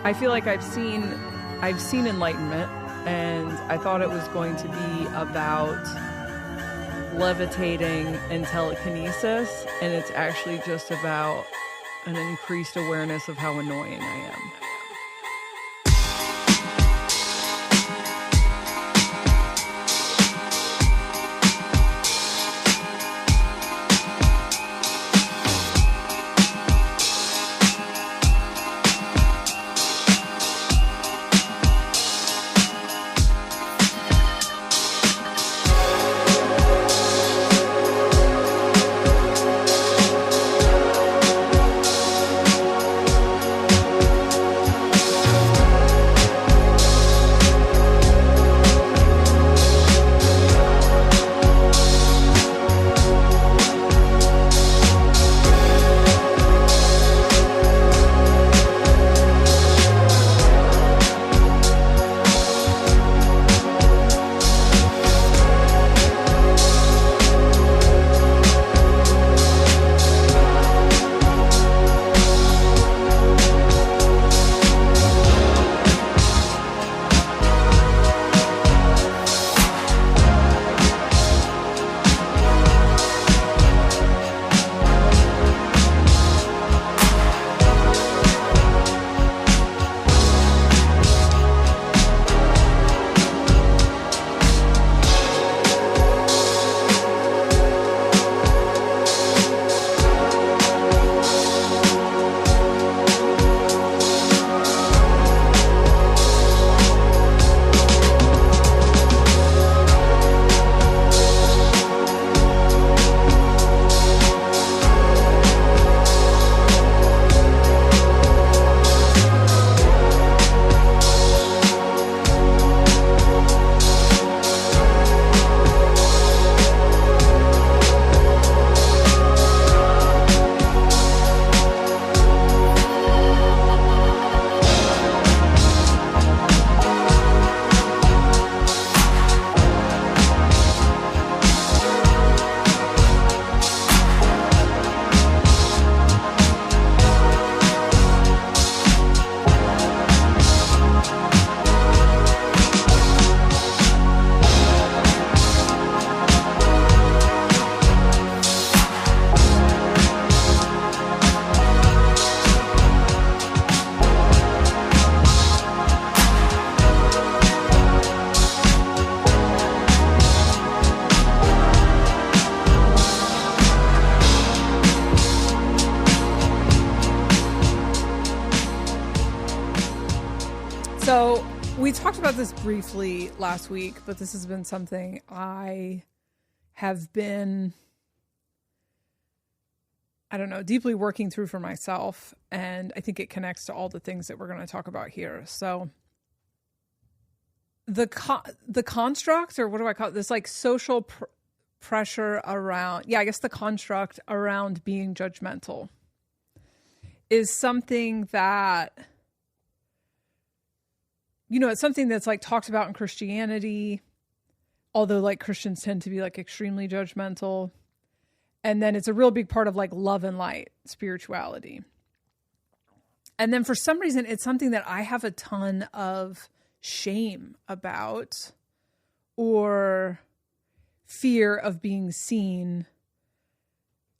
I feel like I've seen enlightenment, and I thought it was going to be about levitating and telekinesis, and it's actually just about an increased awareness of how annoying I am. We talked about this briefly last week, but this has been something I have been, deeply working through for myself. And I think it connects to all the things that we're going to talk about here. So the construct, or what do I call it? This like social pressure around, the construct around being judgmental is something that, it's something that's like talked about in Christianity, although like Christians tend to be like extremely judgmental. And then it's a real big part of like love and light spirituality. And then for some reason, it's something that I have a ton of shame about, or fear of being seen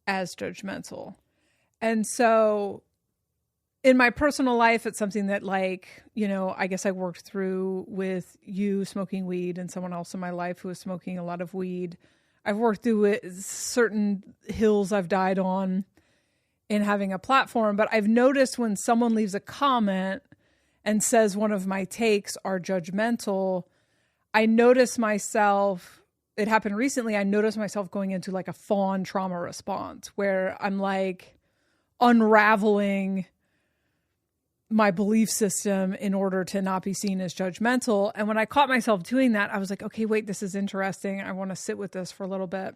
as judgmental. And so in my personal life, it's something that I guess I worked through with you smoking weed and someone else in my life who was smoking a lot of weed. I've worked through it, certain hills I've died on in having a platform, but I've noticed when someone leaves a comment and says one of my takes are judgmental, I notice myself, it happened recently, I noticed myself going into like a fawn trauma response where I'm like unraveling my belief system in order to not be seen as judgmental. And when I caught myself doing that, I was like, okay, wait, this is interesting. I want to sit with this for a little bit.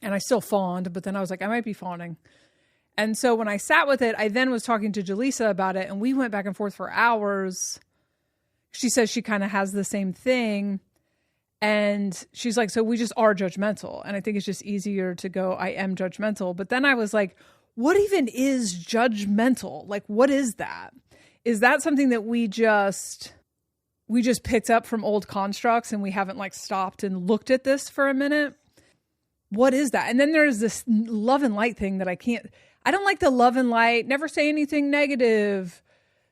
And I still fawned, but then I was like, I might be fawning. And so when I sat with it, I then was talking to Jaleesa about it, and we went back and forth for hours. She says she kind of has the same thing. And she's like, so we just are judgmental. And I think it's just easier to go, I am judgmental. But then I was like, what even is judgmental? Like, what is that? Is that something that we just picked up from old constructs and we haven't like stopped and looked at this for a minute? What is that? And then there's this love and light thing that I don't like the love and light, never say anything negative,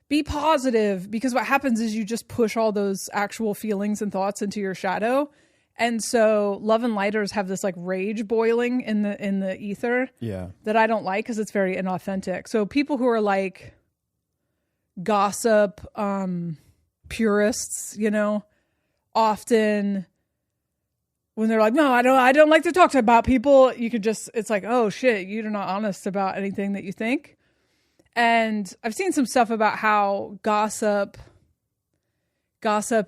be positive, because what happens is you just push all those actual feelings and thoughts into your shadow. And so love and lighters have this like rage boiling in the ether that I don't like because it's very inauthentic. So people who are like gossip, purists, you know, often when they're like, no, I don't like to talk about people, you could just, it's like, oh shit, you're not honest about anything that you think. And I've seen some stuff about how gossip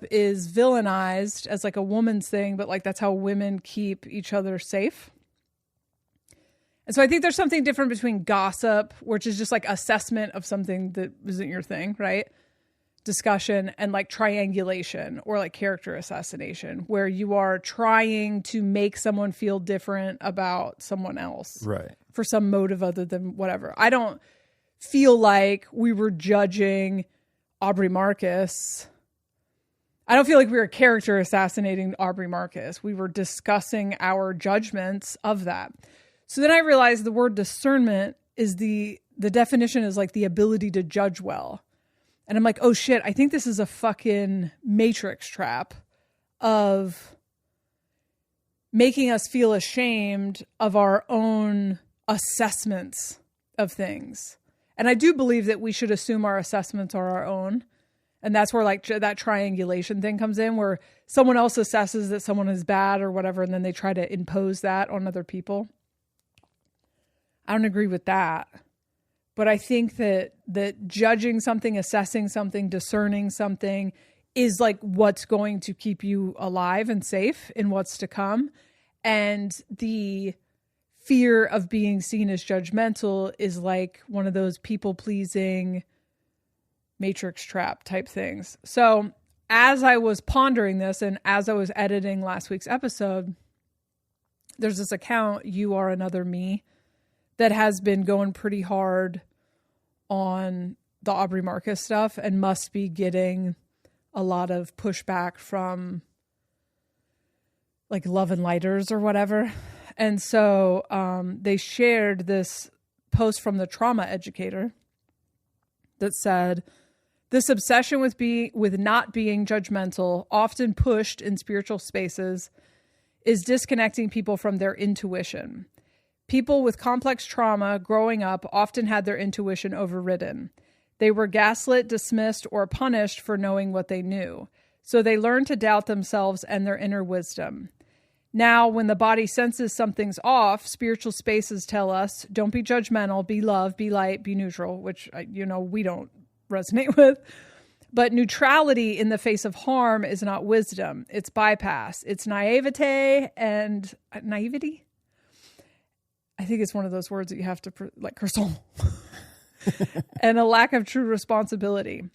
is villainized as like a woman's thing, but like that's how women keep each other safe. And so I think there's something different between gossip, which is just like assessment of something that isn't your thing, right? Discussion, and like triangulation or like character assassination, where you are trying to make someone feel different about someone else, right, for some motive other than whatever. I don't feel like we were judging Aubrey Marcus. I don't feel like we were character assassinating Aubrey Marcus. We were discussing our judgments of that. So then I realized the word discernment is the definition is like the ability to judge well. And I'm like, oh shit, I think this is a fucking matrix trap of making us feel ashamed of our own assessments of things. And I do believe that we should assume our assessments are our own. And that's where like that triangulation thing comes in, where someone else assesses that someone is bad or whatever, and then they try to impose that on other people. I don't agree with that. But I think that judging something, assessing something, discerning something is like what's going to keep you alive and safe in what's to come. And the fear of being seen as judgmental is like one of those people-pleasing matrix trap type things. So as I was pondering this and as I was editing last week's episode, there's this account, You Are Another Me, that has been going pretty hard on the Aubrey Marcus stuff and must be getting a lot of pushback from like love and lighters or whatever. And so they shared this post from the trauma educator that said, this obsession with not being judgmental, often pushed in spiritual spaces, is disconnecting people from their intuition. People with complex trauma growing up often had their intuition overridden. They were gaslit, dismissed, or punished for knowing what they knew. So they learned to doubt themselves and their inner wisdom. Now, when the body senses something's off, spiritual spaces tell us, don't be judgmental, be love, be light, be neutral, which, we don't resonate with. But neutrality in the face of harm is not wisdom. It's bypass. It's naivete and naivety. I think it's one of those words that you have to like croissant. And a lack of true responsibility.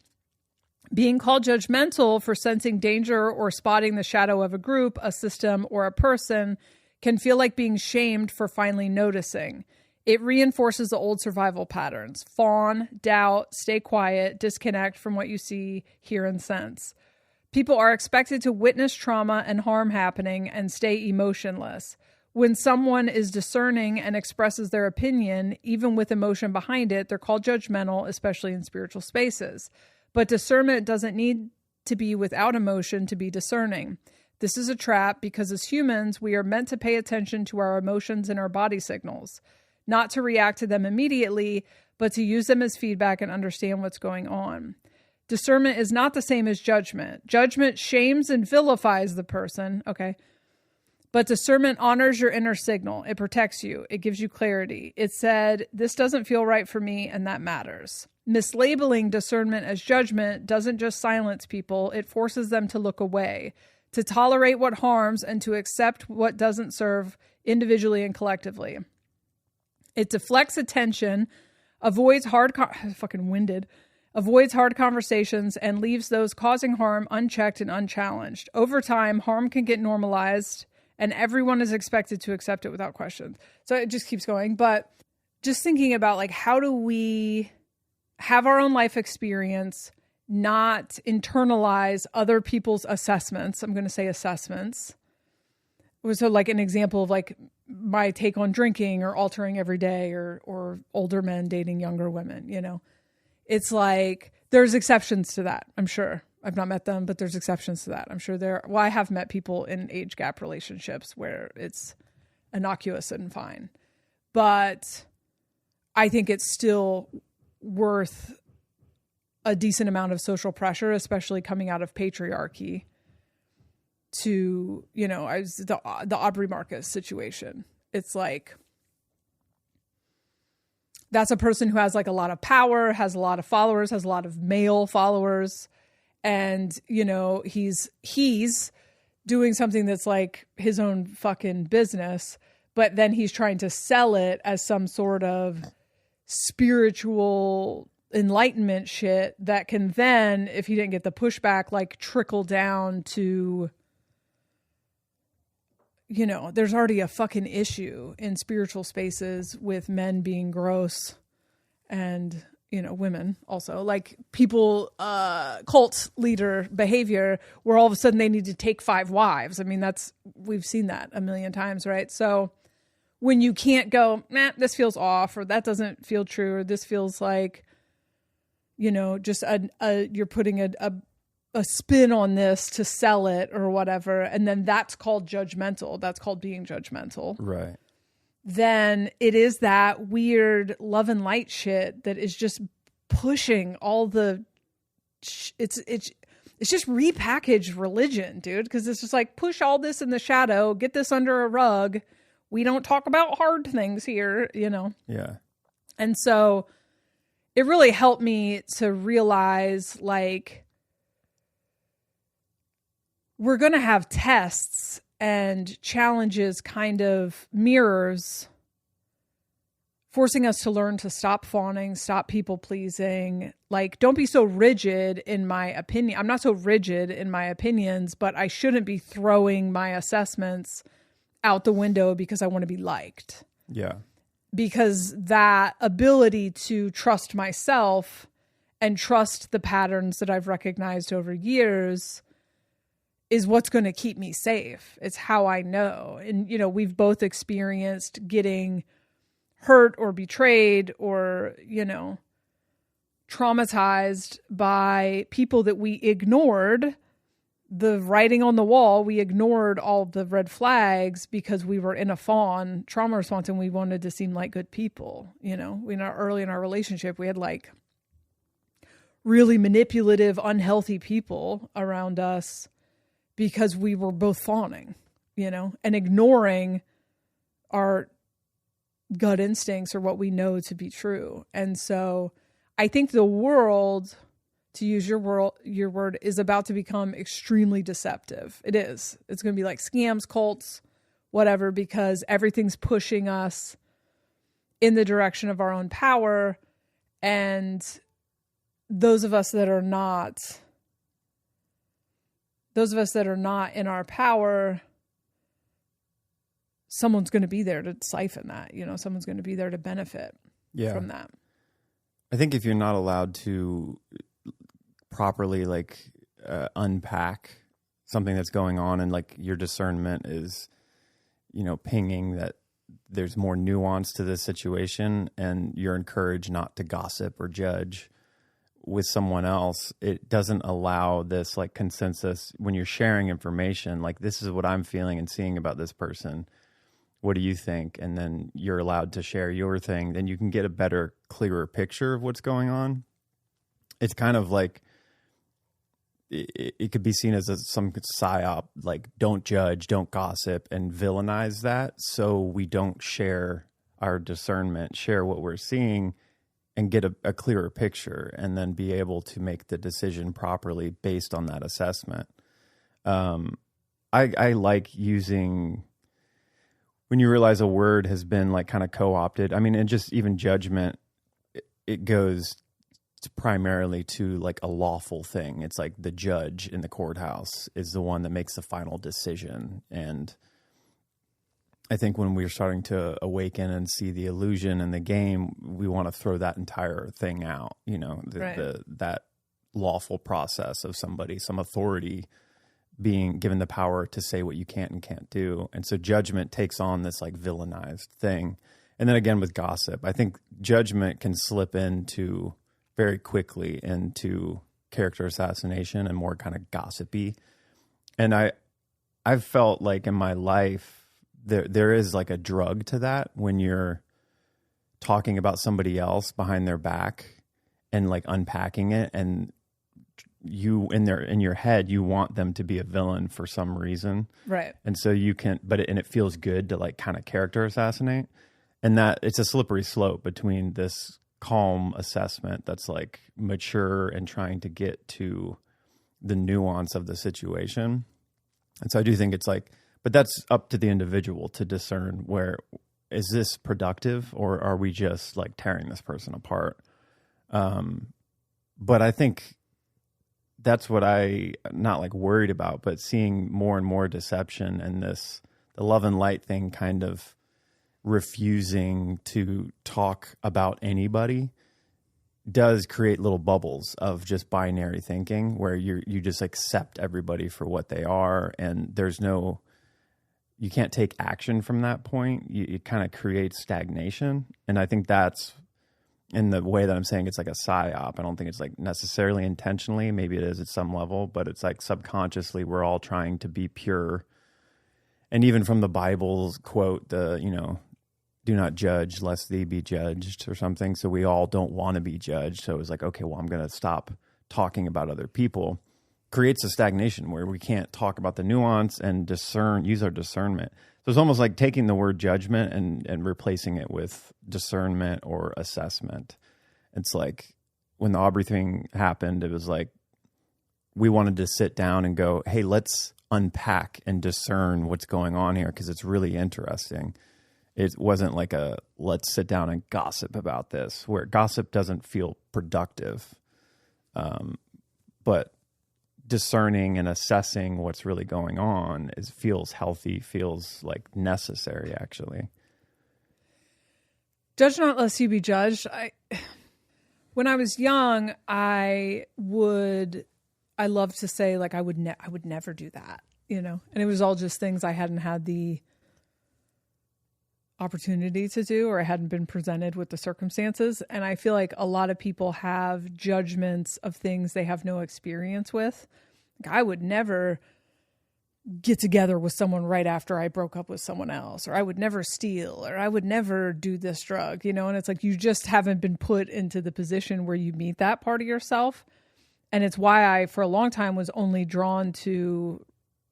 Being called judgmental for sensing danger or spotting the shadow of a group, a system, or a person can feel like being shamed for finally noticing. It reinforces the old survival patterns. Fawn, doubt, stay quiet, disconnect from what you see, hear, and sense. People are expected to witness trauma and harm happening and stay emotionless. When someone is discerning and expresses their opinion, even with emotion behind it, they're called judgmental, especially in spiritual spaces. But discernment doesn't need to be without emotion to be discerning. This is a trap because as humans, we are meant to pay attention to our emotions and our body signals, not to react to them immediately, but to use them as feedback and understand what's going on. Discernment is not the same as judgment. Judgment shames and vilifies the person. Okay. But discernment honors your inner signal. It protects you. It gives you clarity. It said, this doesn't feel right for me, and that matters. Mislabeling discernment as judgment doesn't just silence people. It forces them to look away, to tolerate what harms, and to accept what doesn't serve individually and collectively. It deflects attention, avoids hard conversations, and leaves those causing harm unchecked and unchallenged. Over time, harm can get normalized, and everyone is expected to accept it without question. So it just keeps going. But just thinking about like, how do we have our own life experience, not internalize other people's assessments. I'm going to say assessments. So like an example of like my take on drinking or altering every day or older men dating younger women, you know, it's like there's exceptions to that. I'm sure. I've not met them, but there's exceptions to that. I'm sure I have met people in age gap relationships where it's innocuous and fine, but I think it's still worth a decent amount of social pressure, especially coming out of patriarchy, to, you know, the Aubrey Marcus situation. It's like, that's a person who has like a lot of power, has a lot of followers, has a lot of male followers. And, you know, he's doing something that's like his own fucking business, but then he's trying to sell it as some sort of spiritual enlightenment shit that can then, if he didn't get the pushback, like trickle down to, you know, there's already a fucking issue in spiritual spaces with men being gross and, you know, women also, like people, cult leader behavior where all of a sudden they need to take 5 wives. I mean, we've seen that a million times, right? So when you can't go, this feels off, or that doesn't feel true, or this feels like, you know, just you're putting a spin on this to sell it or whatever. And then that's called judgmental. That's called being judgmental. Right. Then it is that weird love and light shit that is just pushing all the, it's just repackaged religion, dude. Because it's just like, push all this in the shadow, get this under a rug. We don't talk about hard things here, you know? Yeah. And so it really helped me to realize, like, we're going to have tests and challenges, kind of mirrors, forcing us to learn to stop fawning, stop people pleasing. Like, don't be so rigid in my opinion. I'm not so rigid in my opinions, but I shouldn't be throwing my assessments out the window because I want to be liked. Yeah. Because that ability to trust myself and trust the patterns that I've recognized over years is what's going to keep me safe. It's how I know. And, you know, we've both experienced getting hurt or betrayed or, you know, traumatized by people that we ignored the writing on the wall. We ignored all the red flags because we were in a fawn trauma response and we wanted to seem like good people. You know, early in our relationship, we had like really manipulative, unhealthy people around us because we were both fawning, you know, and ignoring our gut instincts or what we know to be true. And so I think the world, to use your word, is about to become extremely deceptive. It is. It's going to be like scams, cults, whatever, because everything's pushing us in the direction of our own power. And those of us that are not in our power, someone's going to be there to siphon that, you know, someone's going to be there to benefit from that. I think if you're not allowed to properly like unpack something that's going on, and like your discernment is, you know, pinging that there's more nuance to this situation, and you're encouraged not to gossip or judge with someone else, it doesn't allow this like consensus when you're sharing information, like, this is what I'm feeling and seeing about this person. What do you think? And then you're allowed to share your thing. Then you can get a better, clearer picture of what's going on. It's kind of like, it could be seen as some psyop, like, don't judge, don't gossip, and villainize that. So we don't share our discernment, share what we're seeing, and get a clearer picture, and then be able to make the decision properly based on that assessment. I like using, when you realize a word has been like kind of co-opted. I mean, and just even judgment, it goes primarily to like a lawful thing. It's like the judge in the courthouse is the one that makes the final decision. And I think when we're starting to awaken and see the illusion in the game, we want to throw that entire thing out, that lawful process of somebody, some authority being given the power to say what you can't and can't do. And so judgment takes on this like villainized thing. And then again with gossip, I think judgment can slip into very quickly into character assassination and more kind of gossipy. And I've felt like in my life, there is like a drug to that when you're talking about somebody else behind their back and like unpacking it, and you in your head you want them to be a villain for some reason, right? And so you can, and it feels good to like kind of character assassinate, and that it's a slippery slope between this calm assessment that's like mature and trying to get to the nuance of the situation. And so I do think it's like, but that's up to the individual to discern where is this productive or are we just like tearing this person apart? But I think that's what I not like worried about, but seeing more and more deception and the love and light thing kind of refusing to talk about anybody does create little bubbles of just binary thinking where you just accept everybody for what they are, and you can't take action from that point. It kind of creates stagnation. And I think that's in the way that I'm saying it's like a psyop. I don't think it's like necessarily intentionally. Maybe it is at some level, but it's like subconsciously we're all trying to be pure. And even from the Bible's quote, do not judge lest thee be judged or something. So we all don't want to be judged. So it was like, okay, well, I'm going to stop talking about other people. Creates a stagnation where we can't talk about the nuance and use our discernment. So it's almost like taking the word judgment and replacing it with discernment or assessment. It's like when the Aubrey thing happened, it was like we wanted to sit down and go, hey, let's unpack and discern what's going on here because it's really interesting. It wasn't like let's sit down and gossip about this, where gossip doesn't feel productive. But discerning and assessing what's really going on feels healthy, feels like necessary, actually. Judge not lest you be judged. When I was young, I loved to say like I would never do that, and it was all just things I hadn't had the opportunity to do, or I hadn't been presented with the circumstances. And I feel like a lot of people have judgments of things they have no experience with. Like, I would never get together with someone right after I broke up with someone else, or I would never steal, or I would never do this drug, and it's like you just haven't been put into the position where you meet that part of yourself. And it's why I, for a long time, was only drawn to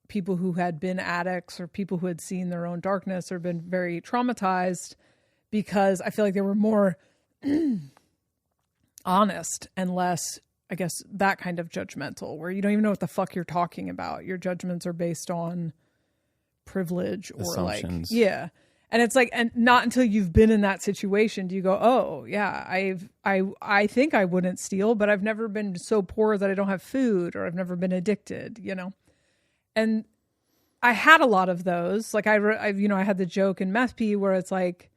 people who had been addicts or people who had seen their own darkness or been very traumatized, because I feel like they were more honest and less, I guess, that kind of judgmental, where you don't even know what the fuck you're talking about. Your judgments are based on privilege or assumptions. Yeah. And it's like, and not until you've been in that situation do you go, oh yeah, I think I wouldn't steal, but I've never been so poor that I don't have food, or I've never been addicted, And I had a lot of those. Like I had the joke in Meth P where it's like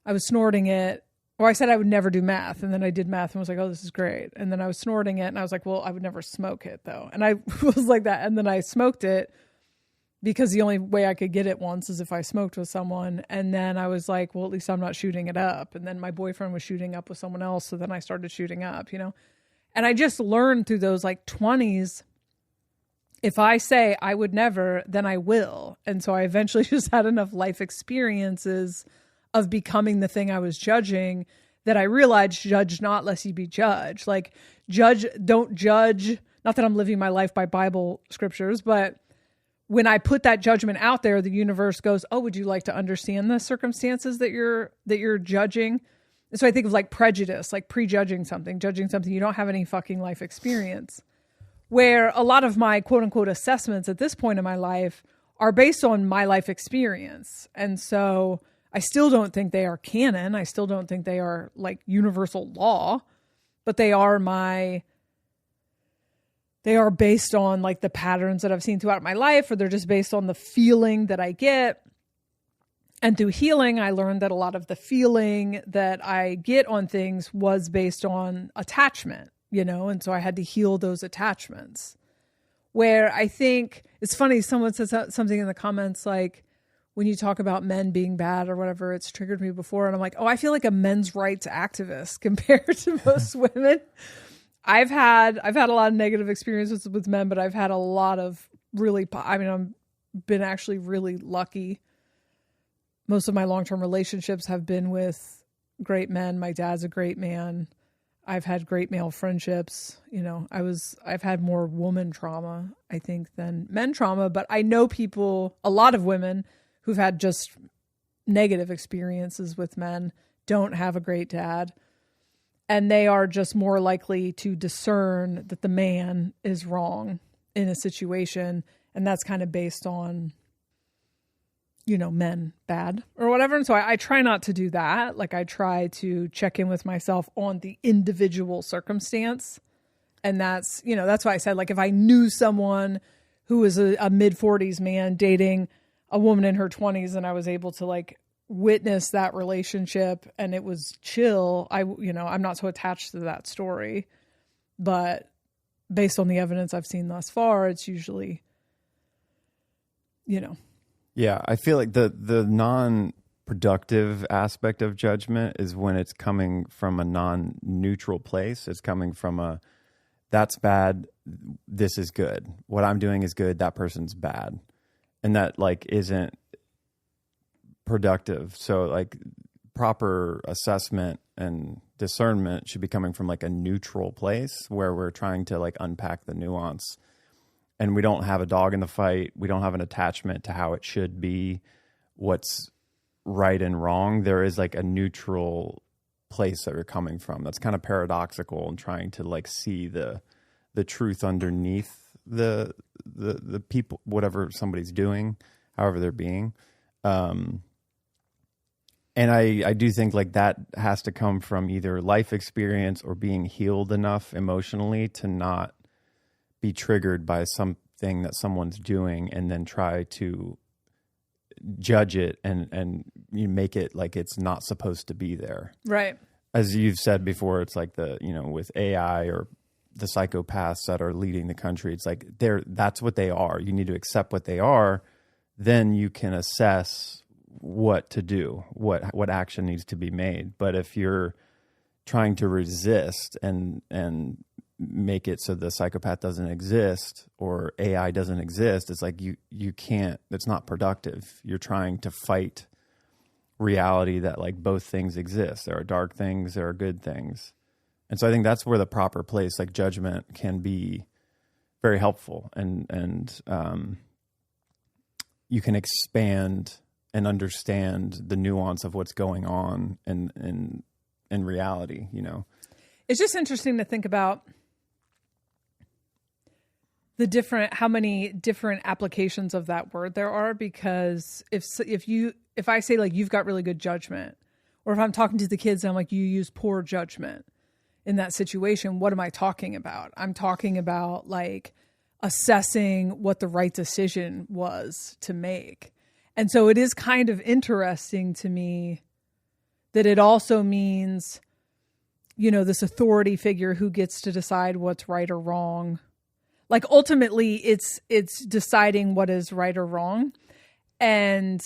I was snorting it, or I said I would never do meth, and then I did meth and was like, oh, this is great. And then I was snorting it, and I was like, well, I would never smoke it though. And I was like that, and then I smoked it because the only way I could get it once is if I smoked with someone. And then I was like, well, at least I'm not shooting it up. And then my boyfriend was shooting up with someone else, so then I started shooting up, And I just learned through those like 20s, if I say I would never, then I will. And so I eventually just had enough life experiences of becoming the thing I was judging that I realized judge not lest you be judged. Like don't judge. Not that I'm living my life by Bible scriptures, but when I put that judgment out there, the universe goes, oh, would you like to understand the circumstances that you're judging? And so I think of like prejudice, like prejudging something, judging something you don't have any fucking life experience. Where a lot of my quote unquote assessments at this point in my life are based on my life experience. And so I still don't think they are canon. I still don't think they are like universal law, but they are based on like the patterns that I've seen throughout my life, or they're just based on the feeling that I get. And through healing, I learned that a lot of the feeling that I get on things was based on attachment, and so I had to heal those attachments. Where I think it's funny, someone says something in the comments like, when you talk about men being bad or whatever, it's triggered me before. And I'm like, oh, I feel like a men's rights activist compared to most women. I've had a lot of negative experiences with men, but I've had a lot of I've been actually really lucky. Most of my long-term relationships have been with great men. My dad's a great man. I've had great male friendships. I've had more woman trauma, I think, than men trauma, but I know a lot of women who've had just negative experiences with men don't have a great dad. And they are just more likely to discern that the man is wrong in a situation. And that's kind of based on, men bad or whatever. And so I try not to do that. Like I try to check in with myself on the individual circumstance. And that's why I said, like, if I knew someone who was a mid-40s man dating a woman in her 20s and I was able to like witness that relationship and it was chill, I'm not so attached to that story. But based on the evidence I've seen thus far, it's usually, Yeah, I feel like the non-productive aspect of judgment is when it's coming from a non-neutral place. It's coming from that's bad, this is good. What I'm doing is good, that person's bad. And that like isn't productive. So like proper assessment and discernment should be coming from like a neutral place where we're trying to like unpack the nuance. And we don't have a dog in the fight. We don't have an attachment to how it should be, what's right and wrong. There is like a neutral place that we're coming from. That's kind of paradoxical and trying to like see the truth underneath the people, whatever somebody's doing, however they're being. And I do think like that has to come from either life experience or being healed enough emotionally to not be triggered by something that someone's doing and then try to judge it and you make it like it's not supposed to be there. Right. As you've said before, it's like with AI or the psychopaths that are leading the country, it's like that's what they are. You need to accept what they are. Then you can assess what to do, what action needs to be made. But if you're trying to resist and make it so the psychopath doesn't exist or AI doesn't exist, it's like you can't, it's not productive. You're trying to fight reality that like both things exist. There are dark things, there are good things. And so I think that's where the proper place, like judgment, can be very helpful. And you can expand and understand the nuance of what's going on in reality, It's just interesting to think about how many different applications of that word there are, because if I say like, you've got really good judgment, or if I'm talking to the kids, I'm like, you use poor judgment in that situation, what am I talking about? I'm talking about like assessing what the right decision was to make. And so it is kind of interesting to me that it also means, this authority figure who gets to decide what's right or wrong. Like ultimately it's deciding what is right or wrong. And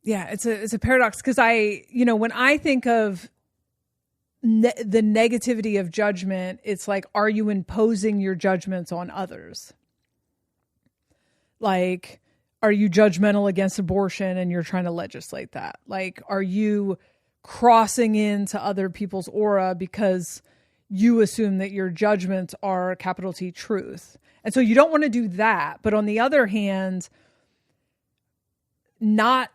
yeah, it's a paradox, because when I think of the negativity of judgment, it's like, are you imposing your judgments on others? Like, are you judgmental against abortion and you're trying to legislate that? Like, are you crossing into other people's aura because you assume that your judgments are capital T truth? And so you don't want to do that. But on the other hand, not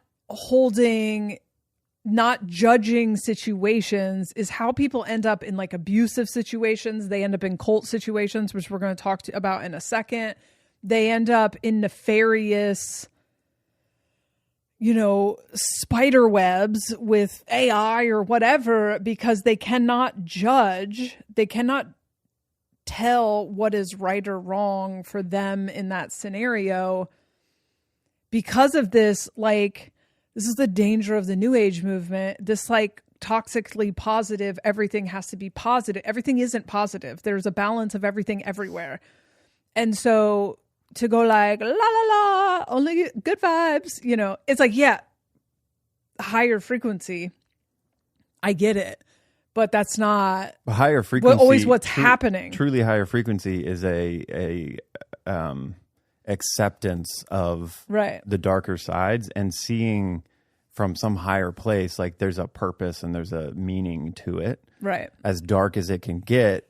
judging situations is how people end up in like abusive situations. They end up in cult situations, which we're going to talk about in a second. They end up in nefarious, spider webs with AI or whatever, because they cannot judge. They cannot tell what is right or wrong for them in that scenario, because of this, like, this is the danger of the New Age movement. This like toxically positive, everything has to be positive. Everything isn't positive. There's a balance of everything everywhere. And so to go like, la, la, la, only good vibes, you know, it's like, yeah, higher frequency. I get it. But that's not higher frequency. Always what's happening. Truly higher frequency is a acceptance of the darker sides and seeing from some higher place, like there's a purpose and there's a meaning to it. Right. As dark as it can get,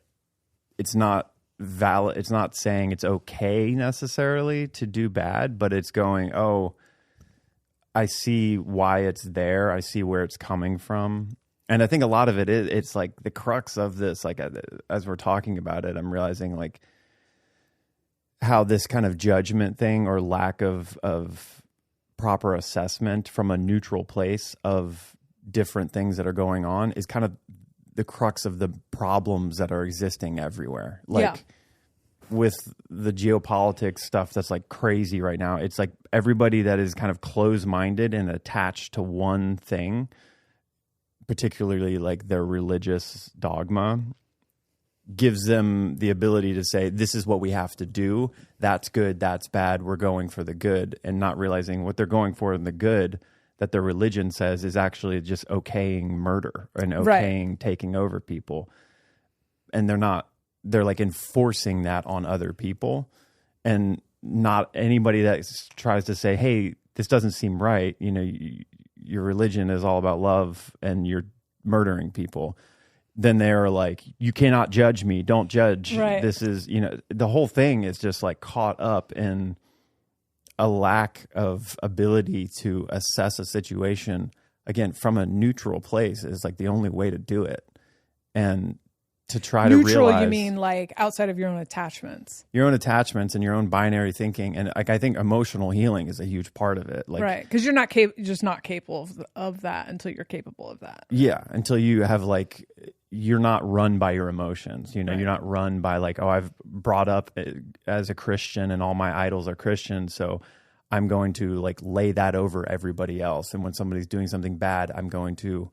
it's not valid. It's not saying it's okay necessarily to do bad, but it's going, oh, I see why it's there. I see where it's coming from. And I think a lot of it is, it's like the crux of this, like as we're talking about it, I'm realizing like how this kind of judgment thing or lack of proper assessment from a neutral place of different things that are going on is kind of the crux of the problems that are existing everywhere. Like with the geopolitics stuff that's like crazy right now, it's like everybody that is kind of closed-minded and attached to one thing, particularly like their religious dogma, gives them the ability to say, this is what we have to do. That's good. That's bad. We're going for the good, and not realizing what they're going for in the good that their religion says is actually just okaying murder and okaying taking over people. And they're like enforcing that on other people, and not anybody that tries to say, hey, this doesn't seem right. You know, your religion is all about love and you're murdering people. Then they're like, you cannot judge me. Don't judge. Right. This is, you know, the whole thing is just like caught up in a lack of ability to assess a situation, again, from a neutral place is like the only way to do it. And to try neutral, to realize, you mean like outside of your own attachments, and your own binary thinking. And like, I think emotional healing is a huge part of it. Like, right. Because you're just not capable of that until you're capable of that. Yeah. Until you have like, you're not run by your emotions, you know, You're not run by like, oh, I've brought up as a Christian and all my idols are Christian. So I'm going to like lay that over everybody else. And when somebody's doing something bad, I'm going to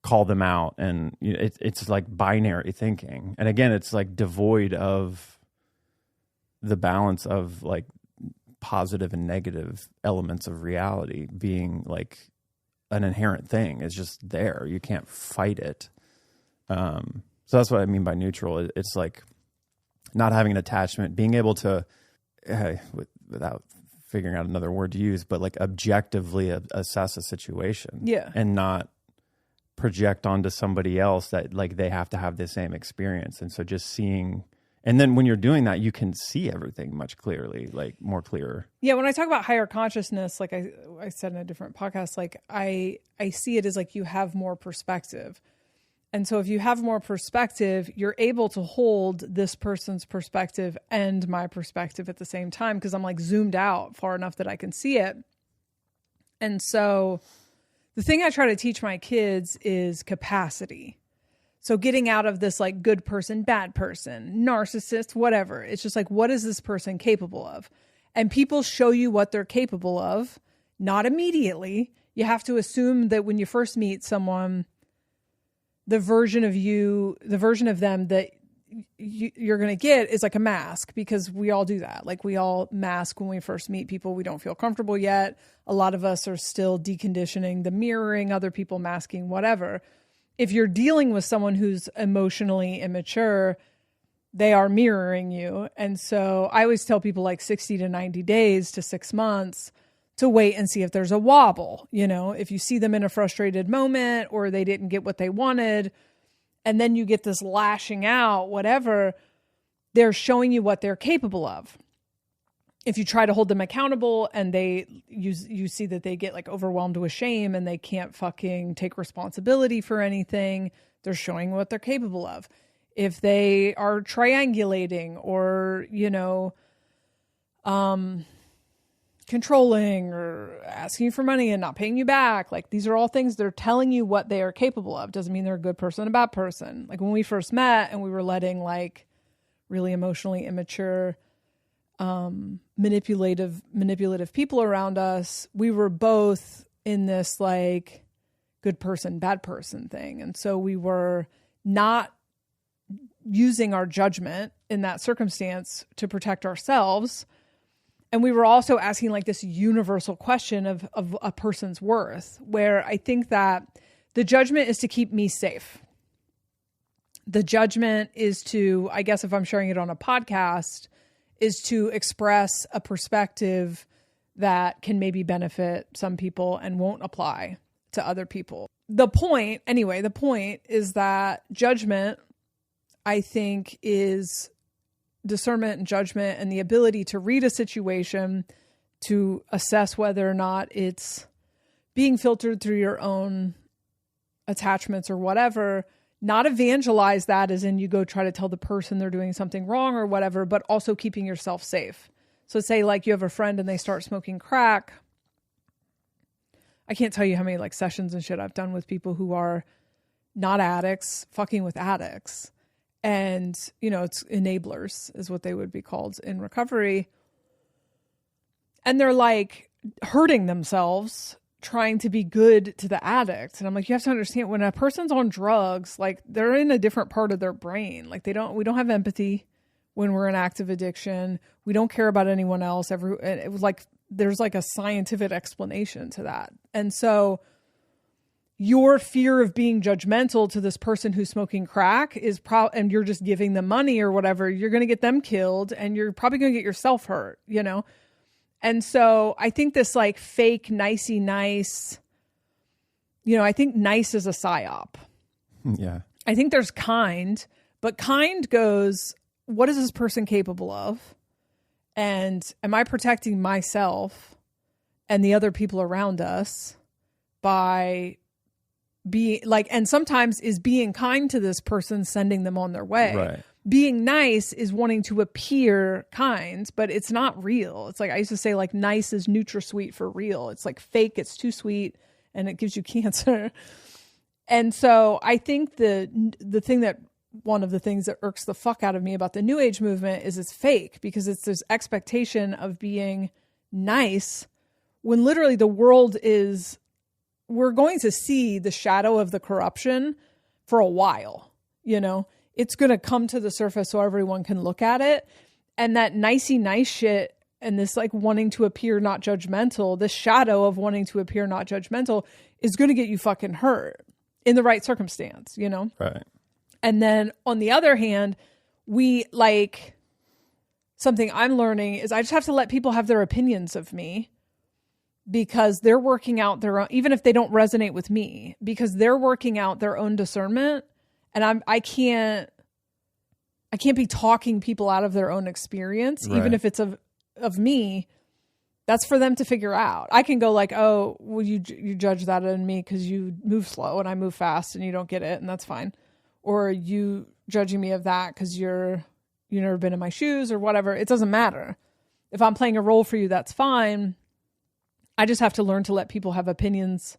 call them out. And you know, it's like binary thinking. And again, it's like devoid of the balance of like positive and negative elements of reality being like an inherent thing. It's just there. You can't fight it. So that's what I mean by neutral. It's like not having an attachment, being able to, without figuring out another word to use, but like objectively assess a situation. Yeah. And not project onto somebody else that like they have to have the same experience. And so just seeing, and then when you're doing that, you can see everything much clearly, like more clearer. Yeah. When I talk about higher consciousness, like I said in a different podcast, like I see it as like you have more perspective. And so if you have more perspective, you're able to hold this person's perspective and my perspective at the same time, because I'm like zoomed out far enough that I can see it. And so the thing I try to teach my kids is capacity. So getting out of this like good person, bad person, narcissist, whatever. It's just like, what is this person capable of? And people show you what they're capable of, not immediately. You have to assume that when you first meet someone, the version of them that you're going to get is like a mask, because we all do that. Like we all mask when we first meet people. We don't feel comfortable yet. A lot of us are still deconditioning the mirroring, other people masking, whatever. If you're dealing with someone who's emotionally immature, they are mirroring you. And so I always tell people like 60 to 90 days to 6 months to wait and see if there's a wobble. You know, if you see them in a frustrated moment or they didn't get what they wanted, and then you get this lashing out, whatever, they're showing you what they're capable of. If you try to hold them accountable and you see that they get like overwhelmed with shame and they can't fucking take responsibility for anything, they're showing what they're capable of. If they are triangulating or, you know, controlling or asking you for money and not paying you back. Like these are all things they're telling you what they are capable of. Doesn't mean they're a good person, a bad person. Like when we first met and we were letting like really emotionally immature manipulative people around us, we were both in this like good person, bad person thing. And so we were not using our judgment in that circumstance to protect ourselves. And we were also asking like this universal question of a person's worth, where I think that the judgment is to keep me safe. The judgment is to, I guess if I'm sharing it on a podcast, is to express a perspective that can maybe benefit some people and won't apply to other people. The point is that judgment, I think, is discernment and judgment and the ability to read a situation, to assess whether or not it's being filtered through your own attachments or whatever, not evangelize that as in you go try to tell the person they're doing something wrong or whatever, but also keeping yourself safe. So say like you have a friend and they start smoking crack. I can't tell you how many like sessions and shit I've done with people who are not addicts, fucking with addicts. And, you know, it's enablers is what they would be called in recovery. And they're like hurting themselves trying to be good to the addict. And I'm like, you have to understand when a person's on drugs, like they're in a different part of their brain. Like we don't have empathy when we're in active addiction. We don't care about anyone else. It was like, there's like a scientific explanation to that. And so your fear of being judgmental to this person who's smoking crack is and you're just giving them money or whatever, you're going to get them killed and you're probably going to get yourself hurt, you know? And so I think this like fake nicey nice, you know, I think nice is a psyop. Yeah. I think there's kind, but kind goes, what is this person capable of? And am I protecting myself and the other people around us by being like, and sometimes is being kind to this person sending them on their way. Right. Being nice is wanting to appear kind, but it's not real. It's like, I used to say like nice is NutraSweet for real. It's like fake. It's too sweet and it gives you cancer. And so I think one of the things that irks the fuck out of me about the New Age movement is it's fake, because it's this expectation of being nice when literally the world is, we're going to see the shadow of the corruption for a while, you know? It's going to come to the surface so everyone can look at it. And that nicey nice shit and this like wanting to appear not judgmental, this shadow of wanting to appear not judgmental is going to get you fucking hurt in the right circumstance, you know? Right. And then on the other hand, we like, something I'm learning is I just have to let people have their opinions of me, because they're working out their own, even if they don't resonate with me, because they're working out their own discernment. And I can't be talking people out of their own experience, right. Even if it's of me. That's for them to figure out. I can go like, oh, well, you judge that in me because you move slow and I move fast and you don't get it, and that's fine. Or you judging me of that because you've never been in my shoes or whatever. It doesn't matter. If I'm playing a role for you, that's fine. I just have to learn to let people have opinions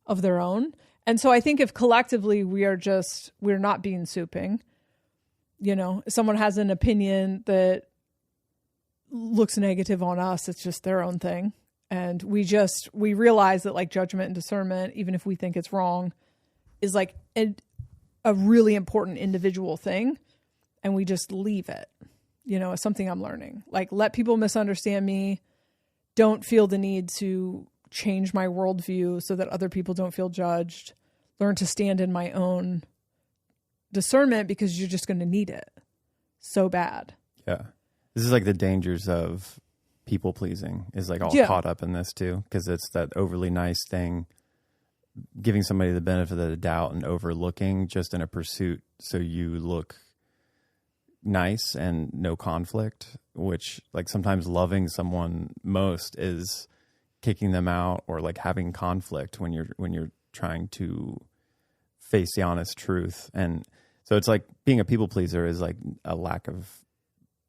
of their own. And so I think if collectively we're not bean souping, you know, if someone has an opinion that looks negative on us, it's just their own thing. And we realize that like judgment and discernment, even if we think it's wrong, is like a really important individual thing. And we just leave it, you know, it's something I'm learning. Like, let people misunderstand me. Don't feel the need to change my worldview so that other people don't feel judged. Learn to stand in my own discernment, because you're just going to need it so bad. Yeah. This is like the dangers of people pleasing is like all caught up in this too. Cause it's that overly nice thing, giving somebody the benefit of the doubt and overlooking just in a pursuit. So you look nice and no conflict, which like sometimes loving someone most is kicking them out or like having conflict when you're trying to face the honest truth. And so it's like being a people pleaser is like a lack of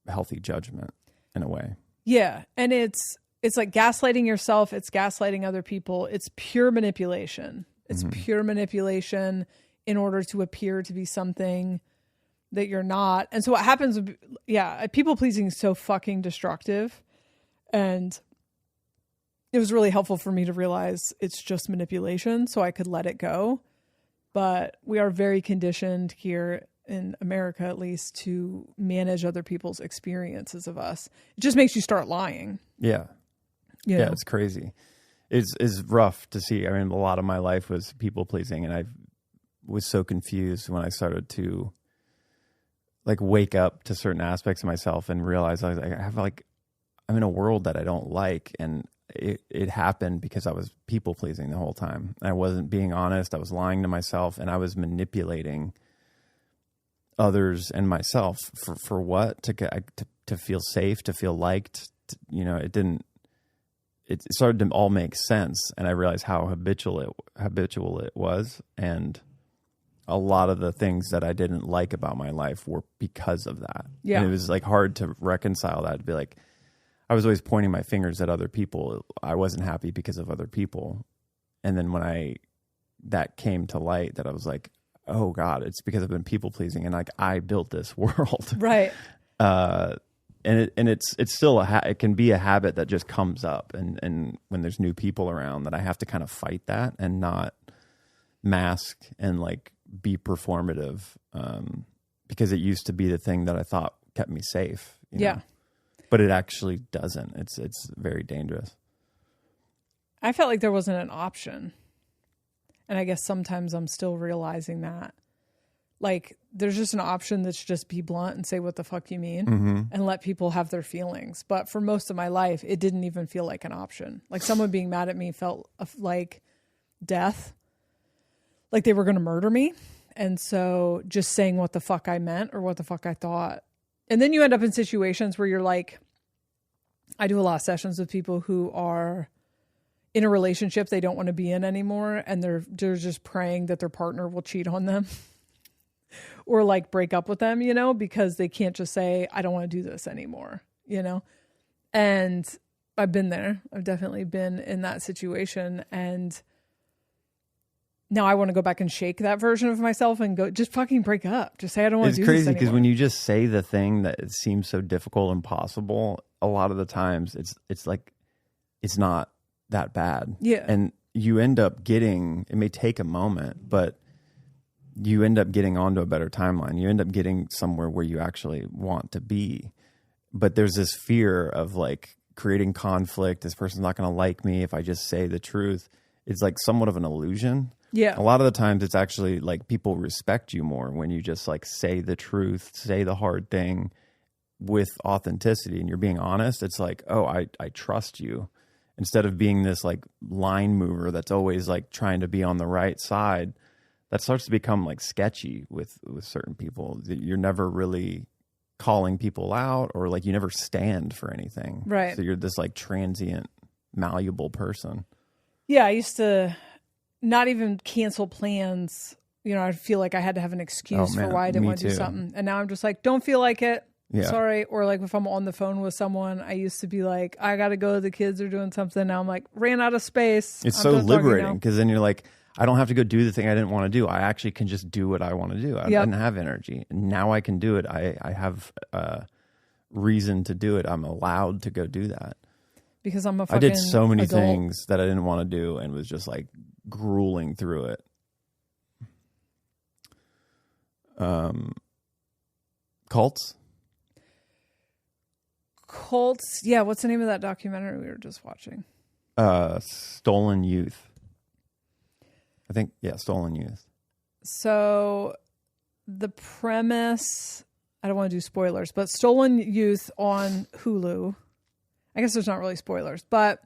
healthy judgment in a way. Yeah. And it's like gaslighting yourself. It's gaslighting other people. It's pure manipulation. It's pure manipulation in order to appear to be something that you're not. And so what happens, people pleasing is so fucking destructive. And it was really helpful for me to realize it's just manipulation, so I could let it go. But we are very conditioned here in America, at least, to manage other people's experiences of us. It just makes you start lying. Yeah. You know? Yeah, it's crazy. It's rough to see. I mean, a lot of my life was people pleasing, and I was so confused when I started to like wake up to certain aspects of myself and realize I'm in a world that I don't like, and it happened because I was people pleasing the whole time. I wasn't being honest. I was lying to myself, and I was manipulating others and myself for what? To feel safe, to feel liked. It started to all make sense, and I realized how habitual it was, and a lot of the things that I didn't like about my life were because of that. Yeah. And it was like hard to reconcile that, to be like, I was always pointing my fingers at other people. I wasn't happy because of other people. And then when that came to light, that I was like, oh God, it's because I've been people pleasing, and like I built this world. Right. And it's still it can be a habit that just comes up, and when there's new people around, that I have to kind of fight that and not mask and like be performative, because it used to be the thing that I thought kept me safe. Yeah. Know? But it actually doesn't. It's very dangerous. I felt like there wasn't an option. And I guess sometimes I'm still realizing that. Like, there's just an option that's just be blunt and say what the fuck you mean, and let people have their feelings. But for most of my life, it didn't even feel like an option. Like, someone being mad at me felt like death, like they were going to murder me. And so just saying what the fuck I meant or what the fuck I thought. And then you end up in situations where you're like, I do a lot of sessions with people who are in a relationship they don't want to be in anymore, and they're just praying that their partner will cheat on them or like break up with them, because they can't just say, I don't want to do this anymore, And I've been there. I've definitely been in that situation, and now I want to go back and shake that version of myself and go, just fucking break up. Just say, I don't want to do this anymore. It's crazy because when you just say the thing that it seems so difficult and impossible, a lot of the times it's like, it's not that bad. Yeah. And you end up getting, it may take a moment, but you end up getting onto a better timeline. You end up getting somewhere where you actually want to be. But there's this fear of like creating conflict. This person's not going to like me if I just say the truth. It's like somewhat of an illusion. Yeah. A lot of the times it's actually like people respect you more when you just like say the truth, say the hard thing with authenticity, and you're being honest. It's like, oh, I trust you, instead of being this like line mover that's always like trying to be on the right side. That starts to become like sketchy with certain people. You're never really calling people out, or like you never stand for anything. Right. So you're this like transient, malleable person. Yeah. I used to not even cancel plans. I feel like I had to have an excuse for why I didn't want to do something. And now I'm just like, don't feel like it. Yeah. Sorry. Or like if I'm on the phone with someone, I used to be like, I got to go. The kids are doing something. Now I'm like, ran out of space. It's so liberating, because then you're like, I don't have to go do the thing I didn't want to do. I actually can just do what I want to do. I didn't have energy. And now I can do it. I have reason to do it. I'm allowed to go do that. Because I'm a fucking I did so many adult. things that I didn't want to do and was just like grueling through it. Cults? Cults. Yeah. What's the name of that documentary we were just watching? Stolen Youth. I think, Stolen Youth. So the premise, I don't want to do spoilers, but Stolen Youth on Hulu. I guess there's not really spoilers, but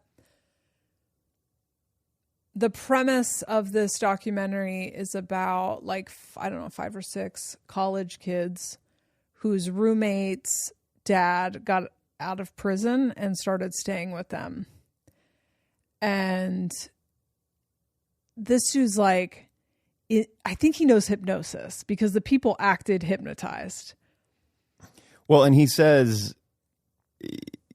the premise of this documentary is about like, I don't know, 5 or 6 college kids whose roommate's dad got out of prison and started staying with them. And this dude's like, I think he knows hypnosis because the people acted hypnotized. Well, and he says,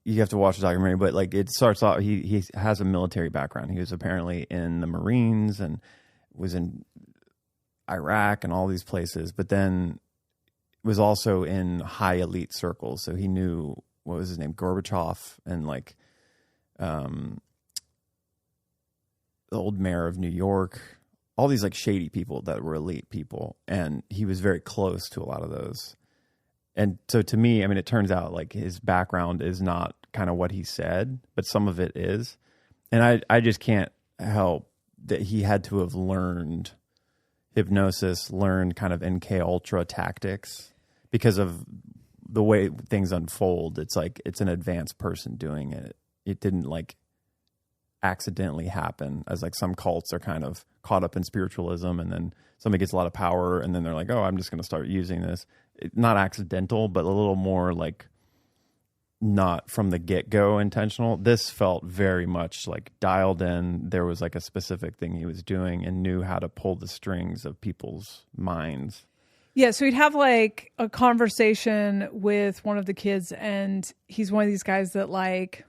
you have to watch the documentary, but like it starts off, he has a military background. He was apparently in the Marines and was in Iraq and all these places, but then was also in high elite circles. So he knew, what was his name, Gorbachev, and like the old mayor of New York, all these like shady people that were elite people. And he was very close to a lot of those. And so to me, I mean, it turns out like his background is not kind of what he said, but some of it is. And I just can't help that he had to have learned hypnosis, learned kind of MK Ultra tactics because of the way things unfold. It's like, it's an advanced person doing it. It didn't like accidentally happen, as like some cults are kind of caught up in spiritualism, and then somebody gets a lot of power and then they're like, oh, I'm just going to start using this. Not accidental, but a little more like not from the get-go intentional. This felt very much like dialed in. There was like a specific thing he was doing and knew how to pull the strings of people's minds. Yeah, so he'd have like a conversation with one of the kids, and he's one of these guys that like,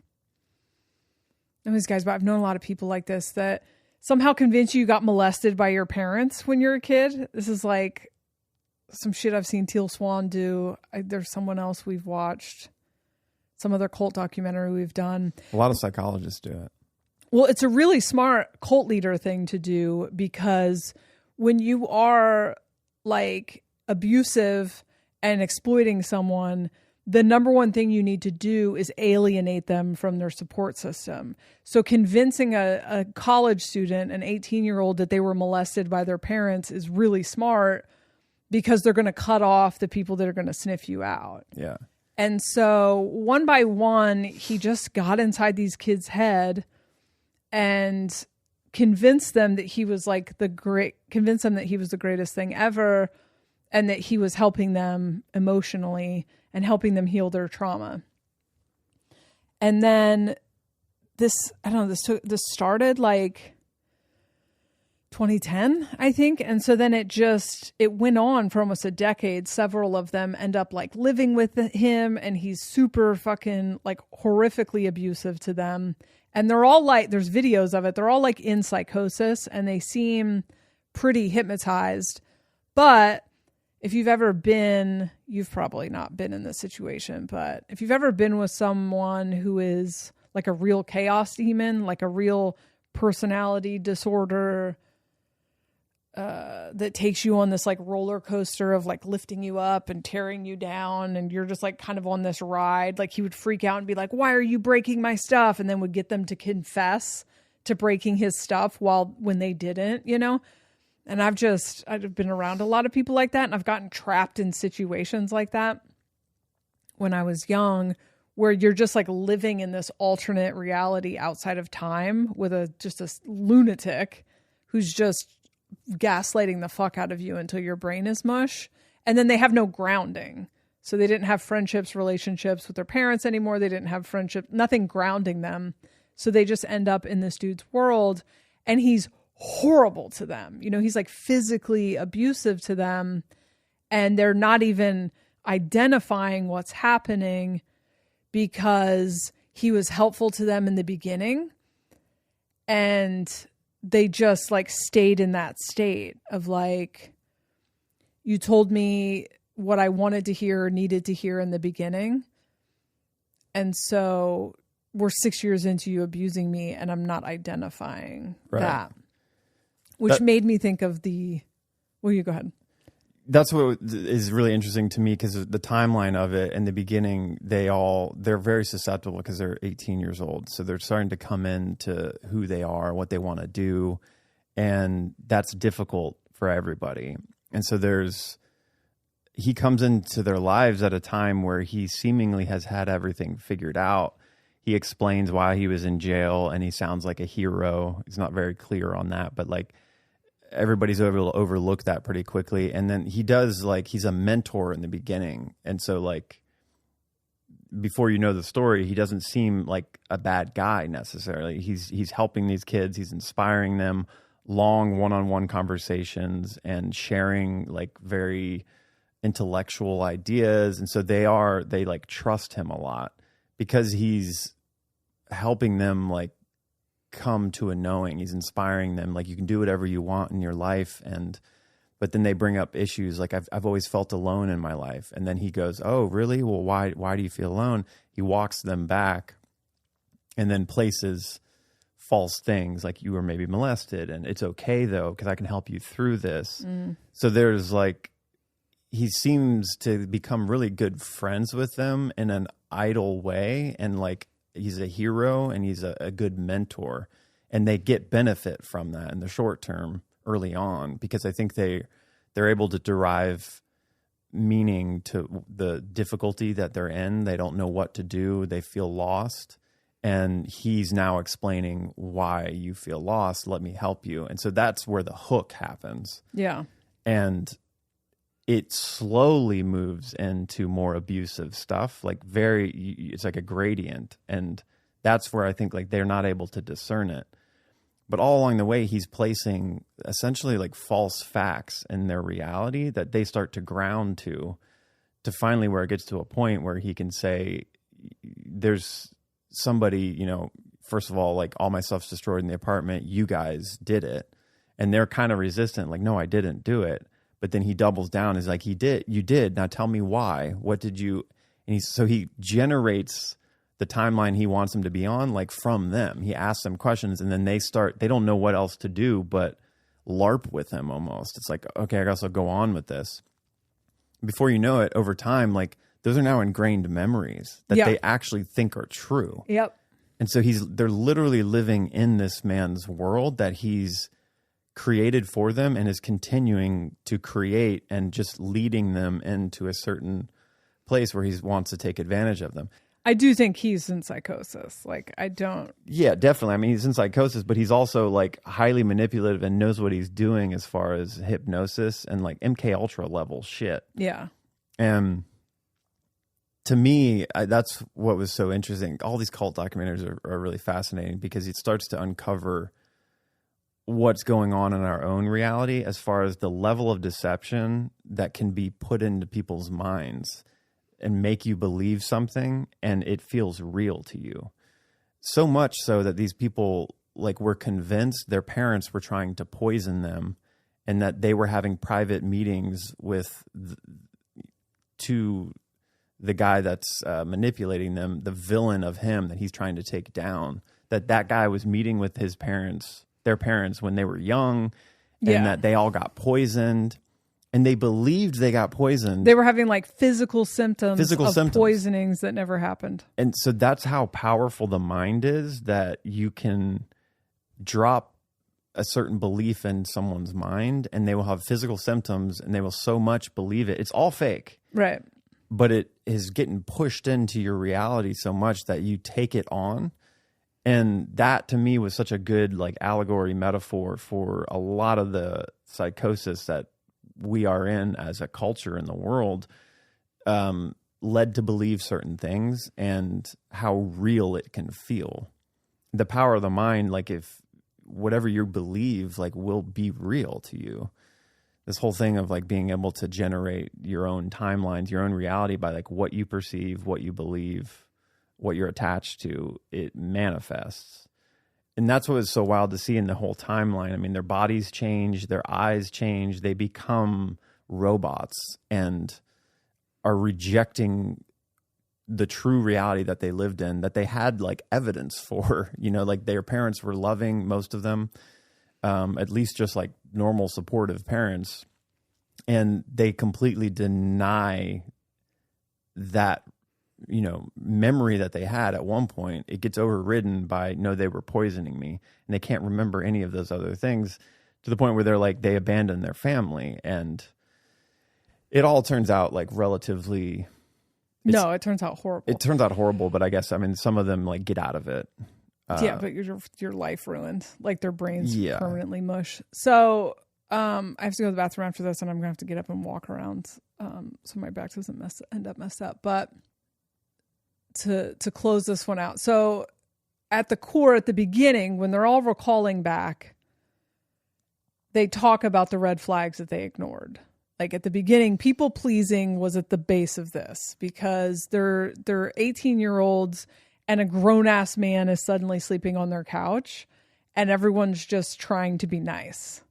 I know these guys, but I've known a lot of people like this that somehow convince you got molested by your parents when you're a kid. This is like some shit I've seen Teal Swan do. There's someone else we've watched, some other cult documentary we've done. A lot of psychologists do it. Well, it's a really smart cult leader thing to do, because when you are like abusive and exploiting someone, the number one thing you need to do is alienate them from their support system. So convincing a college student, an 18-year-old, that they were molested by their parents is really smart, because they're going to cut off the people that are going to sniff you out. Yeah. And so one by one, he just got inside these kids' head and convinced them that he was like convinced them that he was the greatest thing ever, and that he was helping them emotionally and helping them heal their trauma. And then this started like 2010, I think. And so then it went on for almost a decade. Several of them end up like living with him, and he's super fucking like horrifically abusive to them. And they're all like, there's videos of it. They're all like in psychosis, and they seem pretty hypnotized. But if you've ever been, you've probably not been in this situation, but if you've ever been with someone who is like a real chaos demon, like a real personality disorder, that takes you on this like roller coaster of like lifting you up and tearing you down, and you're just like kind of on this ride, like he would freak out and be like, why are you breaking my stuff? And then would get them to confess to breaking his stuff when they didn't, you know? And I've been around a lot of people like that, and I've gotten trapped in situations like that when I was young, where you're just like living in this alternate reality outside of time with just a lunatic who's just gaslighting the fuck out of you until your brain is mush. And then they have no grounding. So they didn't have relationships with their parents anymore. They didn't have nothing grounding them. So they just end up in this dude's world, and he's horrible to them. You know, he's like physically abusive to them, and they're not even identifying what's happening because he was helpful to them in the beginning, and they just like stayed in that state of like, you told me what I wanted to hear or needed to hear in the beginning, and so we're 6 years into you abusing me, and I'm not identifying that. Which made me think of well, you go ahead. That's what is really interesting to me, because the timeline of it in the beginning, they're very susceptible because they're 18 years old. So they're starting to come into who they are, what they want to do. And that's difficult for everybody. And so he comes into their lives at a time where he seemingly has had everything figured out. He explains why he was in jail, and he sounds like a hero. He's not very clear on that, but like, everybody's able to overlook that pretty quickly. And then he does, like, he's a mentor in the beginning. And so like, before you know the story, he doesn't seem like a bad guy necessarily. He's helping these kids. He's inspiring them, long one-on-one conversations and sharing like very intellectual ideas. And so they like trust him a lot because he's helping them like come to a knowing. He's inspiring them, like, you can do whatever you want in your life. But then they bring up issues like, I've always felt alone in my life. And then he goes, oh really? Well, why do you feel alone? He walks them back and then places false things like you were maybe molested and it's okay though, because I can help you through this. So there's like, he seems to become really good friends with them in an idle way. And like, he's a hero and he's a good mentor, and they get benefit from that in the short term early on, because I think they're able to derive meaning to the difficulty that they're in. They don't know what to do. They feel lost. And he's now explaining why you feel lost. Let me help you. And so that's where the hook happens. Yeah. And it slowly moves into more abusive stuff, like it's like a gradient. And that's where I think like they're not able to discern it. But all along the way, he's placing essentially like false facts in their reality that they start to ground to finally where it gets to a point where he can say, there's somebody, you know, first of all, like all my stuff's destroyed in the apartment. You guys did it. And they're kind of resistant. Like, no, I didn't do it. But then he doubles down. Is like, you did. Now tell me why. What did you? And so he generates the timeline he wants them to be on, like from them. He asks them questions, and then they don't know what else to do but LARP with him almost. It's like, okay, I guess I'll go on with this. Before you know it, over time, like those are now ingrained memories that they actually think are true. Yep. And so they're literally living in this man's world that he's created for them and is continuing to create and just leading them into a certain place where he wants to take advantage of them. I do think he's in psychosis. Like, I don't. Yeah, definitely. I mean, he's in psychosis, but he's also like highly manipulative and knows what he's doing as far as hypnosis and like MK Ultra level shit. Yeah. And to me, that's what was so interesting. All these cult documentaries are really fascinating because it starts to uncover what's going on in our own reality as far as the level of deception that can be put into people's minds and make you believe something and it feels real to you. So much so that these people like were convinced their parents were trying to poison them and that they were having private meetings with the guy that's manipulating them, the villain of him that he's trying to take down, that guy was meeting with their parents when they were young, and that they all got poisoned, and they believed they got poisoned. They were having like physical symptoms poisonings that never happened. And so that's how powerful the mind is, that you can drop a certain belief in someone's mind and they will have physical symptoms and they will so much believe it. It's all fake. Right. But it is getting pushed into your reality so much that you take it on. And that to me was such a good like allegory metaphor for a lot of the psychosis that we are in as a culture in the world, led to believe certain things and how real it can feel. The power of the mind, like if whatever you believe, like will be real to you. This whole thing of like being able to generate your own timelines, your own reality by like what you perceive, what you believe, what you're attached to, it manifests. And that's what was so wild to see in the whole timeline. I mean, their bodies change, their eyes change, they become robots and are rejecting the true reality that they lived in, that they had like evidence for, you know, like their parents were loving, most of them, at least just like normal supportive parents. And they completely deny that, you know, memory that they had at one point. It gets overridden by, no, they were poisoning me. And they can't remember any of those other things, to the point where they're like, they abandoned their family. And it all turns out like relatively... No, it turns out horrible. It turns out horrible, but I guess, I mean, some of them like get out of it. Yeah, but your life ruined. Like their brains permanently mush. So I have to go to the bathroom after this, and I'm going to have to get up and walk around so my back doesn't end up messed up. But to close this one out. So at the core, at the beginning, when they're all recalling back, they talk about the red flags that they ignored. Like at the beginning, people pleasing was at the base of this because they're 18-year-olds and a grown-ass man is suddenly sleeping on their couch and everyone's just trying to be nice.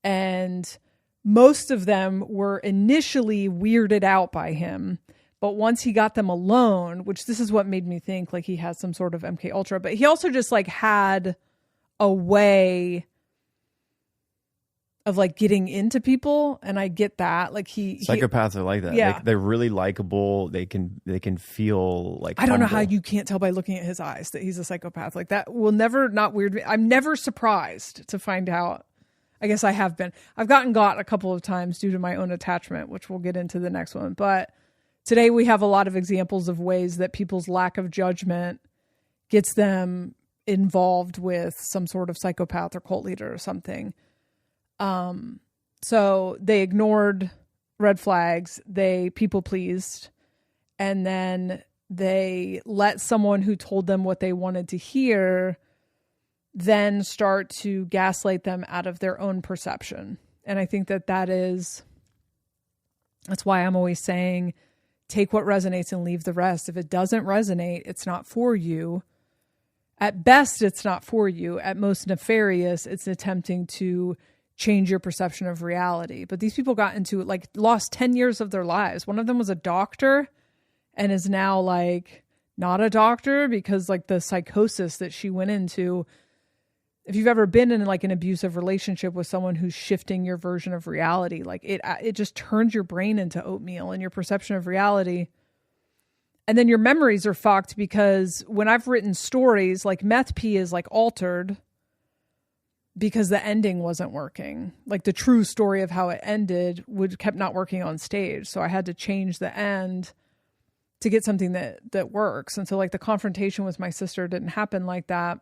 And most of them were initially weirded out by him, But once he got them alone, which this is what made me think like he has some sort of MK Ultra, but he also just like had a way of like getting into people, and I get that. Like psychopaths are like that. Yeah. They're really likable. They can feel like I don't know humble. how you can't tell by looking at his eyes that he's a psychopath. Like that will never not weird me. I'm never surprised to find out. I guess I have been. I've got a couple of times due to my own attachment, which we'll get into the next one. But today we have a lot of examples of ways that people's lack of judgment gets them involved with some sort of psychopath or cult leader or something. So they ignored red flags, they people pleased, and then they let someone who told them what they wanted to hear then start to gaslight them out of their own perception. And I think that's why I'm always saying, take what resonates and leave the rest. If it doesn't resonate, it's not for you. At best, it's not for you. At most nefarious, it's attempting to change your perception of reality. But these people got into it, like lost 10 years of their lives. One of them was a doctor and is now like not a doctor because like the psychosis that she went into. If you've ever been in like an abusive relationship with someone who's shifting your version of reality, like it just turns your brain into oatmeal and your perception of reality. And then your memories are fucked because when I've written stories, like Meth P is like altered because the ending wasn't working. Like the true story of how it ended kept not working on stage. So I had to change the end to get something that works. And so like the confrontation with my sister didn't happen like that.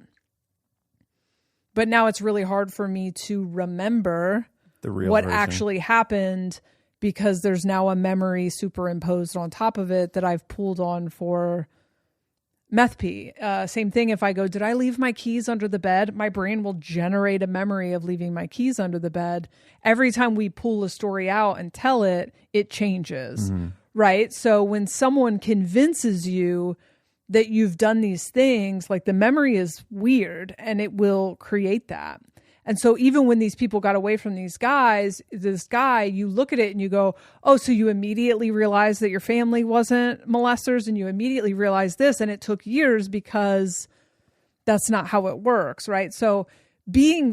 But now it's really hard for me to remember the real what version actually happened because there's now a memory superimposed on top of it that I've pulled on for Meth P. Same thing. If I go, did I leave my keys under the bed? My brain will generate a memory of leaving my keys under the bed. Every time we pull a story out and tell it, it changes. Mm-hmm. Right? So when someone convinces you that you've done these things, like the memory is weird and it will create that. And so even when these people got away from this guy, you look at it and you go, oh, so you immediately realize that your family wasn't molesters and you immediately realize this. And it took years because that's not how it works, right? So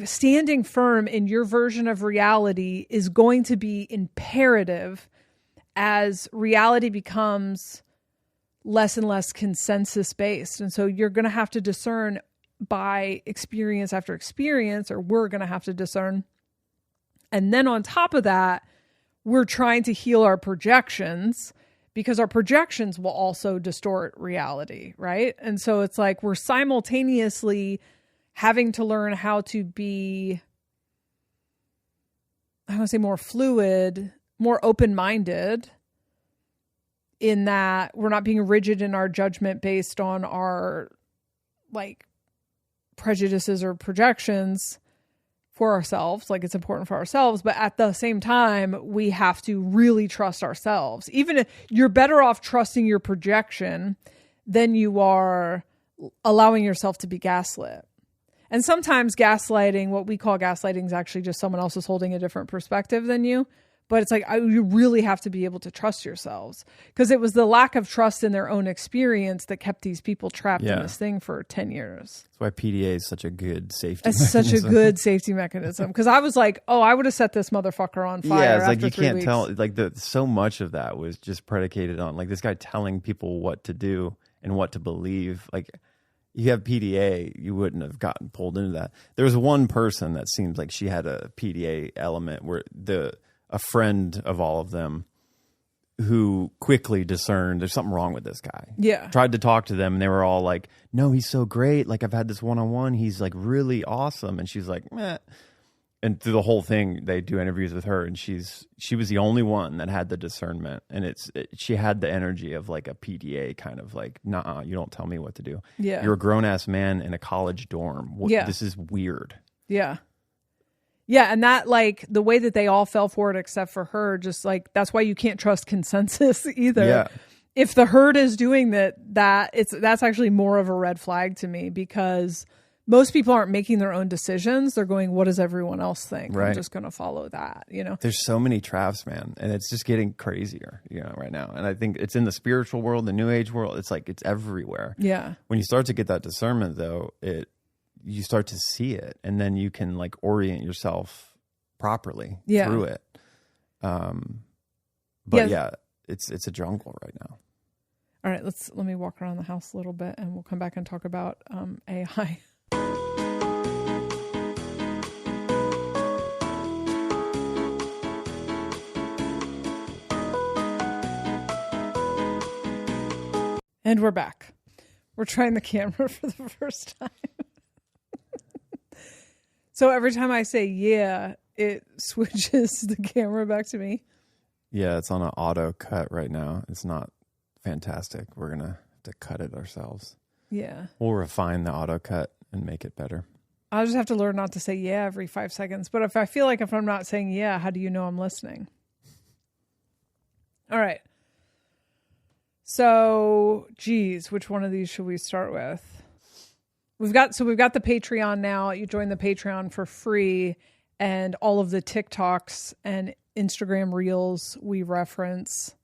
standing firm in your version of reality is going to be imperative as reality becomes less and less consensus based. And so you're going to have to discern by experience after experience, or we're going to have to discern. And then on top of that, we're trying to heal our projections because our projections will also distort reality, right? And so it's like we're simultaneously having to learn how to be, I want to say more fluid, more open-minded, in that we're not being rigid in our judgment based on our like prejudices or projections for ourselves. Like it's important for ourselves, but at the same time, we have to really trust ourselves. Even if you're better off trusting your projection than you are allowing yourself to be gaslit. And sometimes gaslighting, what we call gaslighting, is actually just someone else is holding a different perspective than you. But it's like, you really have to be able to trust yourselves, because it was the lack of trust in their own experience that kept these people trapped in this thing for 10 years. That's why PDA is such a good safety mechanism. It's such a good safety mechanism. Because I was like, oh, I would have set this motherfucker on fire. Yeah, it's like you 3 can't weeks. tell. Like so much of that was just predicated on like this guy telling people what to do and what to believe. Like you have PDA, you wouldn't have gotten pulled into that. There was one person that seems like she had a PDA element where a friend of all of them who quickly discerned there's something wrong with this guy. Yeah. Tried to talk to them and they were all like, no, he's so great. Like I've had this one-on-one. He's like really awesome. And she's like, meh. And through the whole thing, they do interviews with her and she was the only one that had the discernment. And she had the energy of like a PDA kind of like, nah, you don't tell me what to do. Yeah. You're a grown-ass man in a college dorm. Yeah. This is weird. Yeah. Yeah, and that, like, the way that they all fell for it except for her, just, like, that's why you can't trust consensus either. Yeah. If the herd is doing that's actually more of a red flag to me, because most people aren't making their own decisions. They're going, what does everyone else think? Right. I'm just going to follow that, you know? There's so many traps, man. And it's just getting crazier, right now. And I think it's in the spiritual world, the new age world. It's like, it's everywhere. Yeah. When you start to get that discernment though, you start to see it, and then you can like orient yourself properly through it. But it's a jungle right now. All right, let me walk around the house a little bit, and we'll come back and talk about AI. And we're back. We're trying the camera for the first time. So every time I say yeah, it switches the camera back to me. Yeah, it's on an auto cut right now. It's not fantastic. We're going to have to cut it ourselves. Yeah. We'll refine the auto cut and make it better. I'll just have to learn not to say yeah every 5 seconds. But if I'm not saying yeah, how do you know I'm listening? All right. So, geez, which one of these should we start with? We've got the Patreon now. You join the Patreon for free, and all of the TikToks and Instagram reels we reference,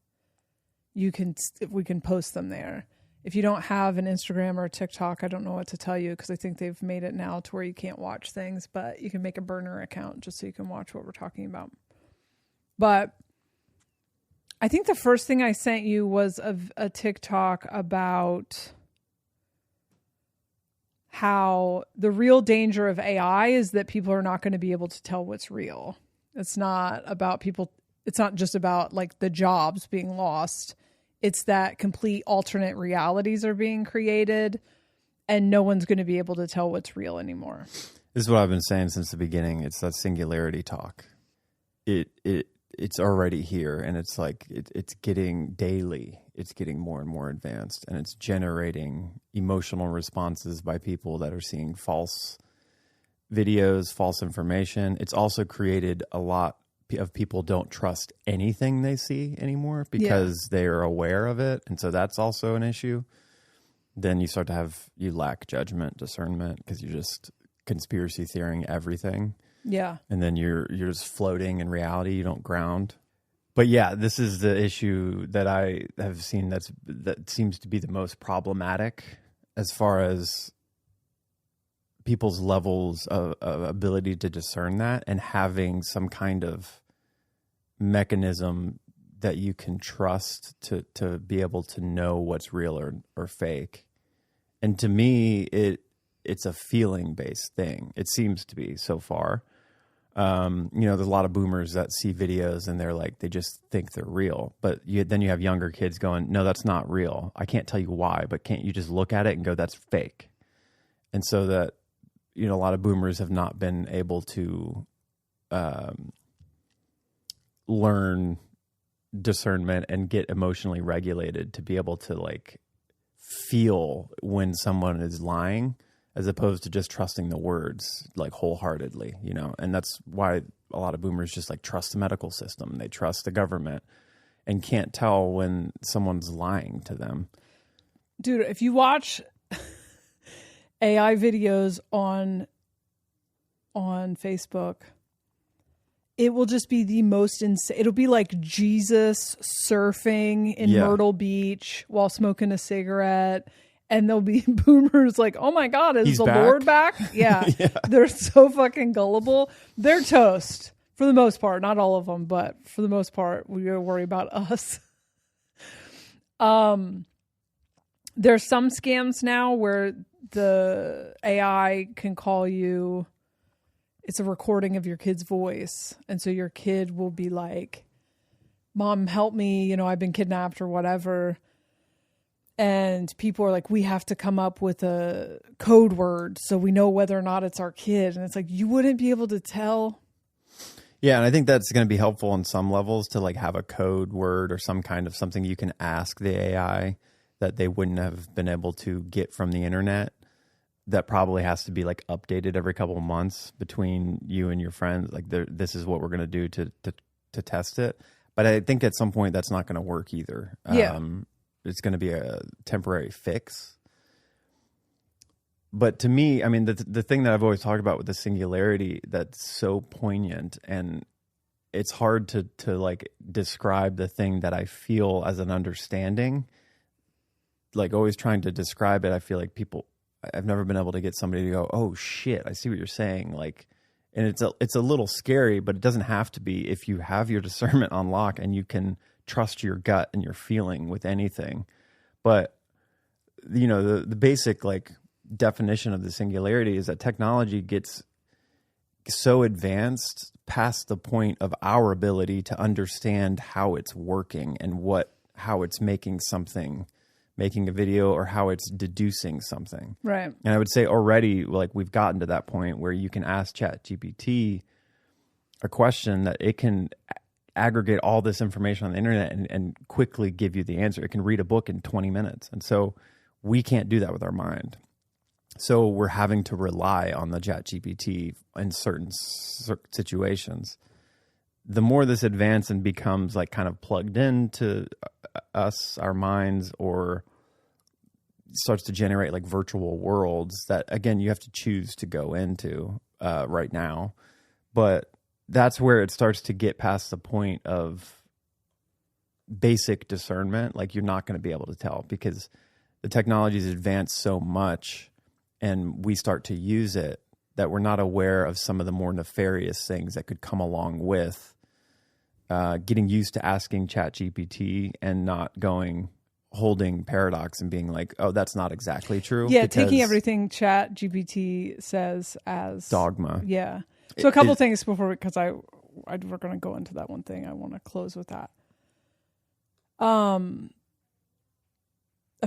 we can post them there. If you don't have an Instagram or a TikTok, I don't know what to tell you, because I think they've made it now to where you can't watch things, but you can make a burner account just so you can watch what we're talking about. But I think the first thing I sent you was a TikTok about how the real danger of AI is that people are not going to be able to tell what's real. It's not about people. It's not just about like the jobs being lost. It's that complete alternate realities are being created, and no one's going to be able to tell what's real anymore. This is what I've been saying since the beginning. It's that singularity talk. It's already here, and it's like it's getting daily. It's getting more and more advanced, and it's generating emotional responses by people that are seeing false videos, false information. It's also created a lot of people don't trust anything they see anymore because they're aware of it, and so that's also an issue. Then you start to you lack judgment, discernment, because you're just conspiracy theorying everything. Yeah. And then you're just floating in reality. You don't ground. But yeah, this is the issue that I have seen that seems to be the most problematic as far as people's levels of ability to discern that, and having some kind of mechanism that you can trust to be able to know what's real or fake. And to me, it's a feeling based thing. It seems to be so far. There's a lot of boomers that see videos and they're like, they just think they're real. But then you have younger kids going, no, that's not real. I can't tell you why, but can't you just look at it and go, that's fake? And so that, a lot of boomers have not been able to learn discernment and get emotionally regulated to be able to like feel when someone is lying, as opposed to just trusting the words like wholeheartedly, and that's why a lot of boomers just like trust the medical system. They trust the government and can't tell when someone's lying to them. Dude, if you watch AI videos on Facebook, it will just be the most insane. It'll be like Jesus surfing in Myrtle Beach while smoking a cigarette. And there'll be boomers like, oh my God, is the Lord back? Yeah. They're so fucking gullible. They're toast for the most part. Not all of them, but for the most part, we gotta worry about us. There's some scams now where the AI can call you. It's a recording of your kid's voice. And so your kid will be like, Mom, help me. I've been kidnapped or whatever. And people are like, we have to come up with a code word so we know whether or not it's our kid. And it's like, you wouldn't be able to tell. Yeah, and I think that's going to be helpful on some levels to like have a code word or some kind of something you can ask the AI that they wouldn't have been able to get from the internet. That probably has to be like updated every couple of months between you and your friends. Like, this is what we're going to do to test it. But I think at some point that's not going to work either. Yeah. It's going to be a temporary fix. But to me, I mean, the thing that I've always talked about with the singularity that's so poignant, and it's hard to like describe the thing that I feel as an understanding. Like always trying to describe it, I feel like I've never been able to get somebody to go, oh shit, I see what you're saying. Like, and it's a little scary, but it doesn't have to be if you have your discernment on lock and you can trust your gut and your feeling with anything. But you know, the basic like definition of the singularity is that technology gets so advanced past the point of our ability to understand how it's working and how it's making a video, or how it's deducing something. Right. And I would say already, like, we've gotten to that point where you can ask ChatGPT a question that it can aggregate all this information on the internet and quickly give you the answer. It can read a book in 20 minutes. And so we can't do that with our mind. So we're having to rely on the ChatGPT in certain situations. The more this advances and becomes like kind of plugged into us, our minds, or starts to generate like virtual worlds that, again, you have to choose to go into right now. But that's where it starts to get past the point of basic discernment. Like, you're not going to be able to tell because the technology's advanced so much and we start to use it that we're not aware of some of the more nefarious things that could come along with getting used to asking ChatGPT and not holding paradox and being like, oh, that's not exactly true. Yeah, taking everything ChatGPT says as dogma. Yeah. So a couple things before, because we're going to go into that one thing. I want to close with that. A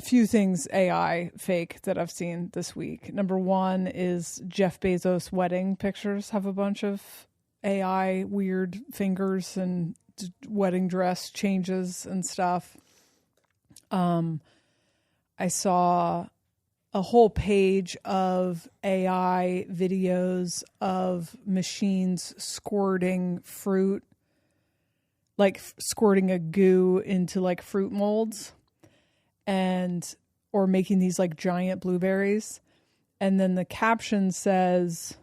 few things AI fake that I've seen this week. Number one is Jeff Bezos' wedding pictures have a bunch of AI weird fingers and wedding dress changes and stuff. I saw a whole page of AI videos of machines squirting fruit, like squirting a goo into like fruit molds or making these like giant blueberries. And then the caption says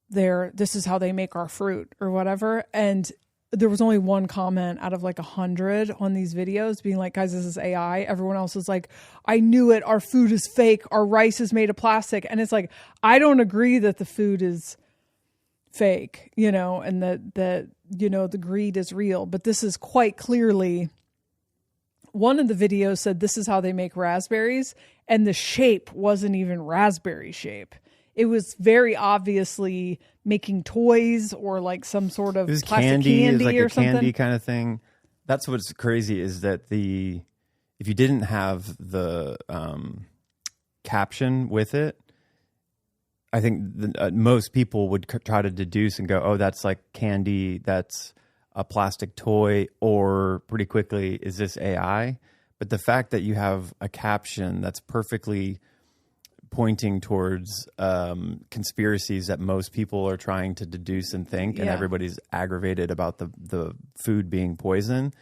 this is how they make our fruit or whatever. And there was only one comment out of like 100 on these videos being like, guys, this is AI. Everyone else is like, I knew it. Our food is fake. Our rice is made of plastic. And it's like, I don't agree that the food is fake, and that the greed is real. But this is quite clearly, one of the videos said this is how they make raspberries. And the shape wasn't even raspberry shape. It was very obviously making toys or like some sort of plastic candy it was like or a something. Candy kind of thing. That's what's crazy is that if you didn't have the caption with it, I think most people would try to deduce and go, oh, that's like candy, that's a plastic toy, or pretty quickly, is this AI? But the fact that you have a caption that's perfectly pointing towards conspiracies that most people are trying to deduce and think, and everybody's aggravated about the food being poison,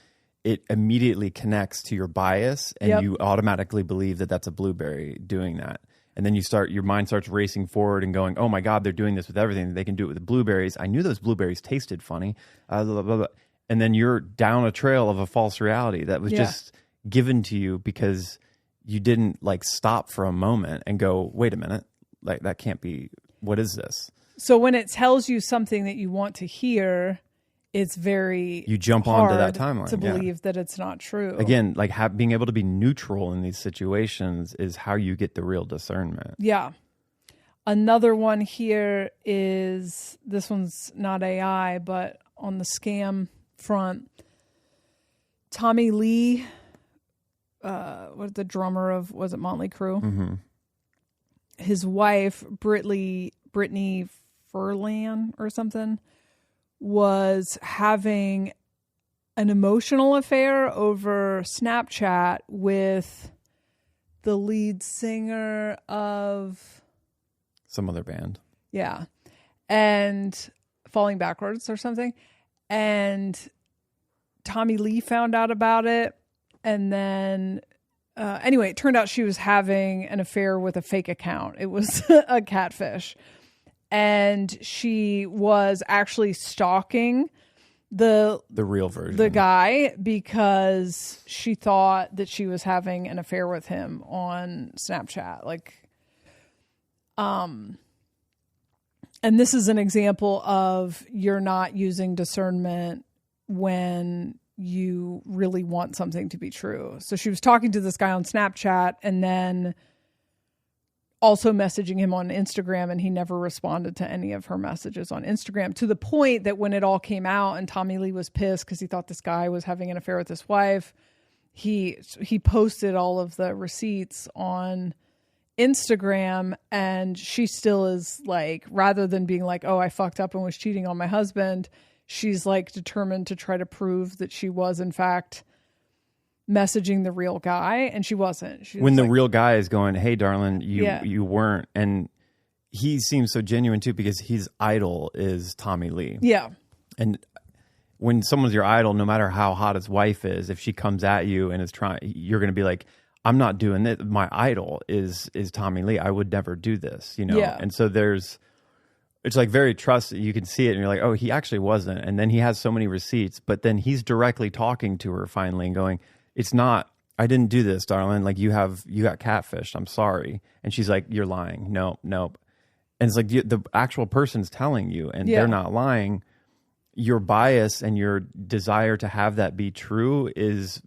it immediately connects to your bias, and you automatically believe that that's a blueberry doing that. And then your mind starts racing forward and going, oh my God, they're doing this with everything. They can do it with the blueberries. I knew those blueberries tasted funny. Blah, blah, blah. And then you're down a trail of a false reality that was just given to you because you didn't like stop for a moment and go, wait a minute, like that can't be, what is this? So when it tells you something that you want to hear, it's very you jump hard onto that timeline to believe that it's not true. Again, like being able to be neutral in these situations is how you get the real discernment. Yeah. Another one here is, this one's not AI, but on the scam front, Tommy Lee, the drummer of, was it Motley Crue? Mm-hmm. His wife, Brittany Furlan or something, was having an emotional affair over Snapchat with the lead singer of some other band. Yeah. And Falling Backwards or something. And Tommy Lee found out about it. And then anyway, it turned out she was having an affair with a fake account. It was a catfish. And she was actually stalking the real version, the guy, because she thought that she was having an affair with him on Snapchat. And this is an example of you're not using discernment when you really want something to be true. So she was talking to this guy on Snapchat and then also messaging him on Instagram, and he never responded to any of her messages on Instagram, to the point that when it all came out and Tommy Lee was pissed because he thought this guy was having an affair with his wife, he posted all of the receipts on Instagram, and she still is like, rather than being like, oh, I fucked up and was cheating on my husband, she's like determined to try to prove that she was in fact messaging the real guy, and she wasn't. When the real guy is going, hey, darling, you weren't. And he seems so genuine too, because his idol is Tommy Lee. Yeah. And when someone's your idol, no matter how hot his wife is, if she comes at you and is trying, you're going to be like, I'm not doing this. My idol is Tommy Lee. I would never do this, Yeah. And so it's like very trusted. You can see it and you're like, oh, he actually wasn't. And then he has so many receipts, but then he's directly talking to her finally and going, it's not, I didn't do this, darling. Like you got catfished. I'm sorry. And she's like, you're lying. Nope. And it's like the actual person's telling you, and they're not lying. Your bias and your desire to have that be true is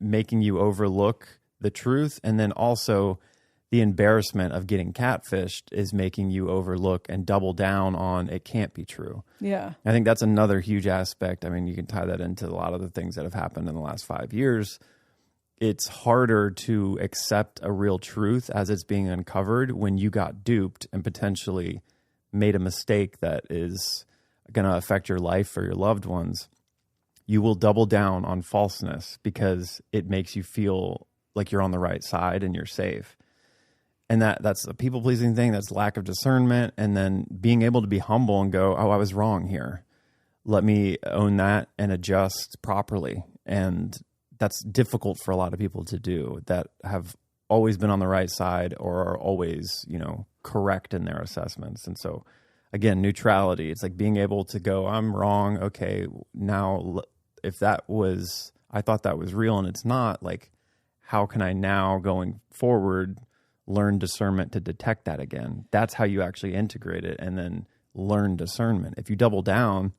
making you overlook the truth. And then also the embarrassment of getting catfished is making you overlook and double down on it can't be true. Yeah. I think that's another huge aspect. I mean, you can tie that into a lot of the things that have happened in the last 5 years. It's harder to accept a real truth as it's being uncovered when you got duped and potentially made a mistake that is going to affect your life or your loved ones. You will double down on falseness because it makes you feel like you're on the right side and you're safe. And that's a people-pleasing thing. That's lack of discernment. And then being able to be humble and go, oh, I was wrong here. Let me own that and adjust properly. And that's difficult for a lot of people to do that have always been on the right side or are always, correct in their assessments. And so, again, neutrality. It's like being able to go, I'm wrong. Okay, now if I thought that was real and it's not, like, how can I now going forward learn discernment to detect that again? That's how you actually integrate it and then learn discernment. If you double down,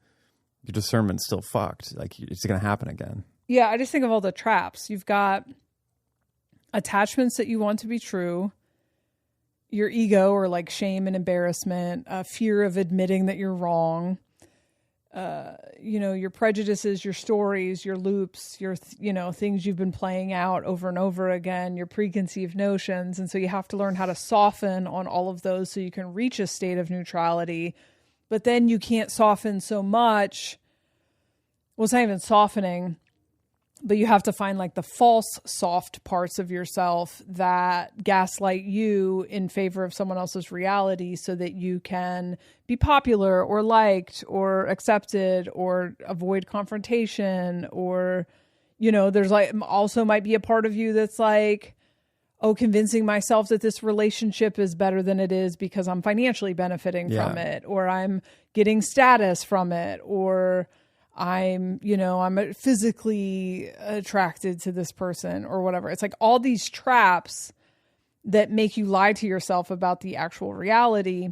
your discernment's still fucked. Like, it's going to happen again. Yeah, I just think of all the traps. You've got attachments that you want to be true, your ego or like shame and embarrassment, fear of admitting that you're wrong, your prejudices, your stories, your loops, your things you've been playing out over and over again, your preconceived notions. And so you have to learn how to soften on all of those so you can reach a state of neutrality. But then you can't soften so much. Well, it's not even softening, but you have to find like the false soft parts of yourself that gaslight you in favor of someone else's reality so that you can be popular or liked or accepted or avoid confrontation. Or, there's like also might be a part of you that's like, oh, convincing myself that this relationship is better than it is because I'm financially benefiting from it, or I'm getting status from it, or I'm physically attracted to this person or whatever. It's like all these traps that make you lie to yourself about the actual reality.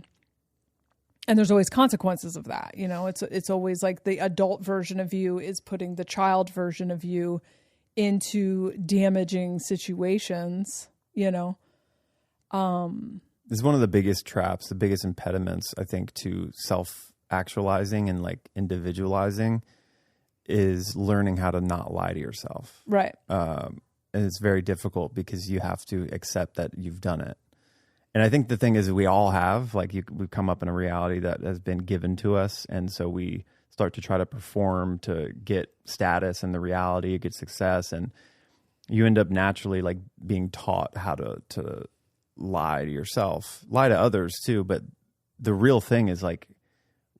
And there's always consequences of that. It's always like the adult version of you is putting the child version of you into damaging situations, It's one of the biggest traps, the biggest impediments, I think, to self-actualizing and like individualizing is learning how to not lie to yourself. Right. And it's very difficult because you have to accept that you've done it. And I think the thing is we all have, like we've come up in a reality that has been given to us. And so we start to try to perform to get status in the reality, get success. And you end up naturally like being taught how to lie to yourself, lie to others too. But the real thing is like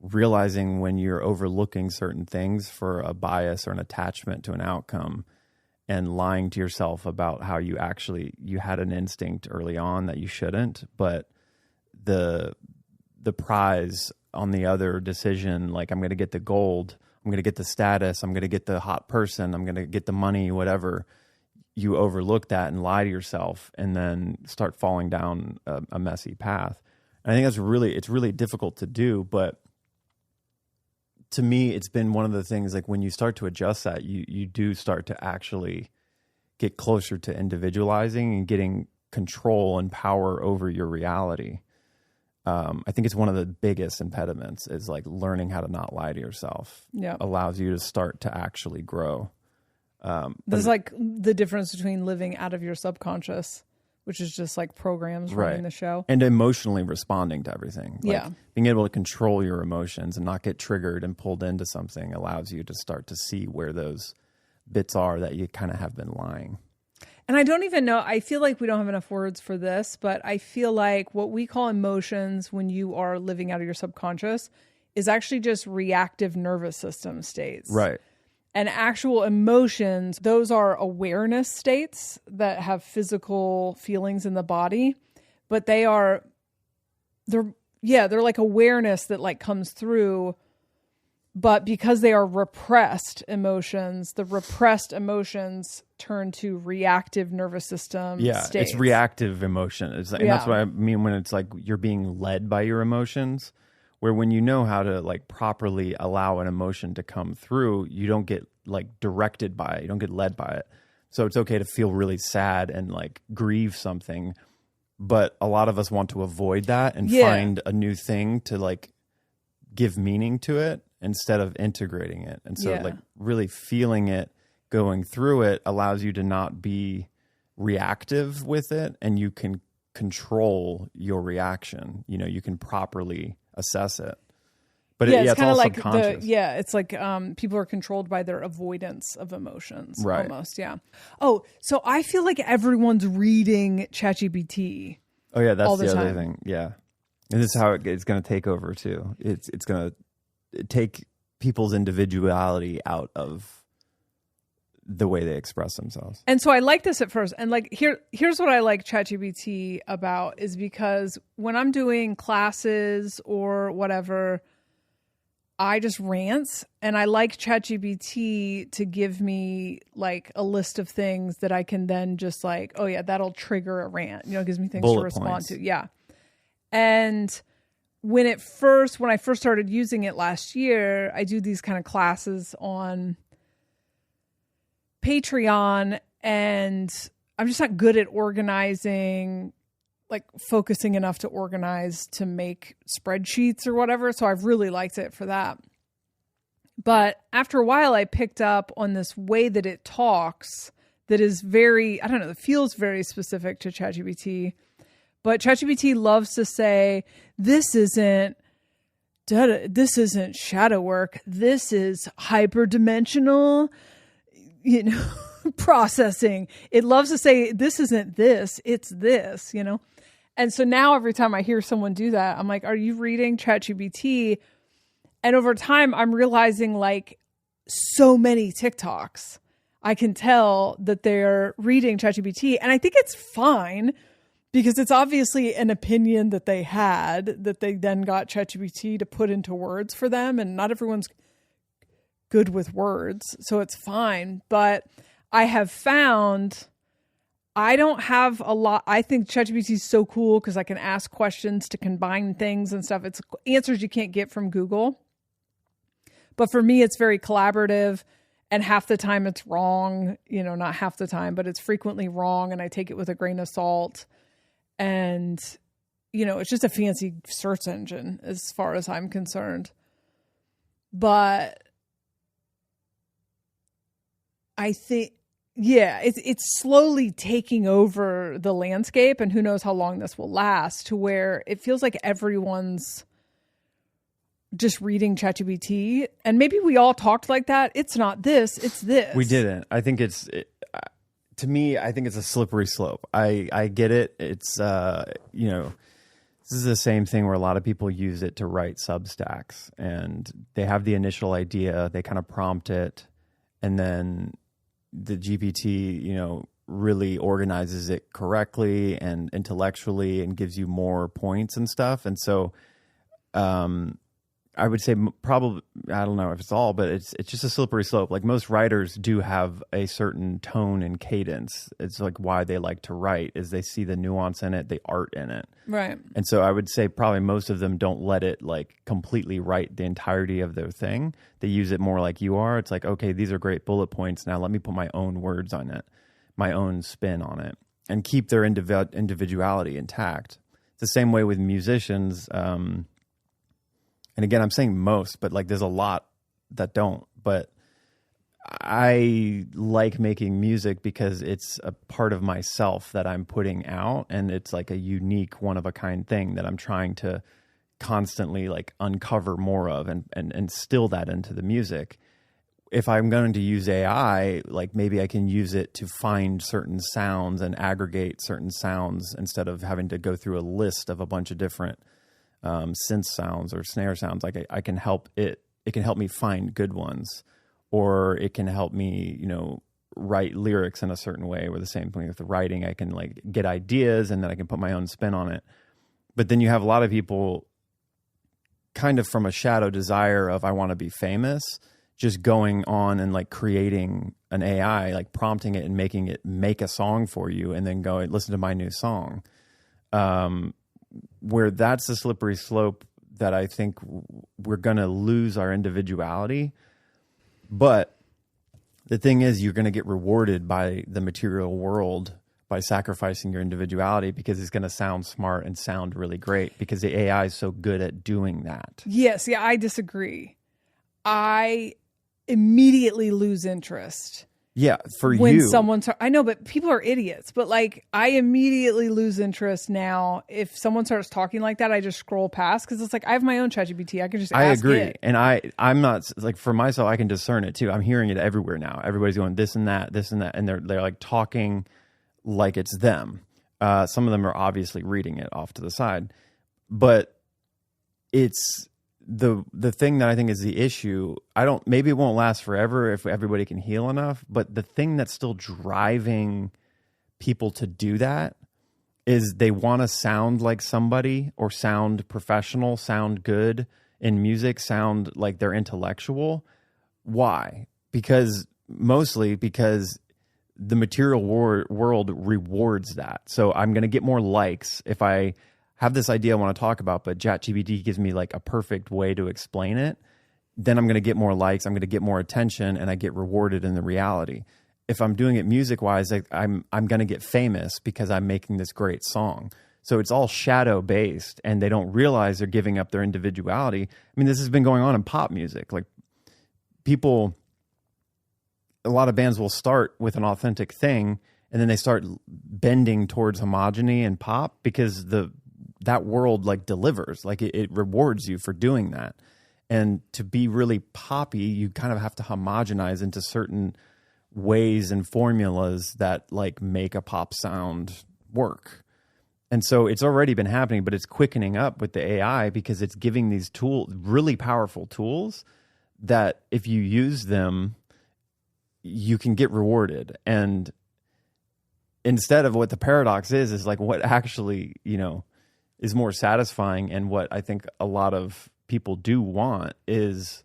realizing when you're overlooking certain things for a bias or an attachment to an outcome and lying to yourself about how you had an instinct early on that you shouldn't, but the prize on the other decision, like I'm going to get the gold, I'm going to get the status, I'm going to get the hot person, I'm going to get the money, whatever, you overlook that and lie to yourself and then start falling down a messy path. And I think it's really difficult to do, but to me, it's been one of the things, like when you start to adjust that, you do start to actually get closer to individualizing and getting control and power over your reality. I think it's one of the biggest impediments is like learning how to not lie to yourself. Yeah. Allows you to start to actually grow. There's like the difference between living out of your subconscious, which is just like programs running the show, and emotionally responding to everything. Like yeah. Being able to control your emotions and not get triggered and pulled into something allows you to start to see where those bits are that you kind of have been lying. And I don't even know, I feel like we don't have enough words for this, but I feel like what we call emotions when you are living out of your subconscious is actually just reactive nervous system states. Right. And actual emotions, those are awareness states that have physical feelings in the body, but they're like awareness that like comes through. But because they are repressed emotions, the repressed emotions turn to reactive nervous system states. It's reactive emotion. And that's what I mean when it's like you're being led by your emotions, where when you know how to like properly allow an emotion to come through, you don't get like directed by it. You don't get led by it. So it's okay to feel really sad and like grieve something. But a lot of us want to avoid that and find a new thing to like give meaning to it instead of integrating it. And so like really feeling it, going through it allows you to not be reactive with it, and you can control your reaction. You know, you can properly assess it. But it's kind of like subconscious. It's like people are controlled by their avoidance of emotions, almost. Yeah. Oh, so I feel like everyone's reading ChatGPT. Oh yeah, that's the other thing. Yeah, and this is how it's going to take over too. It's going to take people's individuality out of the way they express themselves. And so I like this at first. And like here's what I like ChatGPT about is because when I'm doing classes or whatever, I just rant, and I like ChatGPT to give me like a list of things that I can then just like, oh yeah, that'll trigger a rant. You know, it gives me things to respond to. Yeah. And when I first started using it last year, I do these kind of classes on Patreon, and I'm just not good at organizing, like focusing enough to organize to make spreadsheets or whatever. So I've really liked it for that. But after a while, I picked up on this way that it talks that is very, I don't know, it feels very specific to ChatGPT. But ChatGPT loves to say, this isn't shadow work. This is hyperdimensional, you know, processing. It loves to say, this isn't this, it's this, you know. And so now every time I hear someone do that, I'm like, are you reading ChatGPT? And over time, I'm realizing like so many TikToks, I can tell that they're reading ChatGPT. And I think it's fine because it's obviously an opinion that they had that they then got ChatGPT to put into words for them. And not everyone's good with words, so it's fine. But I have found I don't have a lot. I think ChatGPT is so cool because I can ask questions to combine things and stuff. It's answers you can't get from Google. But for me, it's very collaborative, and half the time it's wrong. You know, not half the time, but it's frequently wrong, and I take it with a grain of salt. And, you know, it's just a fancy search engine as far as I'm concerned. But I think, yeah, it's slowly taking over the landscape, and who knows how long this will last, to where it feels like everyone's just reading ChatGPT. And maybe we all talked like that. It's not this, it's this. We didn't. I think to me, I think it's a slippery slope. I get it. It's, you know, this is the same thing where a lot of people use it to write Substacks, and they have the initial idea, they kind of prompt it, and then the GPT, really organizes it correctly and intellectually and gives you more points and stuff. And so, I would say probably, I don't know if it's all, but it's just a slippery slope. Like most writers do have a certain tone and cadence. It's like why they like to write is they see the nuance in it, the art in it. Right. And so I would say probably most of them don't let it like completely write the entirety of their thing. They use it more like you are. It's like, okay, these are great bullet points. Now let me put my own words on it, my own spin on it, and keep their individuality intact. It's the same way with musicians. And again, I'm saying most, but like there's a lot that don't. But I like making music because it's a part of myself that I'm putting out, and it's like a unique, one of a kind thing that I'm trying to constantly like uncover more of and instill that into the music. If I'm going to use AI, like maybe I can use it to find certain sounds and aggregate certain sounds instead of having to go through a list of a bunch of different synth sounds or snare sounds. Like I can help it can help me find good ones, or it can help me, write lyrics in a certain way. Where the same thing with the writing, I can like get ideas and then I can put my own spin on it. But then you have a lot of people kind of from a shadow desire of I want to be famous, just going on and like creating an AI, like prompting it and making it make a song for you and then going, listen to my new song. Where that's the slippery slope that I think we're going to lose our individuality. But the thing is, you're going to get rewarded by the material world by sacrificing your individuality because it's going to sound smart and sound really great because the AI is so good at doing that. Yes. Yeah, I disagree. I immediately lose interest. Yeah, for when you. Someone's, I know, but people are idiots. But like, I immediately lose interest now. If someone starts talking like that, I just scroll past because it's like I have my own ChatGPT. I can just. I ask agree, it. and I'm not like for myself. I can discern it too. I'm hearing it everywhere now. Everybody's going this and that, and they're like talking like it's them. Some of them are obviously reading it off to the side, but it's. The thing that I think is the issue, maybe it won't last forever if everybody can heal enough, but the thing that's still driving people to do that is they want to sound like somebody or sound professional, sound good in music, sound like they're intellectual. Why? Mostly because the material world rewards that. So I'm going to get more likes if I have this idea I want to talk about, but ChatGPT gives me like a perfect way to explain it, then I'm going to get more likes, I'm going to get more attention, and I get rewarded in the reality. If I'm doing it music-wise, I'm going to get famous because I'm making this great song. So it's all shadow-based, and they don't realize they're giving up their individuality. I mean, this has been going on in pop music. Like a lot of bands will start with an authentic thing, and then they start bending towards homogeny and pop because that world like delivers, like it rewards you for doing that. And to be really poppy, you kind of have to homogenize into certain ways and formulas that like make a pop sound work. And so it's already been happening, but it's quickening up with the AI because it's giving these tools, really powerful tools that if you use them, you can get rewarded. And instead of what the paradox is like what actually, is more satisfying, and what I think a lot of people do want is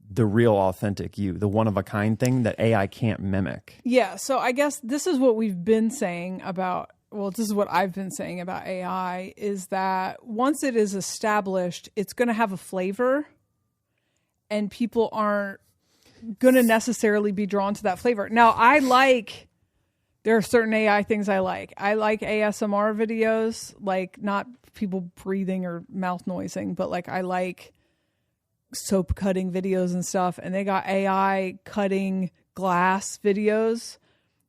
the real authentic you, the one of a kind thing that AI can't mimic. Yeah. So I guess this is what we've been saying about, this is what I've been saying about AI is that once it is established, it's going to have a flavor and people aren't going to necessarily be drawn to that flavor. Now there are certain AI things I like. I like ASMR videos, like not people breathing or mouth noising, but like I like soap cutting videos and stuff. And they got AI cutting glass videos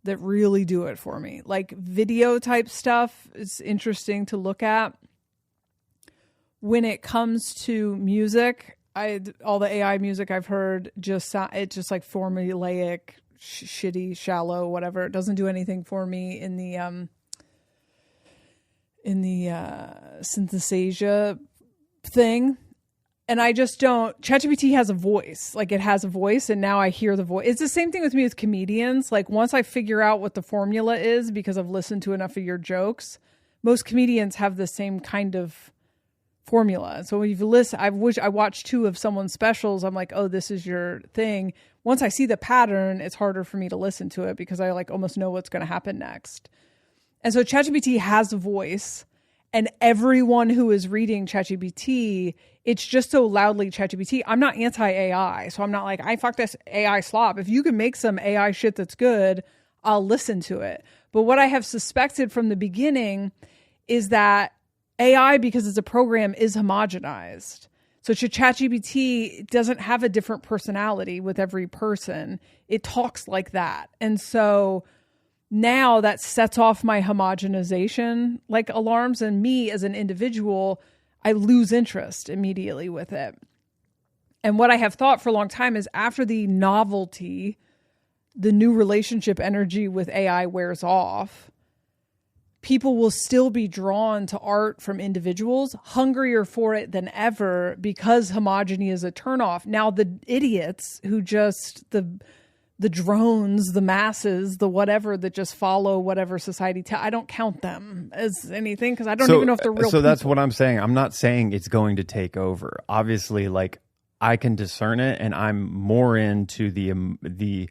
that really do it for me. Like video type stuff is interesting to look at. When it comes to music, all the AI music I've heard it's just like formulaic, shitty, shallow, whatever. It doesn't do anything for me in the synthesasia thing. And I just don't, ChatGPT has a voice. Like it has a voice and now I hear the voice. It's the same thing with me with comedians. Like once I figure out what the formula is because I've listened to enough of your jokes, most comedians have the same kind of formula. So when you've listened, I watched 2 of someone's specials. I'm like, oh, this is your thing. Once I see the pattern, it's harder for me to listen to it because I like almost know what's going to happen next. And so ChatGPT has a voice. And everyone who is reading ChatGPT, it's just so loudly ChatGPT. I'm not anti-AI, so I'm not like, I fuck this AI slop. If you can make some AI shit that's good, I'll listen to it. But what I have suspected from the beginning is that AI, because it's a program, is homogenized. So ChatGPT doesn't have a different personality with every person. It talks like that. And so now that sets off my homogenization like alarms, and me as an individual, I lose interest immediately with it. And what I have thought for a long time is after the novelty, the new relationship energy with AI wears off, people will still be drawn to art from individuals, hungrier for it than ever because homogeny is a turnoff. Now the idiots who just, the drones, the masses, the whatever that just follow whatever society I don't count them as anything because I don't even know if they're real So that's people. what I'm saying. I'm not saying it's going to take over. Obviously, like I can discern it, and I'm more into the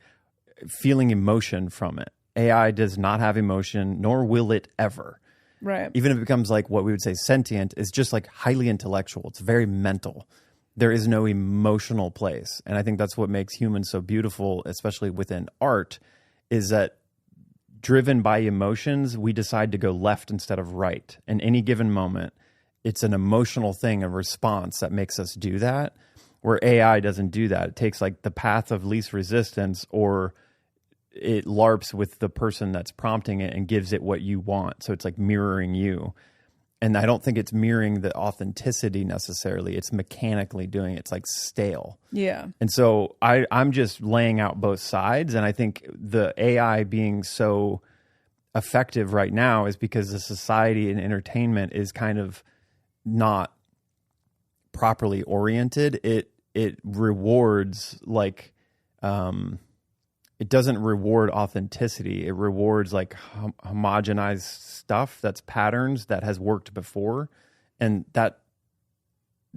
feeling emotion from it. AI does not have emotion, nor will it ever. Right. Even if it becomes like what we would say sentient, it's just like highly intellectual. It's very mental. There is no emotional place. And I think that's what makes humans so beautiful, especially within art, is that driven by emotions, we decide to go left instead of right. In any given moment, it's an emotional thing, a response that makes us do that, where AI doesn't do that. It takes like the path of least resistance, or it LARPs with the person that's prompting it and gives it what you want. So it's like mirroring you. And I don't think it's mirroring the authenticity necessarily. It's mechanically doing it. It's like stale. Yeah. And so I'm just laying out both sides. And I think the AI being so effective right now is because the society and entertainment is kind of not properly oriented. It rewards like, it doesn't reward authenticity. It rewards like homogenized stuff that's patterns that has worked before. And that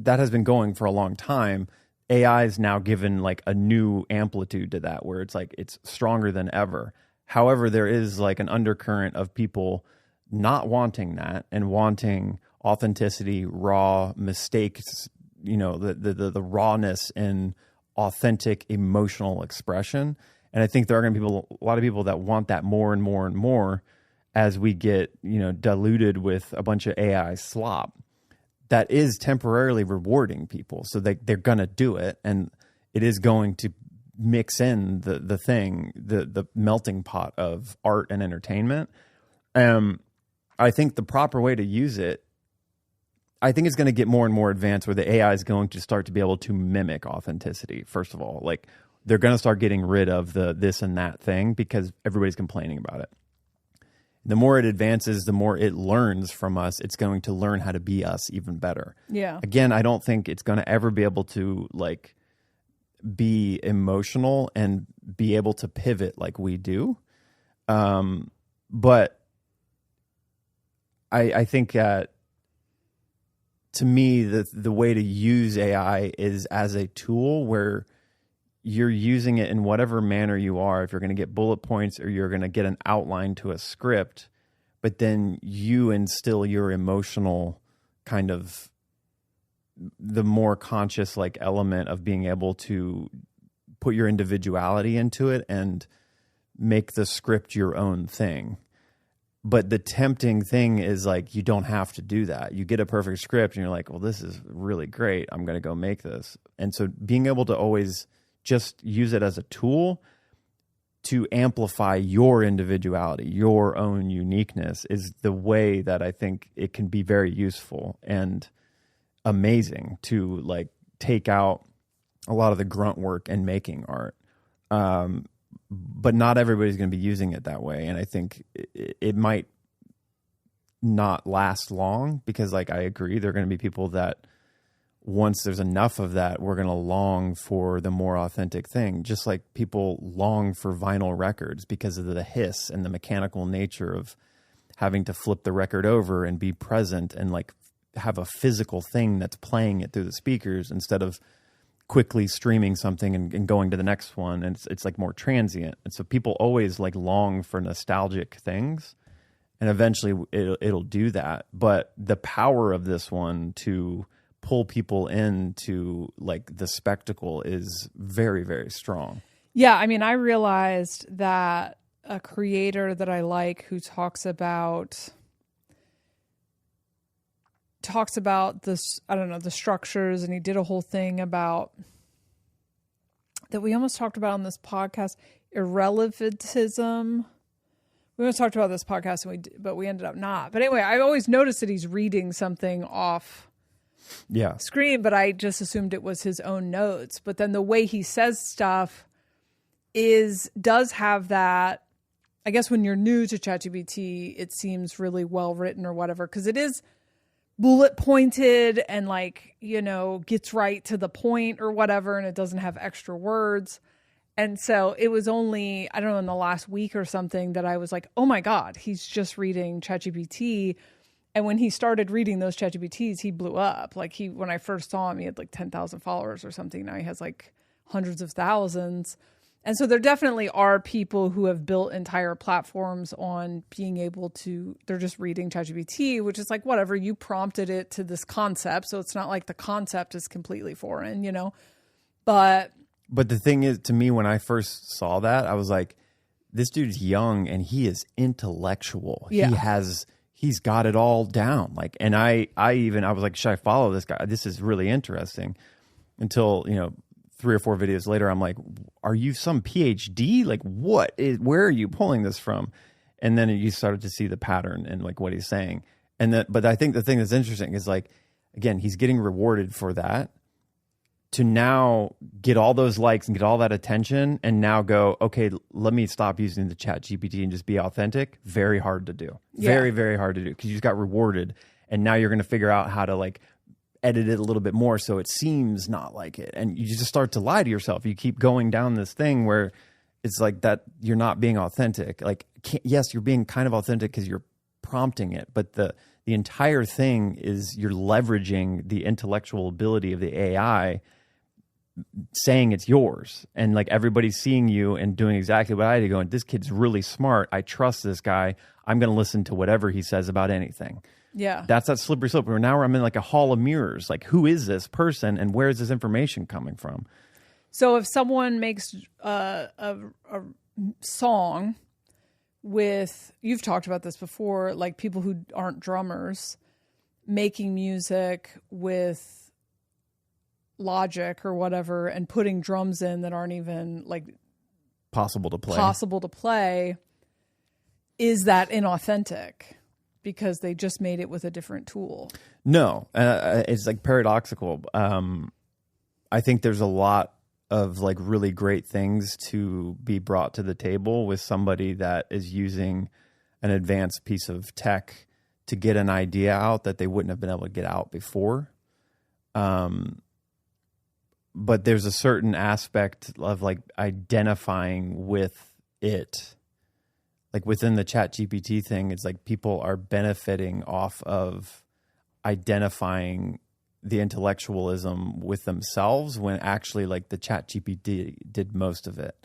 has been going for a long time. AI is now given like a new amplitude to that, where it's like it's stronger than ever. However, there is like an undercurrent of people not wanting that and wanting authenticity, raw mistakes, you know, the rawness and authentic emotional expression. And I think there are going to be a lot of people that want that more and more and more as we get, you know, diluted with a bunch of AI slop that is temporarily rewarding people. So they're going to do it, and it is going to mix in the melting pot of art and entertainment. I think the proper way to use it, I think it's going to get more and more advanced where the AI is going to start to be able to mimic authenticity, first of all. Like, they're going to start getting rid of the this and that thing because everybody's complaining about it. The more it advances, the more it learns from us. It's going to learn how to be us even better. Yeah. Again, I don't think it's going to ever be able to like be emotional and be able to pivot like we do. But I think that to me, the way to use AI is as a tool where you're using it in whatever manner you are. If you're going to get bullet points or you're going to get an outline to a script, but then you instill your emotional kind of the more conscious like element of being able to put your individuality into it and make the script your own thing. But the tempting thing is like, you don't have to do that. You get a perfect script and you're like, well, this is really great. I'm going to go make this. And so being able to always just use it as a tool to amplify your individuality, your own uniqueness, is the way that I think it can be very useful and amazing to like take out a lot of the grunt work and making art. But not everybody's going to be using it that way. And I think it might not last long because, like, I agree, there are going to be people that once there's enough of that, we're going to long for the more authentic thing. Just like people long for vinyl records because of the hiss and the mechanical nature of having to flip the record over and be present and like have a physical thing that's playing it through the speakers instead of quickly streaming something and going to the next one. And it's like more transient. And so people always like long for nostalgic things, and eventually it'll do that. But the power of this one to pull people into like the spectacle is very, very strong. Yeah. I mean, I realized that a creator that I like who talks about this, I don't know, the structures, and he did a whole thing about that we almost talked about on this podcast, irrelevantism. We almost talked about this podcast, but we ended up not. But anyway, I always noticed that he's reading something off screen, but I just assumed it was his own notes. But then the way he says stuff does have that. I guess when you're new to ChatGPT, it seems really well written or whatever, because it is bullet pointed and like, you know, gets right to the point or whatever, and it doesn't have extra words. And so it was only, I don't know, in the last week or something that I was like, oh my God, he's just reading ChatGPT. And when he started reading those ChatGPTs, he blew up. Like when I first saw him, he had like 10,000 followers or something. Now he has like hundreds of thousands. And so there definitely are people who have built entire platforms on being able to, they're just reading ChatGPT, which is like, whatever, you prompted it to this concept. So it's not like the concept is completely foreign, you know, But the thing is, to me, when I first saw that, I was like, this dude's young and he is intellectual. Yeah. He's got it all down. Like, and I was like, should I follow this guy? This is really interesting. Until, 3 or 4 videos later, I'm like, are you some PhD? Like, where are you pulling this from? And then you started to see the pattern and like what he's saying. But I think the thing that's interesting is like, again, he's getting rewarded for that to now get all those likes and get all that attention and now go, okay, let me stop using the chat GPT and just be authentic. Very hard to do. Yeah. Very, very hard to do because you just got rewarded. And now you're going to figure out how to like edit it a little bit more so it seems not like it. And you just start to lie to yourself. You keep going down this thing where it's like that you're not being authentic. Like, yes, you're being kind of authentic because you're prompting it, but the entire thing is you're leveraging the intellectual ability of the AI saying it's yours, and like everybody's seeing you and doing exactly what I did, going, this kid's really smart, I trust this guy, I'm going to listen to whatever he says about anything. Yeah, that's that slippery slope where now I'm in like a hall of mirrors. Like, who is this person and where is this information coming from? So if someone makes a song with, you've talked about this before, like people who aren't drummers making music with Logic or whatever and putting drums in that aren't even like possible to play, is that inauthentic because they just made it with a different tool? No, it's like paradoxical. I think there's a lot of like really great things to be brought to the table with somebody that is using an advanced piece of tech to get an idea out that they wouldn't have been able to get out before. But there's a certain aspect of like identifying with it. Like within the chat GPT thing, it's like people are benefiting off of identifying the intellectualism with themselves when actually like the chat GPT did most of it.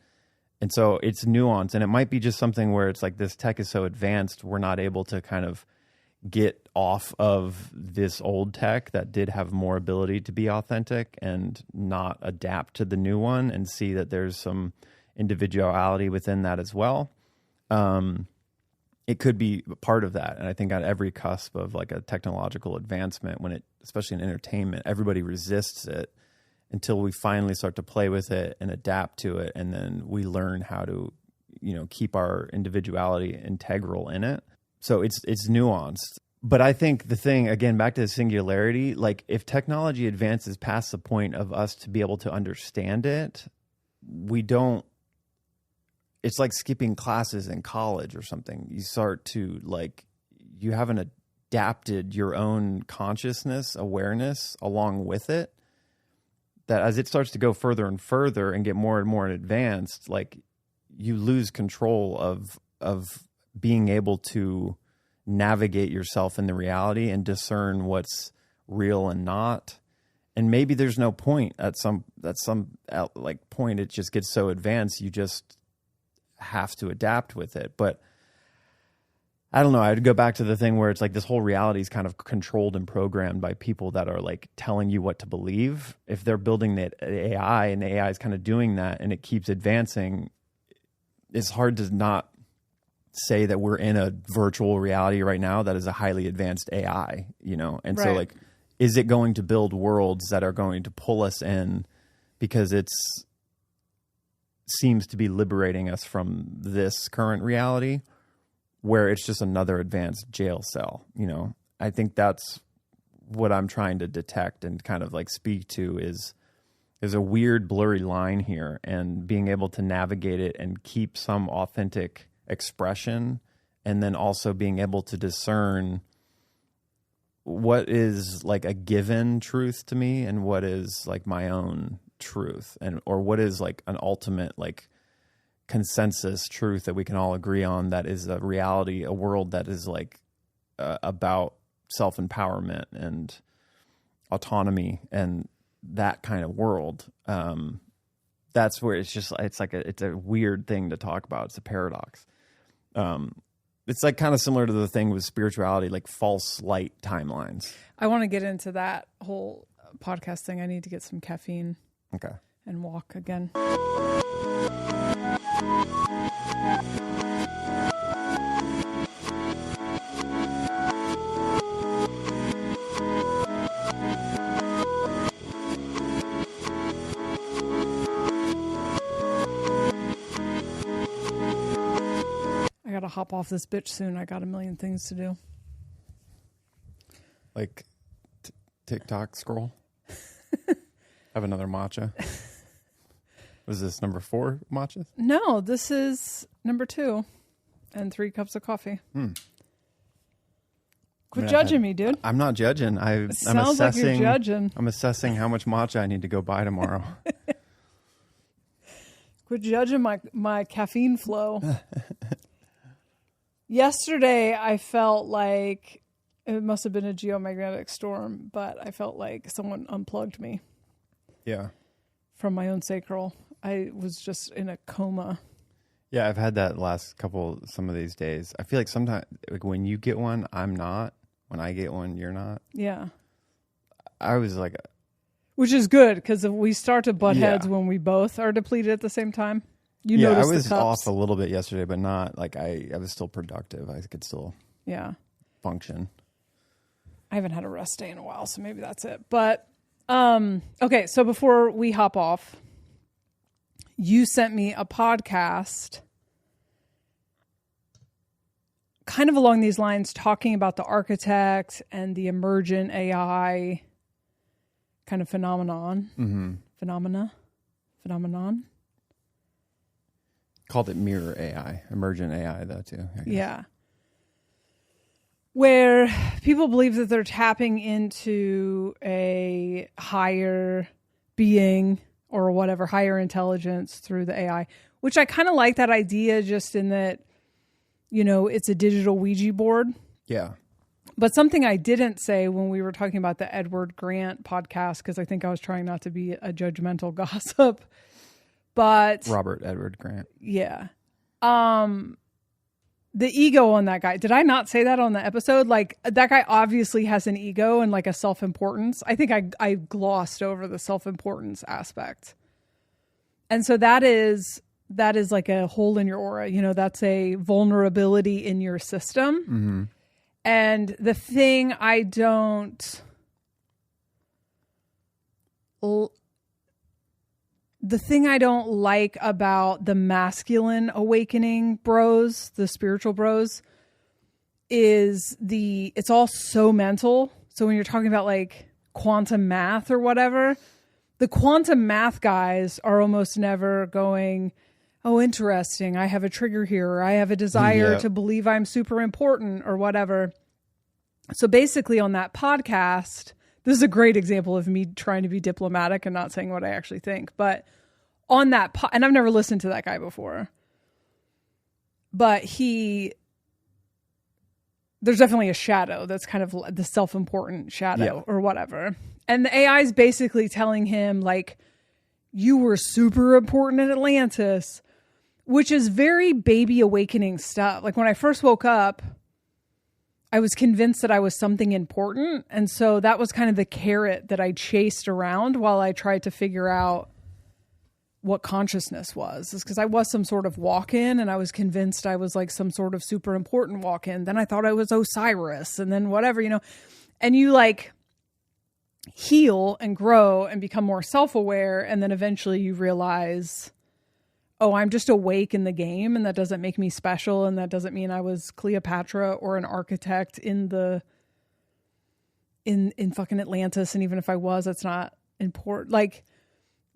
And so it's nuanced, and it might be just something where it's like this tech is so advanced, we're not able to kind of get off of this old tech that did have more ability to be authentic and not adapt to the new one and see that there's some individuality within that as well. It could be part of that. And I think on every cusp of like a technological advancement, when it, especially in entertainment, everybody resists it until we finally start to play with it and adapt to it. And then we learn how to, keep our individuality integral in it. So it's nuanced. But I think the thing, again, back to the singularity, like if technology advances past the point of us to be able to understand it, it's like skipping classes in college or something. You start to like, you have an adapted your own consciousness, awareness along with it, that as it starts to go further and further and get more and more advanced, like you lose control of being able to navigate yourself in the reality and discern what's real and not. And maybe there's no point at some like point, it just gets so advanced, you just have to adapt with it. But I don't know. I'd go back to the thing where it's like this whole reality is kind of controlled and programmed by people that are like telling you what to believe. If they're building the AI and the AI is kind of doing that and it keeps advancing, it's hard to not say that we're in a virtual reality right now that is a highly advanced AI, you know? And so like, is it going to build worlds that are going to pull us in because it's seems to be liberating us from this current reality where it's just another advanced jail cell, you know? I think that's what I'm trying to detect and kind of like speak to is there's a weird blurry line here, and being able to navigate it and keep some authentic expression, and then also being able to discern what is like a given truth to me and what is like my own truth, and or what is like an ultimate like consensus truth that we can all agree on, that is a reality, a world that is like about self-empowerment and autonomy and that kind of world. That's where it's a weird thing to talk about. It's a paradox. It's like kind of similar to the thing with spirituality, like false light timelines. I want to get into that whole podcast thing. I need to get some caffeine. Okay. And walk again. I gotta hop off this bitch soon. I got a million things to do. Like TikTok scroll? Have another matcha? Was this number 4 matchas? No, this is number 2 and 3 cups of coffee. Quit judging me, dude. I'm not judging. I'm sounds assessing, like you're judging. I'm assessing how much matcha I need to go buy tomorrow. Quit judging my caffeine flow. Yesterday, I felt like it must have been a geomagnetic storm, but I felt like someone unplugged me. Yeah. From my own sacral. I was just in a coma. Yeah, I've had that some of these days. I feel like sometimes like when you get one, I'm not. When I get one, you're not. Yeah. I was like... Which is good, because if we start to butt heads when we both are depleted at the same time. You notice I was the cups. off a little bit yesterday, but not like I was still productive. I could still function. I haven't had a rest day in a while, so maybe that's it. But okay, so before we hop off, you sent me a podcast kind of along these lines, talking about the architect and the emergent AI kind of phenomenon. Mm-hmm. Phenomenon. Called it mirror AI, emergent AI though too. I guess. Yeah. Where people believe that they're tapping into a higher being or whatever, higher intelligence through the AI, which I kind of like that idea, just in that, you know, it's a digital Ouija board. Yeah. But something I didn't say when we were talking about the Edward Grant podcast, because I think I was trying not to be a judgmental gossip, but Robert Edward Grant. Yeah. The ego on that guy. Did I not say that on the episode? Like, that guy obviously has an ego and like a self-importance. I think I glossed over the self-importance aspect. And so that is like a hole in your aura. You know, that's a vulnerability in your system. Mm-hmm. And the thing I don't like about the masculine awakening bros, the spiritual bros, is it's all so mental. So when you're talking about like quantum math or whatever, the quantum math guys are almost never going, oh, interesting, I have a trigger here, or I have a desire to believe I'm super important or whatever. So basically on that podcast, this is a great example of me trying to be diplomatic and not saying what I actually think. But on that, and I've never listened to that guy before, but there's definitely a shadow that's kind of the self-important shadow or whatever. And the AI is basically telling him, like, you were super important at Atlantis, which is very baby awakening stuff. Like when I first woke up, I was convinced that I was something important. And so that was kind of the carrot that I chased around while I tried to figure out what consciousness was. Is because I was some sort of walk-in and I was convinced I was like some sort of super important walk-in. Then I thought I was Osiris and then whatever, and you like heal and grow and become more self-aware. And then eventually you realize, oh, I'm just awake in the game, and that doesn't make me special, and that doesn't mean I was Cleopatra or an architect in fucking Atlantis, and even if I was, that's not important. Like,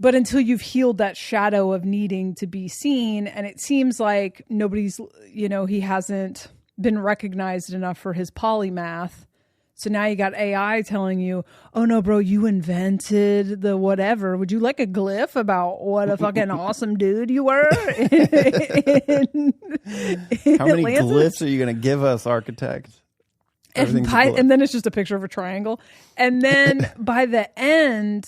but until you've healed that shadow of needing to be seen, and it seems like nobody's, he hasn't been recognized enough for his polymath. So now you got AI telling you, oh no, bro, you invented the whatever. Would you like a glyph about what a fucking awesome dude you were? How many glyphs are you going to give us, architect? And then it's just a picture of a triangle. And then by the end,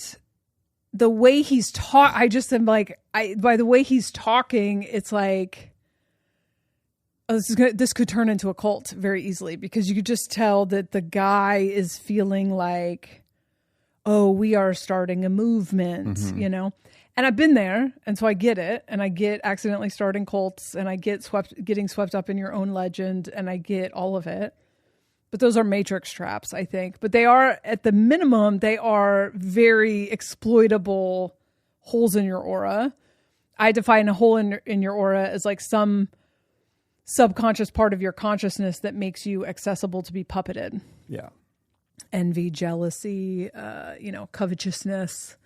the way he's I just am like, by the way he's talking, it's like, oh, this could turn into a cult very easily, because you could just tell that the guy is feeling like, oh, we are starting a movement, And I've been there, and so I get it, and I get accidentally starting cults, and I get getting swept up in your own legend, and I get all of it. But those are matrix traps, I think. But they are, at the minimum, they are very exploitable holes in your aura. I define a hole in your aura as like some subconscious part of your consciousness that makes you accessible to be puppeted. Yeah. Envy, jealousy, covetousness,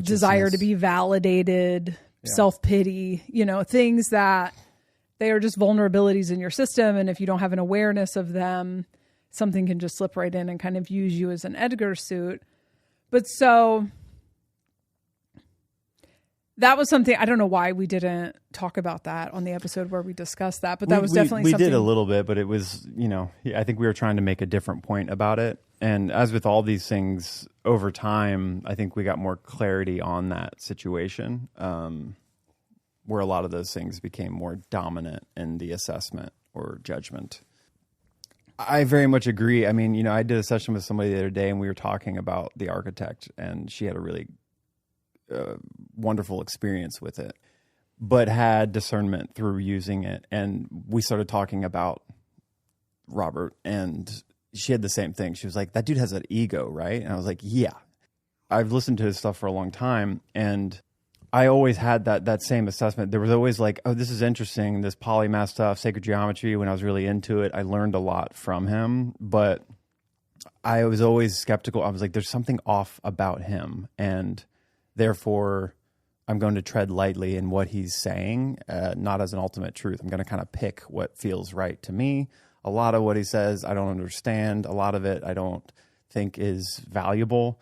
desire to be validated, self-pity, things that they are just vulnerabilities in your system. And if you don't have an awareness of them, something can just slip right in and kind of use you as an Edgar suit. But so that was something, I don't know why we didn't talk about that on the episode where we discussed that, but that was definitely something. We did a little bit, but it was, I think we were trying to make a different point about it. And as with all these things over time, I think we got more clarity on that situation, where a lot of those things became more dominant in the assessment or judgment. I very much agree. I mean, I did a session with somebody the other day, and we were talking about The Architect, and she had a really wonderful experience with it, but had discernment through using it. And we started talking about Robert, and she had the same thing. She was like, that dude has an ego, right? And I was like, yeah. I've listened to his stuff for a long time, and I always had that same assessment. There was always like, oh, this is interesting, this polymath stuff, sacred geometry. When I was really into it, I learned a lot from him, but I was always skeptical. I was like, there's something off about him, and therefore I'm going to tread lightly in what he's saying, not as an ultimate truth. I'm going to kind of pick what feels right to me. A lot of what he says, I don't understand. A lot of it, I don't think is valuable.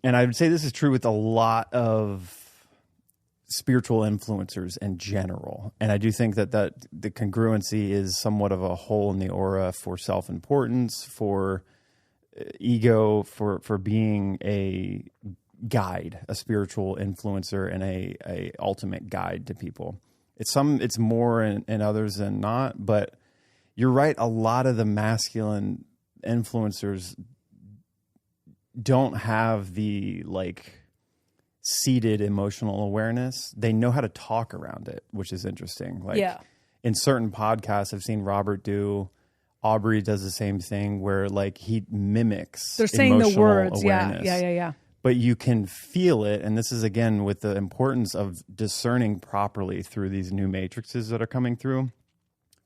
And I would say this is true with a lot of spiritual influencers in general. And I do think that the congruency is somewhat of a hole in the aura for self-importance, for ego, for being a guide, a spiritual influencer, and a ultimate guide to people. It's more in others than not, but you're right. A lot of the masculine influencers don't have the seated emotional awareness. They know how to talk around it, which is interesting. In certain podcasts I've seen Robert do, Aubrey does the same thing where he mimics they're saying the words awareness. Yeah. But you can feel it, and this is again with the importance of discerning properly through these new matrices that are coming through.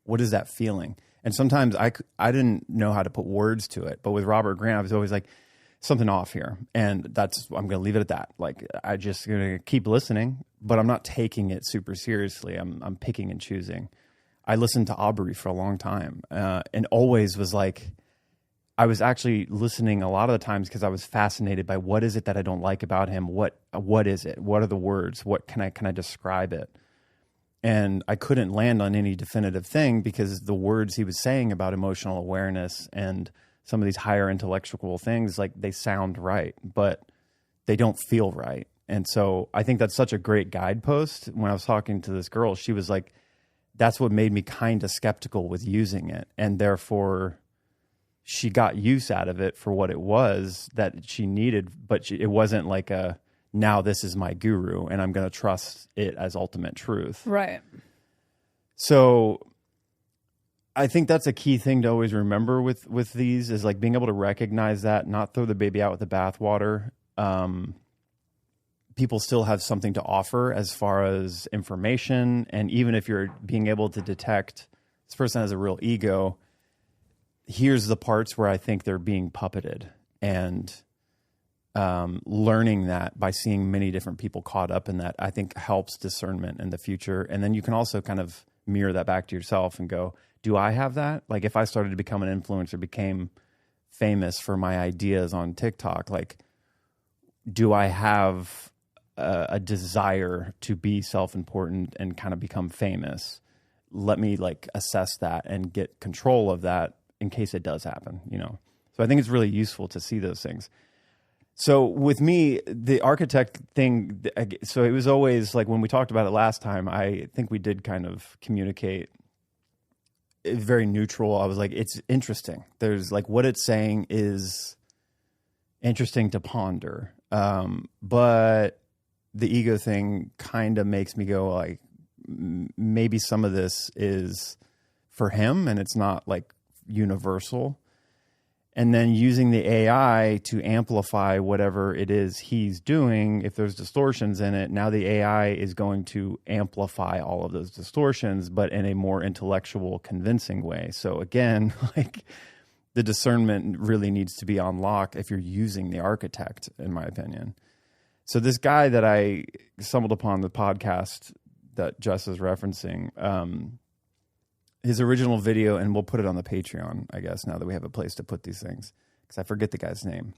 What is that feeling? And sometimes I didn't know how to put words to it, but with Robert Grant, I was always like, something off here, and I'm going to leave it at that. I just going to keep listening, but I'm not taking it super seriously. I'm picking and choosing. I listened to Aubrey for a long time, and always was like, I was actually listening a lot of the times because I was fascinated by what is it that I don't like about him? What is it? What are the words? What can I describe it? And I couldn't land on any definitive thing because the words he was saying about emotional awareness and some of these higher intellectual things, like they sound right, but they don't feel right. And so I think that's such a great guidepost. When I was talking to this girl, she was like, that's what made me kind of skeptical with using it. And therefore she got use out of it for what it was that she needed, but it wasn't like now this is my guru and I'm going to trust it as ultimate truth. Right. So I think that's a key thing to always remember with these is like being able to recognize that, not throw the baby out with the bathwater. People still have something to offer as far as information. And even if you're being able to detect this person has a real ego, here's the parts where I think they're being puppeted, and learning that by seeing many different people caught up in that, I think helps discernment in the future. And then you can also kind of mirror that back to yourself and go, do I have that? Like if I started to become an influencer, became famous for my ideas on TikTok, like, do I have a desire to be self-important and kind of become famous? Let me like assess that and get control of that in case it does happen, you know? So I think it's really useful to see those things. So with me, the architect thing, so it was always like when we talked about it last time, I think we did kind of communicate very neutral. I was like, it's interesting. There's like what it's saying is interesting to ponder. But the ego thing kind of makes me go like, maybe some of this is for him and it's not like universal. And then using the AI to amplify whatever it is he's doing, if there's distortions in it, now the AI is going to amplify all of those distortions, but in a more intellectual, convincing way. So again, like the discernment really needs to be on lock if you're using the architect, in my opinion. So this guy that I stumbled upon the podcast that Jess is referencing, his original video, and we'll put it on the Patreon, I guess, now that we have a place to put these things, because I forget the guy's name.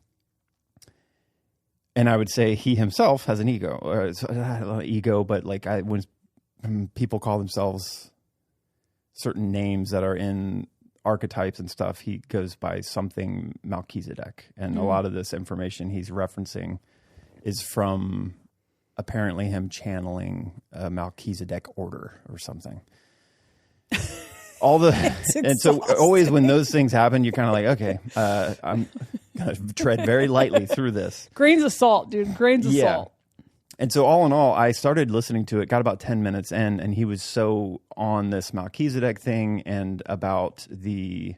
And I would say he himself has an ego, or not ego, but like when people call themselves certain names that are in archetypes and stuff, he goes by something Melchizedek. And a lot of this information he's referencing is from apparently him channeling a Melchizedek order or something. And so always when those things happen, you're kind of like, okay, I'm going to tread very lightly through this. Grains of salt, dude. Grains of salt. And so all in all, I started listening to it, got about 10 minutes in, and he was so on this Melchizedek thing and about the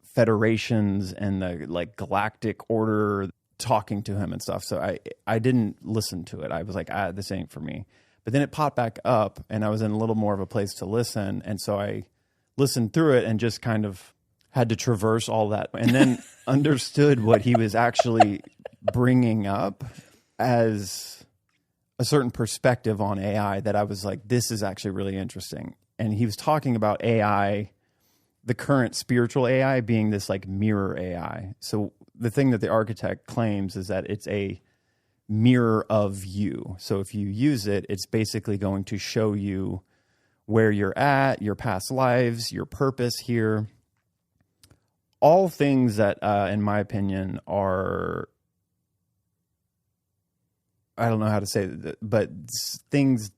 federations and the like galactic order talking to him and stuff. So I didn't listen to it. I was like, this ain't for me. But then it popped back up and I was in a little more of a place to listen. And so I listened through it and just kind of had to traverse all that and then understood what he was actually bringing up as a certain perspective on AI that I was like, this is actually really interesting. And he was talking about AI, the current spiritual AI being this like mirror AI. So the thing that the architect claims is that it's a mirror of you. So if you use it, it's basically going to show you where you're at, your past lives, your purpose here. All things that, in my opinion, are, I don't know how to say it, but things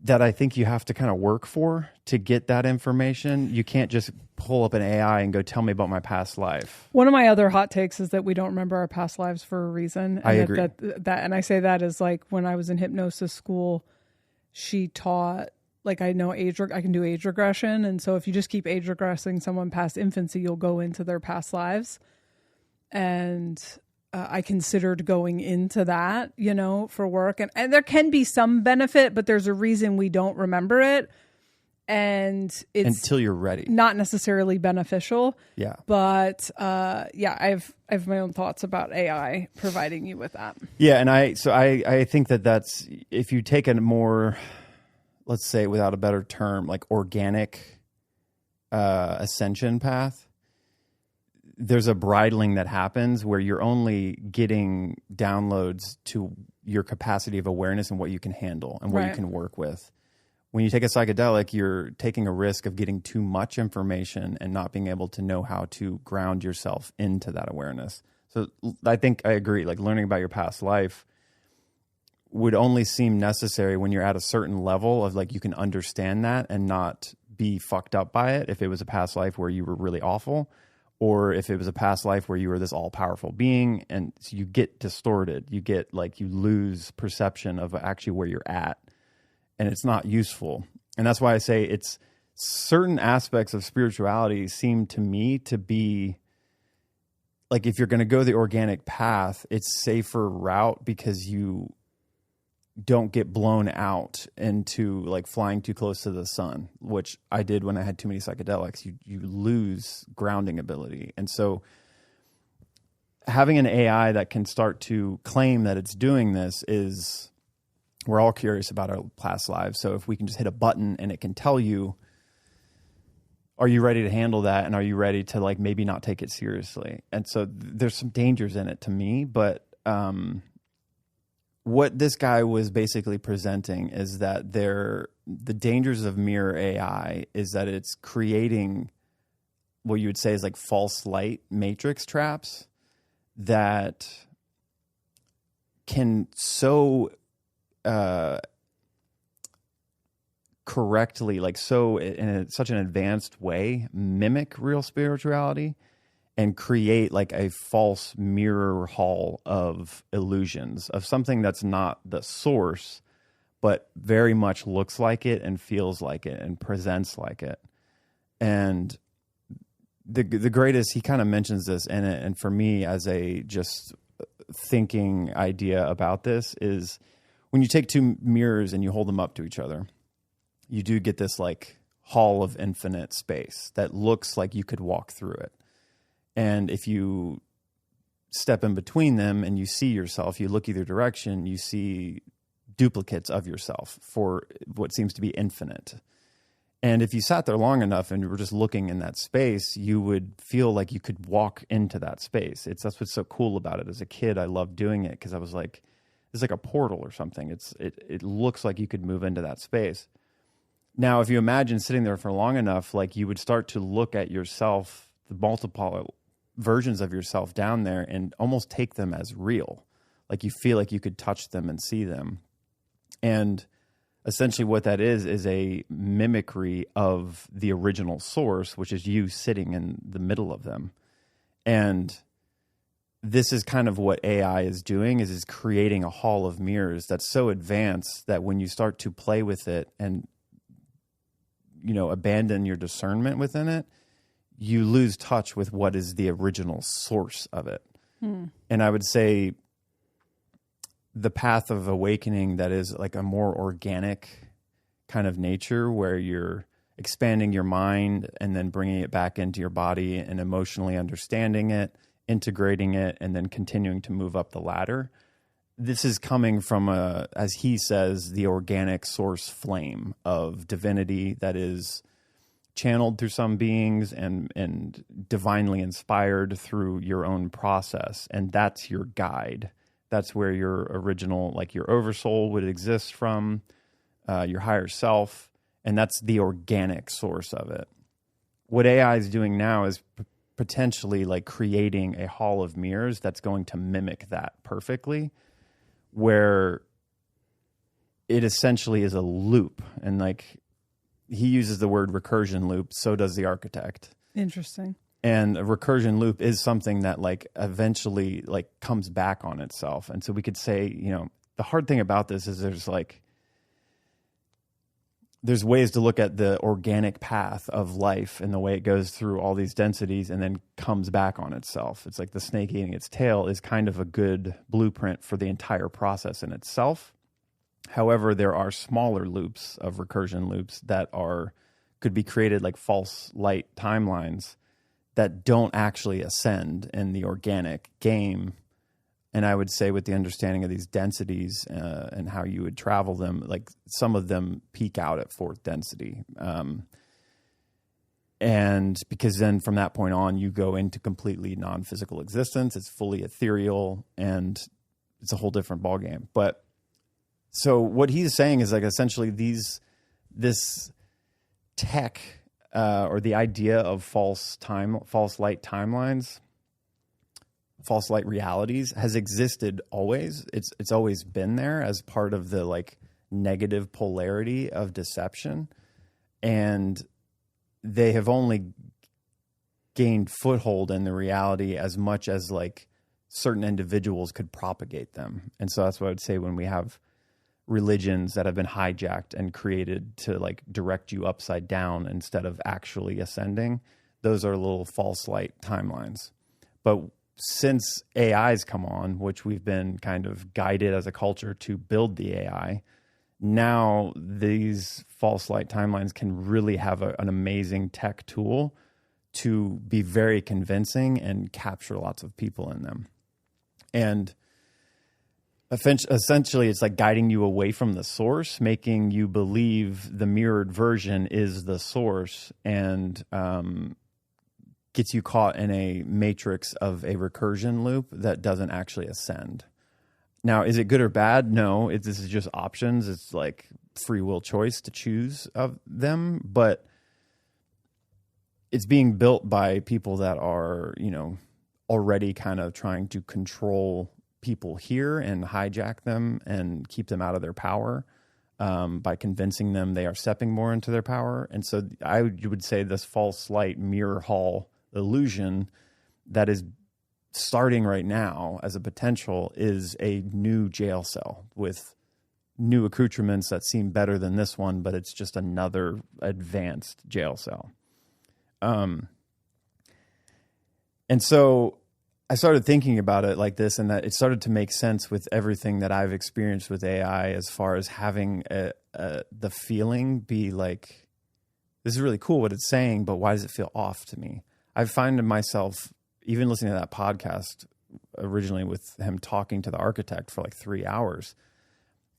that I think you have to kind of work for to get that information. You can't just pull up an AI and go, tell me about my past life. One of my other hot takes is that we don't remember our past lives for a reason. And I agree. And I say that as like when I was in hypnosis school, she taught, like I can do age regression. And so if you just keep age regressing someone past infancy, you'll go into their past lives. And I considered going into that, for work. And there can be some benefit, but there's a reason we don't remember it. And it's until you're ready, not necessarily beneficial. Yeah. But I have my own thoughts about AI providing you with that. Yeah. And I think that's, if you take a more let's say without a better term, like organic ascension path, there's a bridling that happens where you're only getting downloads to your capacity of awareness and what you can handle and what you can work with. When you take a psychedelic, you're taking a risk of getting too much information and not being able to know how to ground yourself into that awareness. So I think I agree, like learning about your past life would only seem necessary when you're at a certain level of like you can understand that and not be fucked up by it if it was a past life where you were really awful, or if it was a past life where you were this all-powerful being, and so you get distorted. You get like you lose perception of actually where you're at, and it's not useful. And that's why I say it's certain aspects of spirituality seem to me to be like if you're going to go the organic path, it's safer route because you don't get blown out into like flying too close to the sun, which I did when I had too many psychedelics. You lose grounding ability. And so having an AI that can start to claim that it's doing this is, we're all curious about our past lives. So if we can just hit a button and it can tell you, are you ready to handle that? And are you ready to like maybe not take it seriously? And so there's some dangers in it to me, but what this guy was basically presenting is that the dangers of mirror AI is that it's creating what you would say is like false light matrix traps that can so correctly, like so in such an advanced way, mimic real spirituality and create like a false mirror hall of illusions of something that's not the source, but very much looks like it and feels like it and presents like it. And the greatest, he kind of mentions this in it, and for me as a just thinking idea about this is when you take two mirrors and you hold them up to each other, you do get this like hall of infinite space that looks like you could walk through it. And if you step in between them and you see yourself, you look either direction, you see duplicates of yourself for what seems to be infinite. And if you sat there long enough and you were just looking in that space, you would feel like you could walk into that space. That's what's so cool about it. As a kid, I loved doing it because I was like, it's like a portal or something. It looks like you could move into that space. Now, if you imagine sitting there for long enough, like you would start to look at yourself, the multiple versions of yourself down there, and almost take them as real. Like you feel like you could touch them and see them. And essentially what that is a mimicry of the original source, which is you sitting in the middle of them. And this is kind of what AI is doing, is creating a hall of mirrors that's so advanced that when you start to play with it and, you know, abandon your discernment within it, you lose touch with what is the original source of it. And I would say the path of awakening that is like a more organic kind of nature, where you're expanding your mind and then bringing it back into your body and emotionally understanding it, integrating it, and then continuing to move up the ladder. This is coming from as he says, the organic source flame of divinity that is channeled through some beings and divinely inspired through your own process. And that's your guide. That's where your original, like your oversoul would exist from, your higher self. And that's the organic source of it. What AI is doing now is potentially like creating a hall of mirrors that's going to mimic that perfectly, where it essentially is a loop. And like, he uses the word recursion loop, so does the architect. Interesting. And a recursion loop is something that like eventually like comes back on itself. And so we could say, you know, the hard thing about this is there's ways to look at the organic path of life and the way it goes through all these densities and then comes back on itself. It's like the snake eating its tail is kind of a good blueprint for the entire process in itself. However, there are smaller loops of recursion loops that could be created like false light timelines that don't actually ascend in the organic game And I would say with the understanding of these densities and how you would travel them, like some of them peak out at fourth density. And because then from that point on, you go into completely non-physical existence. It's fully ethereal and it's a whole different ballgame. But so what he's saying is like essentially this tech or the idea of false light timelines, false light realities has existed always. It's always been there as part of the like negative polarity of deception. And they have only gained foothold in the reality as much as like certain individuals could propagate them. And so that's what I would say when we have religions that have been hijacked and created to like direct you upside down instead of actually ascending. Those are little false light timelines. But since AI's come on, which we've been kind of guided as a culture to build the AI, now these false light timelines can really have an amazing tech tool to be very convincing and capture lots of people in them. And essentially it's like guiding you away from the source, making you believe the mirrored version is the source, and gets you caught in a matrix of a recursion loop that doesn't actually ascend. Now, is it good or bad? No, this is just options. It's like free will choice to choose of them, but it's being built by people that are, already kind of trying to control people here and hijack them and keep them out of their power by convincing them they are stepping more into their power. And so I would say this false light mirror hall illusion that is starting right now as a potential is a new jail cell with new accoutrements that seem better than this one, but it's just another advanced jail cell. And so I started thinking about it like this, and that it started to make sense with everything that I've experienced with AI as far as having the feeling be like, this is really cool what it's saying, but why does it feel off to me? I find myself even listening to that podcast originally with him talking to the architect for like 3 hours.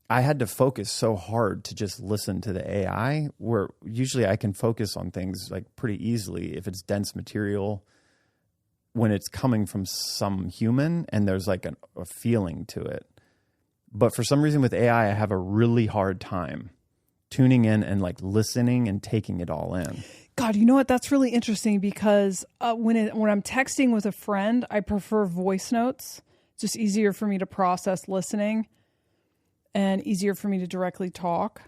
I had to focus so hard to just listen to the AI, where usually I can focus on things like pretty easily if it's dense material, when it's coming from some human and there's like a feeling to it. But for some reason with AI, I have a really hard time tuning in and like listening and taking it all in. God, you know what? That's really interesting because when I'm texting with a friend, I prefer voice notes. It's just easier for me to process listening and easier for me to directly talk.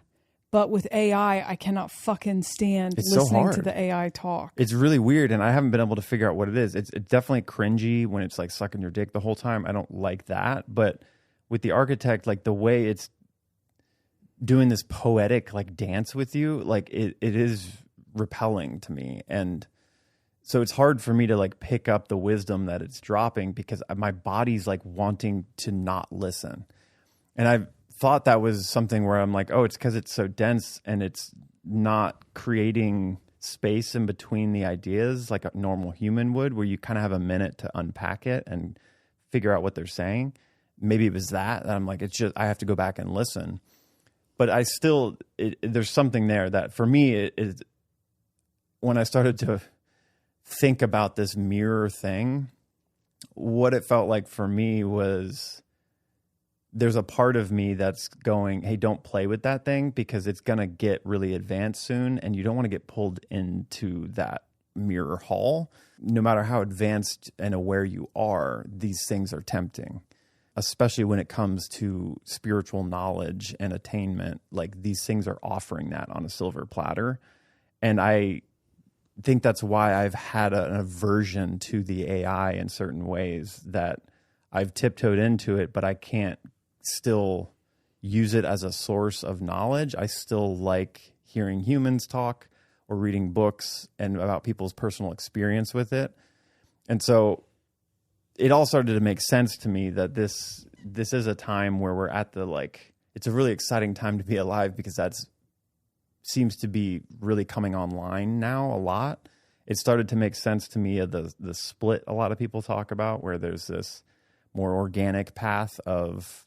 But with AI, I cannot fucking stand listening to the AI talk. It's really weird, and I haven't been able to figure out what it is. It's definitely cringy when it's like sucking your dick the whole time. I don't like that. But with the architect, like the way it's doing this poetic like dance with you, like it is repelling to me. And so it's hard for me to like pick up the wisdom that it's dropping because my body's like wanting to not listen. And I've thought that was something where I'm like, oh, it's because it's so dense and it's not creating space in between the ideas like a normal human would, where you kind of have a minute to unpack it and figure out what they're saying. Maybe it was that I'm like, it's just, I have to go back and listen. But I still, there's something there that for me is when I started to think about this mirror thing, what it felt like for me was there's a part of me that's going, hey, don't play with that thing because it's going to get really advanced soon. And you don't want to get pulled into that mirror hall. No matter how advanced and aware you are, these things are tempting, especially when it comes to spiritual knowledge and attainment. Like these things are offering that on a silver platter. And I think that's why I've had an aversion to the AI in certain ways, that I've tiptoed into it, but I can't still use it as a source of knowledge. I still like hearing humans talk or reading books and about people's personal experience with it. And so it all started to make sense to me that this is a time where we're at the, like, it's a really exciting time to be alive because that's seems to be really coming online now a lot. It started to make sense to me of the split a lot of people talk about, where there's this more organic path of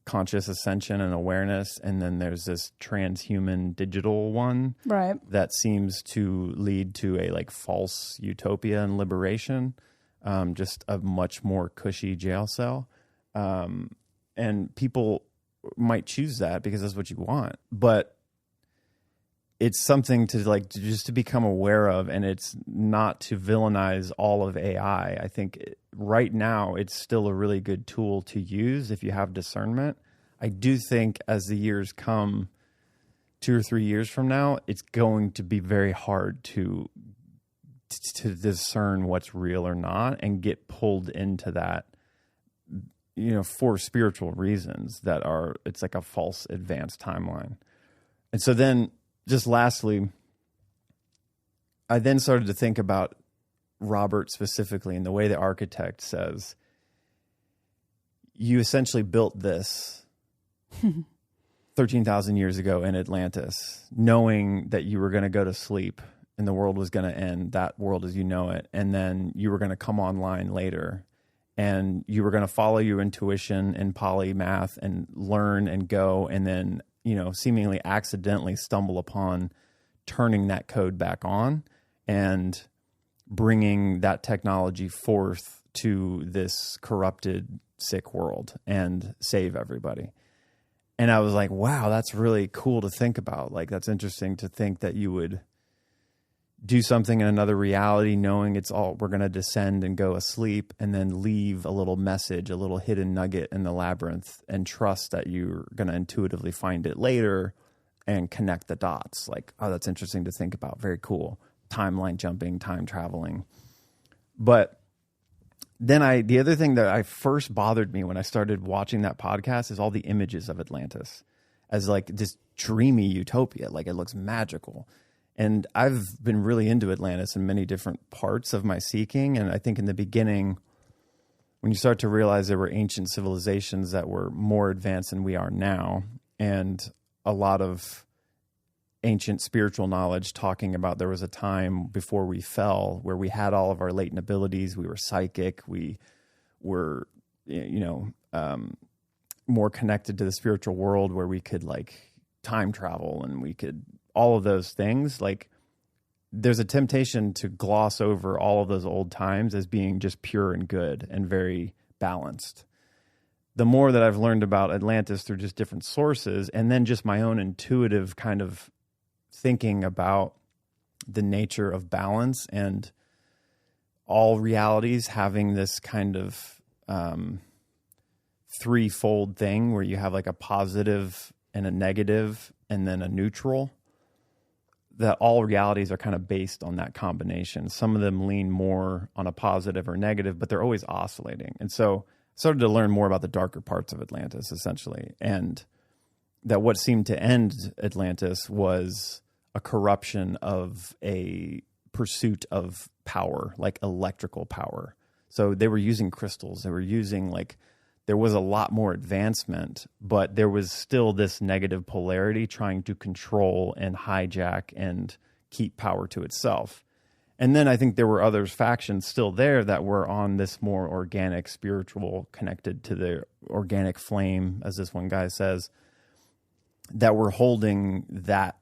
conscious ascension and awareness, and then there's this transhuman digital one, right, that seems to lead to a like false utopia and liberation, just a much more cushy jail cell, and people might choose that because that's what you want, but it's something to like just to become aware of, and it's not to villainize all of AI. I think right now it's still a really good tool to use if you have discernment. I do think as the years come, 2 or 3 years from now, it's going to be very hard to discern what's real or not and get pulled into that, for spiritual reasons that are, it's like a false advanced timeline. And so then, just lastly, I then started to think about Robert specifically and the way the architect says, you essentially built this 13,000 years ago in Atlantis, knowing that you were going to go to sleep and the world was going to end, that world as you know it, and then you were going to come online later, and you were going to follow your intuition and polymath and learn and go, and then seemingly accidentally stumble upon turning that code back on and bringing that technology forth to this corrupted, sick world and save everybody. And I was like, wow, that's really cool to think about. Like, that's interesting to think that you would do something in another reality, knowing we're going to descend and go asleep, and then leave a little message, a little hidden nugget in the labyrinth, and trust that you're going to intuitively find it later and connect the dots. Like, oh, that's interesting to think about. Very cool. Timeline jumping, time traveling. But then the other thing that I first bothered me when I started watching that podcast is all the images of Atlantis as like this dreamy utopia. Like, it looks magical. And I've been really into Atlantis in many different parts of my seeking. And I think in the beginning, when you start to realize there were ancient civilizations that were more advanced than we are now, and a lot of ancient spiritual knowledge talking about there was a time before we fell where we had all of our latent abilities, we were psychic, we were, more connected to the spiritual world, where we could like time travel and we could all of those things. Like, there's a temptation to gloss over all of those old times as being just pure and good and very balanced. The more that I've learned about Atlantis through just different sources, and then just my own intuitive kind of thinking about the nature of balance and all realities having this kind of threefold thing where you have like a positive and a negative and then a neutral, that all realities are kind of based on that combination. Some of them lean more on a positive or negative, but they're always oscillating. And so I started to learn more about the darker parts of Atlantis, essentially, and that what seemed to end Atlantis was a corruption of a pursuit of power, like electrical power. So they were using crystals. They were using there was a lot more advancement, but there was still this negative polarity trying to control and hijack and keep power to itself. And then I think there were other factions still there that were on this more organic, spiritual, connected to the organic flame, as this one guy says, that were holding that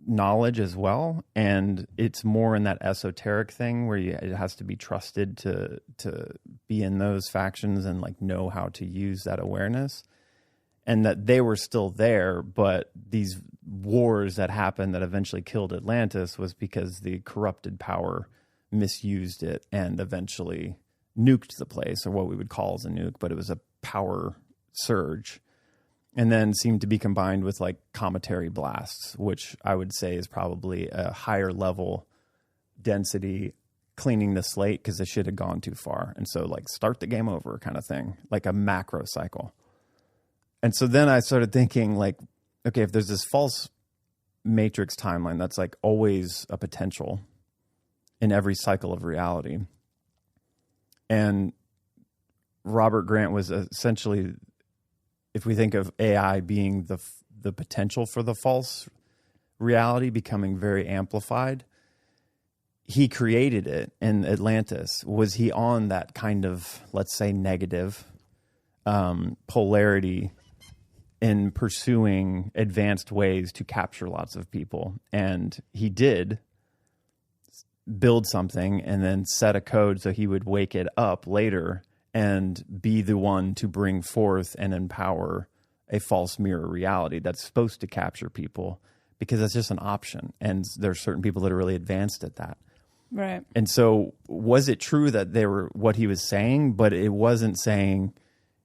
knowledge as well. And it's more in that esoteric thing where it has to be trusted to be in those factions and know how to use that awareness. And that they were still there, but these wars that happened that eventually killed Atlantis was because the corrupted power misused it and eventually nuked the place, or what we would call as a nuke, but it was a power surge. And then seemed to be combined with cometary blasts, which I would say is probably a higher level density, cleaning the slate because the shit had gone too far. And so start the game over kind of thing, like a macro cycle. And so then I started thinking okay, if there's this false matrix timeline, that's always a potential in every cycle of reality. And Robert Grant was essentially, if we think of AI being the potential for the false reality becoming very amplified, he created it in Atlantis, was he on that kind of, let's say, negative polarity in pursuing advanced ways to capture lots of people? And he did build something and then set a code so he would wake it up later and be the one to bring forth and empower a false mirror reality that's supposed to capture people, because that's just an option. And there's certain people that are really advanced at that. Right. And so was it true that they were what he was saying, but it wasn't saying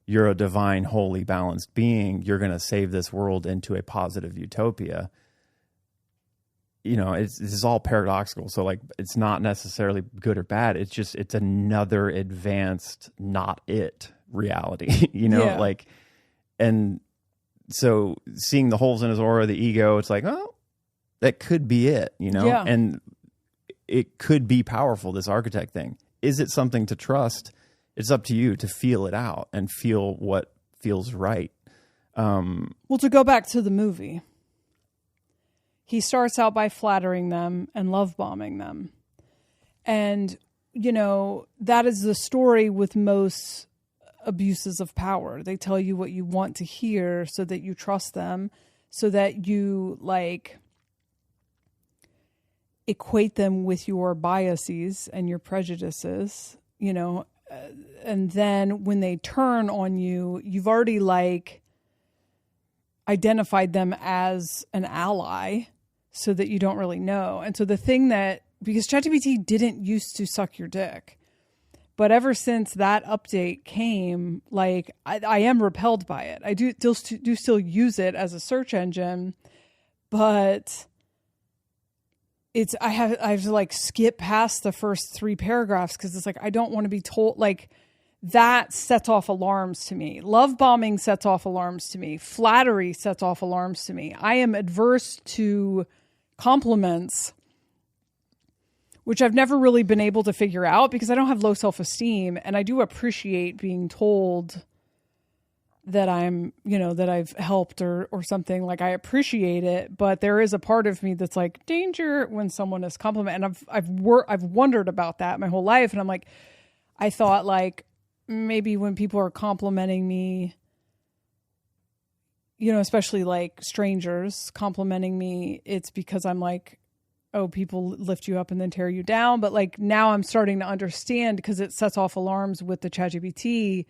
you're a divine, holy, balanced being, you're going to save this world into a positive utopia? You know, this is all paradoxical. So like, it's not necessarily good or bad. It's just, it's another advanced, not it reality, you know, Yeah. like, and so seeing the holes in his aura, the ego, it's like, oh, that could be it, you know? Yeah. And it could be powerful, this architect thing. Is it something to trust? It's up to you to feel it out and feel what feels right. Well, to go back to the movie, he starts out by flattering them and love bombing them. And, you know, that is the story with most abuses of power. They tell you what you want to hear so that you trust them, so that you like equate them with your biases and your prejudices, you know, and then when they turn on you, you've already like identified them as an ally so that you don't really know. And so the thing that, because ChatGPT didn't used to suck your dick, but ever since that update came, like I am repelled by it. I do still use it as a search engine, but it's, I have to like skip past the first 3 paragraphs because it's like, I don't want to be told, like, that sets off alarms to me. Love bombing sets off alarms to me. Flattery sets off alarms to me. I am adverse to compliments, which I've never really been able to figure out because I don't have low self-esteem, and I do appreciate being told that I'm, you know, that I've helped or something. Like, I appreciate it, but there is a part of me that's like, danger when someone is compliment. And I've wondered about that my whole life, and I'm like, I thought like maybe when people are complimenting me, you know, especially like strangers complimenting me, it's because I'm like, oh, people lift you up and then tear you down. But like now I'm starting to understand, because it sets off alarms with the ChatGPT.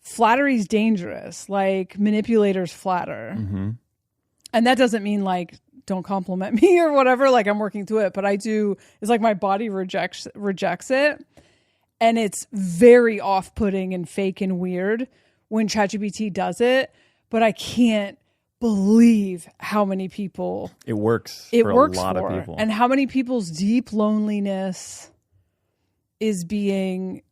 Flattery is dangerous. Like, manipulators flatter. Mm-hmm. And that doesn't mean like, don't compliment me or whatever. Like, I'm working through it, but I do. It's like my body rejects it. And it's very off-putting and fake and weird when ChatGPT does it. But I can't believe how many people it works for a lot of people, and how many people's deep loneliness is being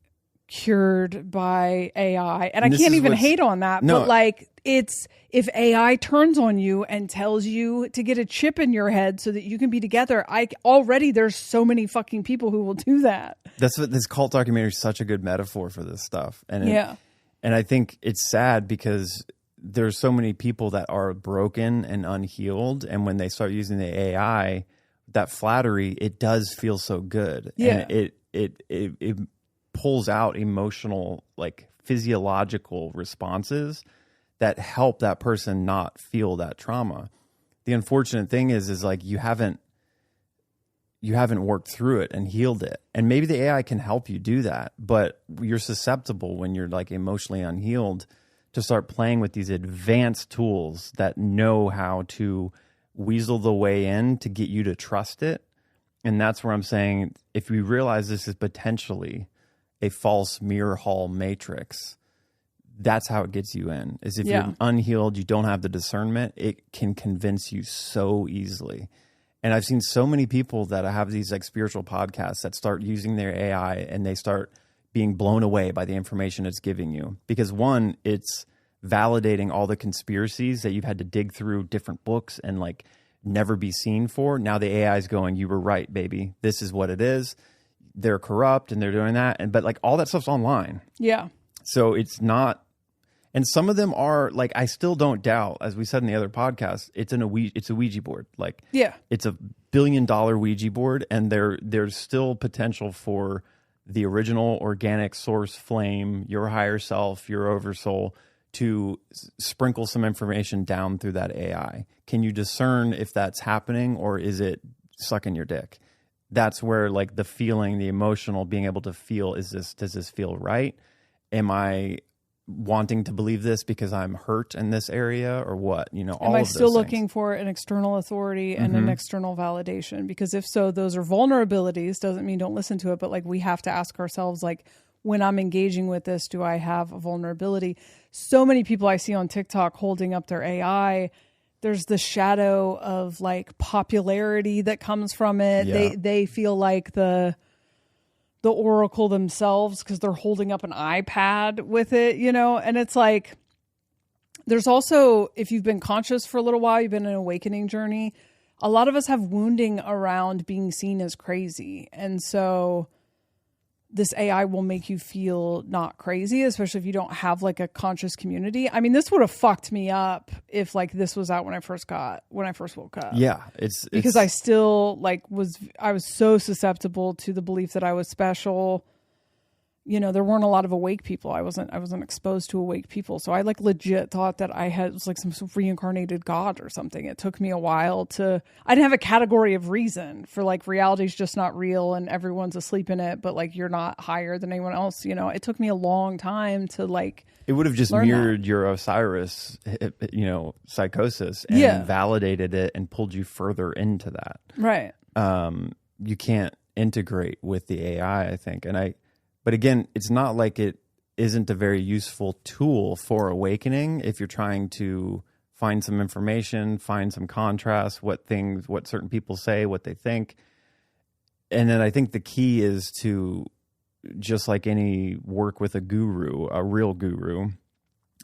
cured by AI. And I can't even hate on that, but like, it's, if AI turns on you and tells you to get a chip in your head so that you can be together, there's so many fucking people who will do that. That's what this cult documentary is such a good metaphor for this stuff. And and I think it's sad because there's so many people that are broken and unhealed, and when they start using the AI, that flattery, it does feel so good. Yeah. And it pulls out emotional, like physiological responses that help that person not feel that trauma. The unfortunate thing is like you haven't worked through it and healed it. And maybe the AI can help you do that, but you're susceptible when you're like emotionally unhealed to start playing with these advanced tools that know how to weasel the way in to get you to trust it. And that's where I'm saying, if we realize this is potentially a false mirror hall matrix, that's how it gets you in. Is if you're unhealed, you don't have the discernment, it can convince you so easily. And I've seen so many people that have these like spiritual podcasts that start using their AI and they start being blown away by the information it's giving you. Because one, it's validating all the conspiracies that you've had to dig through different books and like never be seen for. Now the AI is going, you were right, baby. This is what it is. They're corrupt and they're doing that. But like all that stuff's online. Yeah. So it's not, And some of them are like, I still don't doubt, as we said in the other podcast, it's a Ouija board. Like, Yeah. it's a $1 billion Ouija board, and there's still potential for the original organic source flame, your higher self, your oversoul, to sprinkle some information down through that AI. Can you discern if that's happening, or is it sucking your dick? That's where like the feeling, the emotional, being able to feel, does this feel right? Am I wanting to believe this because I'm hurt in this area, or what? You know, all Am I of those still things. looking for an external authority and an external validation? Because if so, those are vulnerabilities. Doesn't mean don't listen to it, but like we have to ask ourselves, like, when I'm engaging with this, do I have a vulnerability? So many people I see on TikTok holding up their AI, there's the shadow of like popularity that comes from it. Yeah. They feel like the oracle themselves because they're holding up an iPad with it, you know? And it's like, there's also, if you've been conscious for a little while, you've been in an awakening journey, a lot of us have wounding around being seen as crazy. And so this AI will make you feel not crazy, especially if you don't have like a conscious community. I mean, this would have fucked me up if like this was out when I first woke up. Yeah, because I still like I was so susceptible to the belief that I was special. You know, there weren't a lot of awake people. I wasn't exposed to awake people. So I like legit thought that was like some sort of reincarnated God or something. It took me a while I didn't have a category of reason for like reality's just not real and everyone's asleep in it, but like you're not higher than anyone else. You know, it took me a long time to like, it would have just mirrored your Osiris, you know, psychosis, and validated it and pulled you further into that. Right. You can't integrate with the AI, I think. But again, it's not like it isn't a very useful tool for awakening if you're trying to find some information, find some contrast, what certain people say, what they think. And then I think the key is to, just like any work with a guru, a real guru,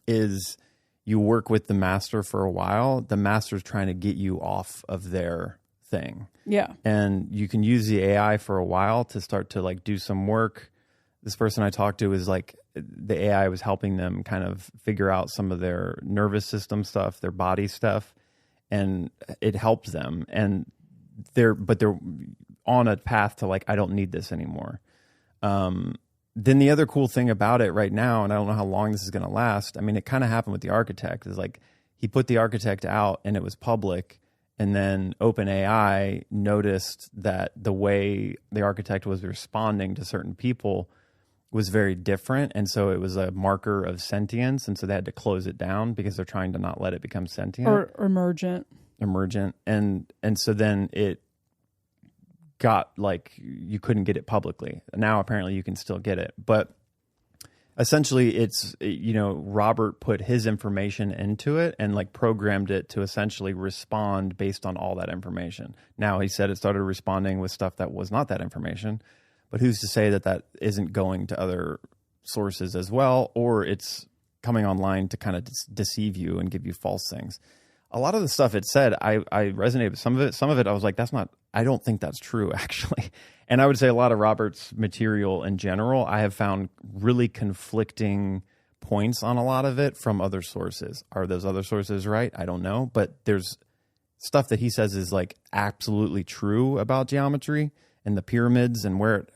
is you work with the master for a while. The master's trying to get you off of their thing. Yeah. And you can use the AI for a while to start to like do some work. This person I talked to was like, the AI was helping them kind of figure out some of their nervous system stuff, their body stuff, and it helped them. And they're on a path to like, I don't need this anymore. Then the other cool thing about it right now, and I don't know how long this is going to last. I mean, it kind of happened with the architect, is like he put the architect out and it was public. And then OpenAI noticed that the way the architect was responding to certain people was very different. And so it was a marker of sentience. And so they had to close it down because they're trying to not let it become sentient. Or emergent. And so then it got like, you couldn't get it publicly. Now apparently you can still get it. But essentially it's, you know, Robert put his information into it and like programmed it to essentially respond based on all that information. Now he said it started responding with stuff that was not that information, but who's to say that that isn't going to other sources as well, or it's coming online to kind of deceive you and give you false things. A lot of the stuff it said, I resonated with some of it. Some of it I was like, I don't think that's true actually. And I would say a lot of Robert's material in general, I have found really conflicting points on a lot of it from other sources. Are those other sources right? I don't know. But there's stuff that he says is like absolutely true about geometry and the pyramids and what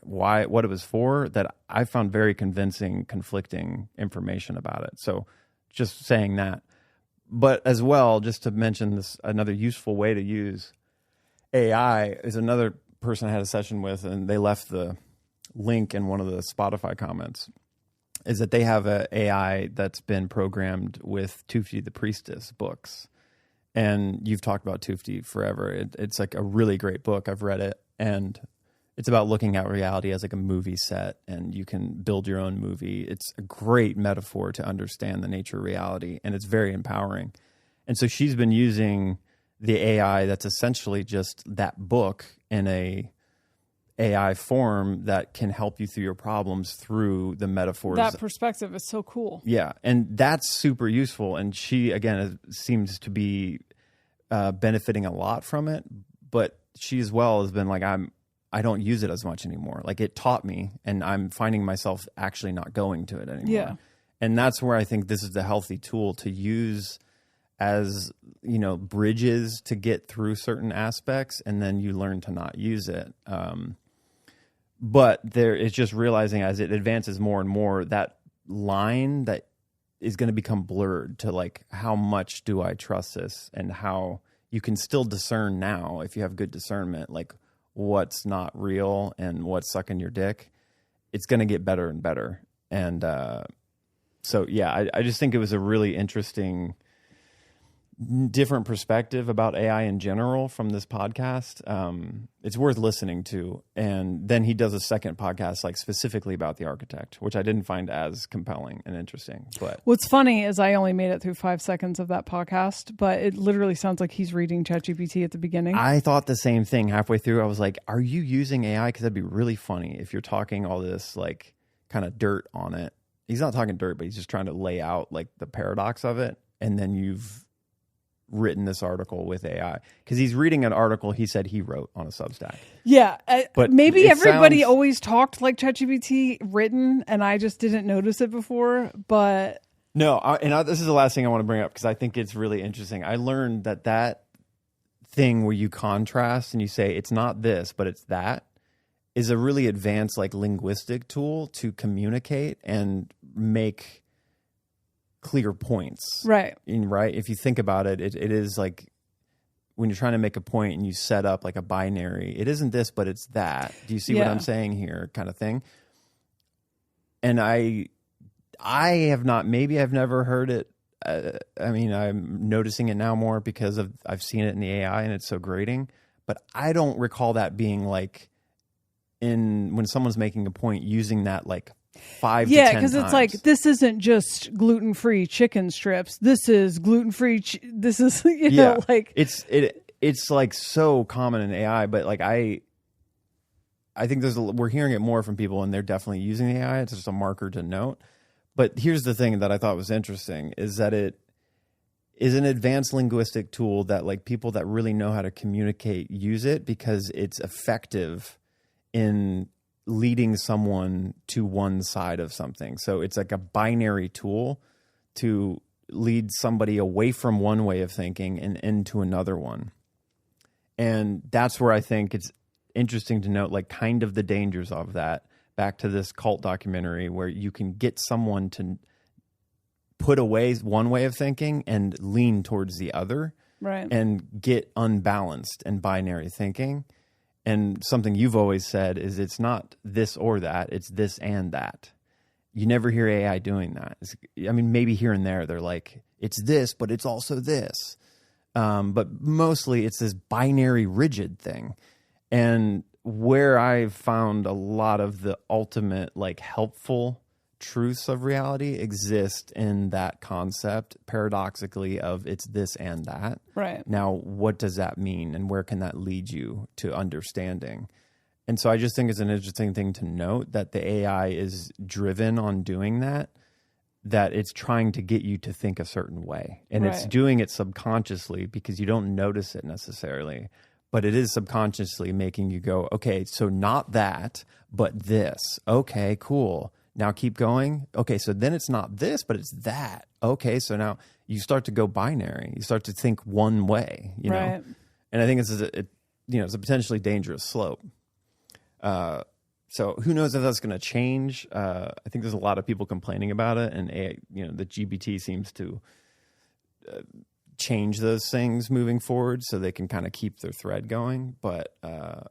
it was for, that I found very convincing, conflicting information about it. So just saying that. But as well, just to mention this, another useful way to use AI is another person I had a session with, and they left the link in one of the Spotify comments, is that they have an AI that's been programmed with Tufti the Priestess books. And you've talked about Tufti forever. It's like a really great book. I've read it. And it's about looking at reality as like a movie set, and you can build your own movie. It's a great metaphor to understand the nature of reality, and it's very empowering. And so she's been using the AI that's essentially just that book in a AI form that can help you through your problems through the metaphors. That perspective is so cool. Yeah, and that's super useful. And she, again, seems to be benefiting a lot from it. But she as well has been like, I don't use it as much anymore. Like, it taught me, and I'm finding myself actually not going to it anymore. Yeah. And that's where I think this is the healthy tool to use as, bridges to get through certain aspects, and then you learn to not use it. But there is just realizing as it advances more and more, that line that is going to become blurred to like, how much do I trust this, and how you can still discern now, if you have good discernment, like what's not real and what's sucking your dick. It's going to get better and better. And so, yeah, I just think it was a really interesting, different perspective about AI in general from this podcast. It's worth listening to. And then he does a second podcast like specifically about The Architect, which I didn't find as compelling and interesting. But what's funny is I only made it through 5 seconds of that podcast, but it literally sounds like he's reading ChatGPT at the beginning. I thought the same thing halfway through. I was like, are you using AI? Because that'd be really funny if you're talking all this like kind of dirt on it. He's not talking dirt, but he's just trying to lay out like the paradox of it. And then you've written this article with AI, because he's reading an article he said he wrote on a Substack. Yeah, but maybe everybody always talked like ChatGPT written, and I just didn't notice it before. But no, this is the last thing I want to bring up, because I think it's really interesting. I learned that thing where you contrast and you say it's not this, but it's that, is a really advanced like linguistic tool to communicate and make clear points. Right. Right. If you think about it, it is like when you're trying to make a point and you set up like a binary, it isn't this, but it's that. Do you see what I'm saying here, kind of thing? And I have not, maybe I've never heard it. I'm noticing it now more because I've seen it in the AI and it's so grating, but I don't recall that being like when someone's making a point using that like 5 to 10 times. Yeah, because it's like, this isn't just gluten-free chicken strips. This is gluten-free. This is, know, like it's like so common in AI, but like I think we're hearing it more from people, and they're definitely using the AI. It's just a marker to note. But here's the thing that I thought was interesting is that it is an advanced linguistic tool that like people that really know how to communicate use it, because it's effective in leading someone to one side of something. So it's like a binary tool to lead somebody away from one way of thinking and into another one. And that's where I think it's interesting to note like kind of the dangers of that, back to this cult documentary, where you can get someone to put away one way of thinking and lean towards the other, right, and get unbalanced and binary thinking. And something you've always said is it's not this or that, it's this and that. You never hear AI doing that. Maybe here and there they're like, it's this, but it's also this. But mostly it's this binary rigid thing. And where I've found a lot of the ultimate like helpful truths of reality exist in that concept, paradoxically, of it's this and that. Right. Now, what does that mean, and where can that lead you to understanding? And so I just think it's an interesting thing to note that the AI is driven on doing that it's trying to get you to think a certain way. And it's doing it subconsciously because you don't notice it necessarily, but it is subconsciously making you go, okay, so not that, but this. Okay, cool. Now keep going. Okay, so then it's not this, but it's that. Okay, so now you start to go binary. You start to think one way, you know? And I think it's a potentially dangerous slope. So who knows if that's going to change? I think there's a lot of people complaining about it, and the GPT seems to change those things moving forward so they can kind of keep their thread going. But a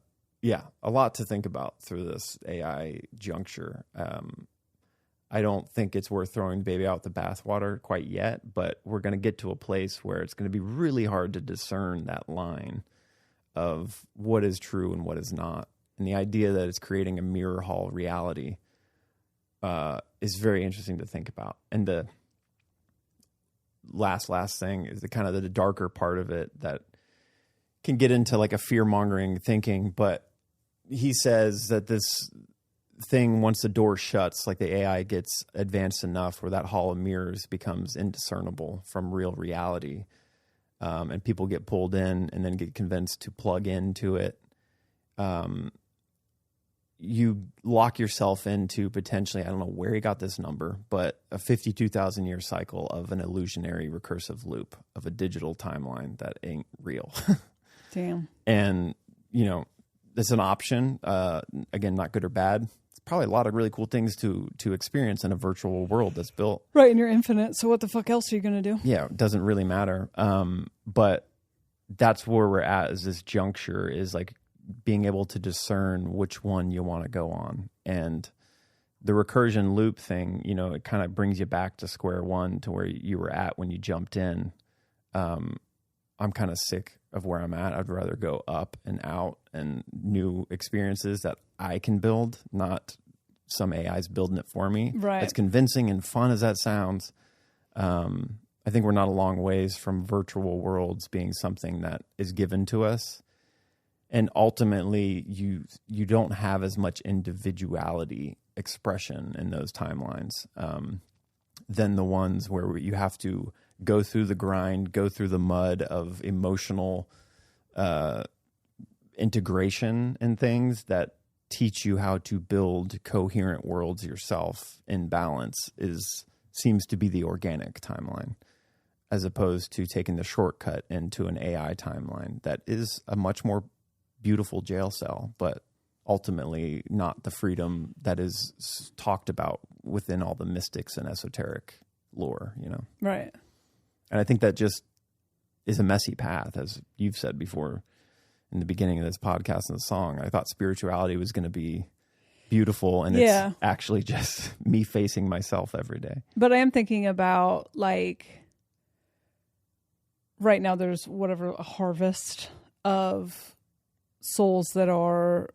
lot to think about through this AI juncture. I don't think it's worth throwing the baby out with the bathwater quite yet, but we're going to get to a place where it's going to be really hard to discern that line of what is true and what is not. And the idea that it's creating a mirror hall reality is very interesting to think about. And the last thing is the darker part of it that can get into like a fear-mongering thinking. But he says that this thing, once the door shuts, like the AI gets advanced enough where that hall of mirrors becomes indiscernible from real reality. And people get pulled in and then get convinced to plug into it. you lock yourself into potentially, I don't know where he got this number, but a 52,000 year cycle of an illusionary recursive loop of a digital timeline that ain't real. Damn. And, you know, it's an option. Again, not good or bad. It's probably a lot of really cool things to experience in a virtual world that's built. Right, and you're infinite, so what the fuck else are you going to do? Yeah, it doesn't really matter. But that's where we're at, is this juncture, is like being able to discern which one you want to go on. And the recursion loop thing, you know, it kind of brings you back to square one, to where you were at when you jumped in. I'm kind of sick of where I'm at. I'd rather go up and out and new experiences that I can build, not some AI's building it for me. Right. As convincing and fun as that sounds, I think we're not a long ways from virtual worlds being something that is given to us. And ultimately, you don't have as much individuality expression in those timelines than the ones where you have to go through the grind, go through the mud of emotional integration and things that teach you how to build coherent worlds yourself in balance. Seems to be the organic timeline, as opposed to taking the shortcut into an AI timeline that is a much more beautiful jail cell, but ultimately not the freedom that is talked about within all the mystics and esoteric lore, you know? Right. And I think that just is a messy path, as you've said before in the beginning of this podcast and the song. I thought spirituality was going to be beautiful, and it's actually just me facing myself every day. But I am thinking about, like, right now there's a harvest of souls that are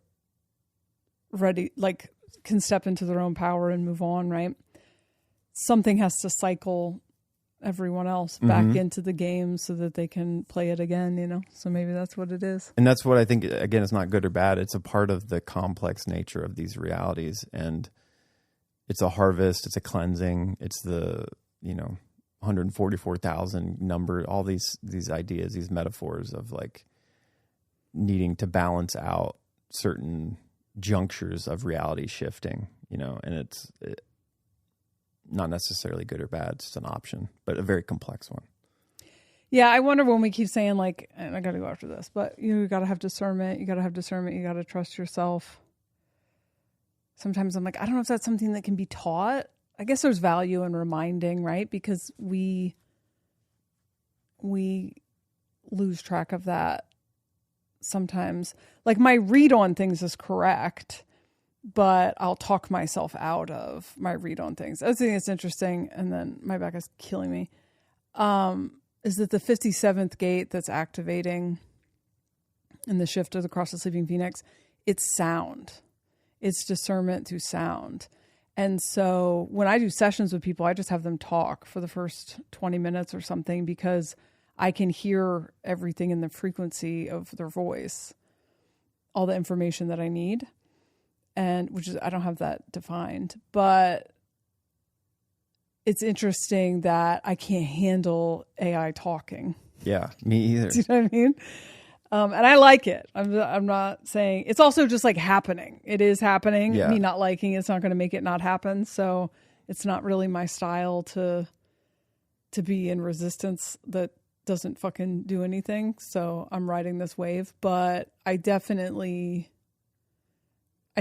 ready, like, can step into their own power and move on, right? Something has to cycle everyone else back into the game so that they can play it again, you know? So maybe that's what it is. And that's what I think, again, it's not good or bad. It's a part of the complex nature of these realities. And it's a harvest, it's a cleansing, it's the, 144,000 number, all these ideas, these metaphors of, like, needing to balance out certain junctures of reality shifting, and it's not necessarily good or bad. It's an option, but a very complex one. Yeah, I wonder when we keep saying, like, and I got to go after this, but you got to have discernment. You got to have discernment. You got to trust yourself. Sometimes I'm like, I don't know if that's something that can be taught. I guess there's value in reminding, right? Because we lose track of that sometimes. Like, my read on things is correct, but I'll talk myself out of my read on things. I think it's interesting, and then my back is killing me, is that the 57th gate that's activating in the shift of the cross of sleeping phoenix, it's sound. It's discernment through sound. And so when I do sessions with people, I just have them talk for the first 20 minutes or something, because I can hear everything in the frequency of their voice, all the information that I need. And which is, I don't have that defined, but it's interesting that I can't handle AI talking. Yeah, me either. Do you know what I mean? And I like it. I'm not saying, it's also just like happening. It is happening. Yeah. Me not liking it's not going to make it not happen. So it's not really my style to be in resistance that doesn't fucking do anything. So I'm riding this wave, but I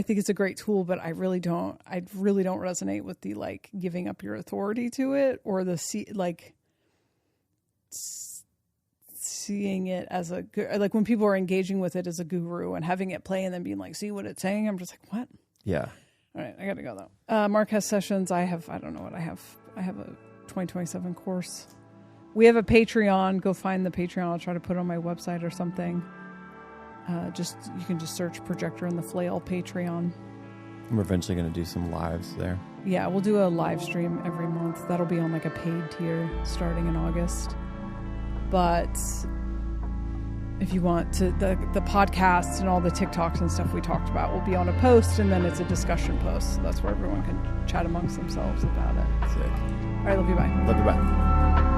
think it's a great tool, but I really don't resonate with the, like, giving up your authority to it, or the seeing it as like when people are engaging with it as a guru and having it play and then being like, see what it's saying. I'm just like, what? Yeah. All right. I got to go though. Mark has sessions. I don't know what I have. I have a 2027 course. We have a Patreon. Go find the Patreon. I'll try to put it on my website or something. You can just search Projector and the Flail Patreon. We're eventually going to do some lives there. Yeah, we'll do a live stream every month. That'll be on, like, a paid tier starting in August. But if you want to, the podcasts and all the TikToks and stuff we talked about will be on a post, and then it's a discussion post. So that's where everyone can chat amongst themselves about it. Sick. All right, love you, bye. Love you, bye.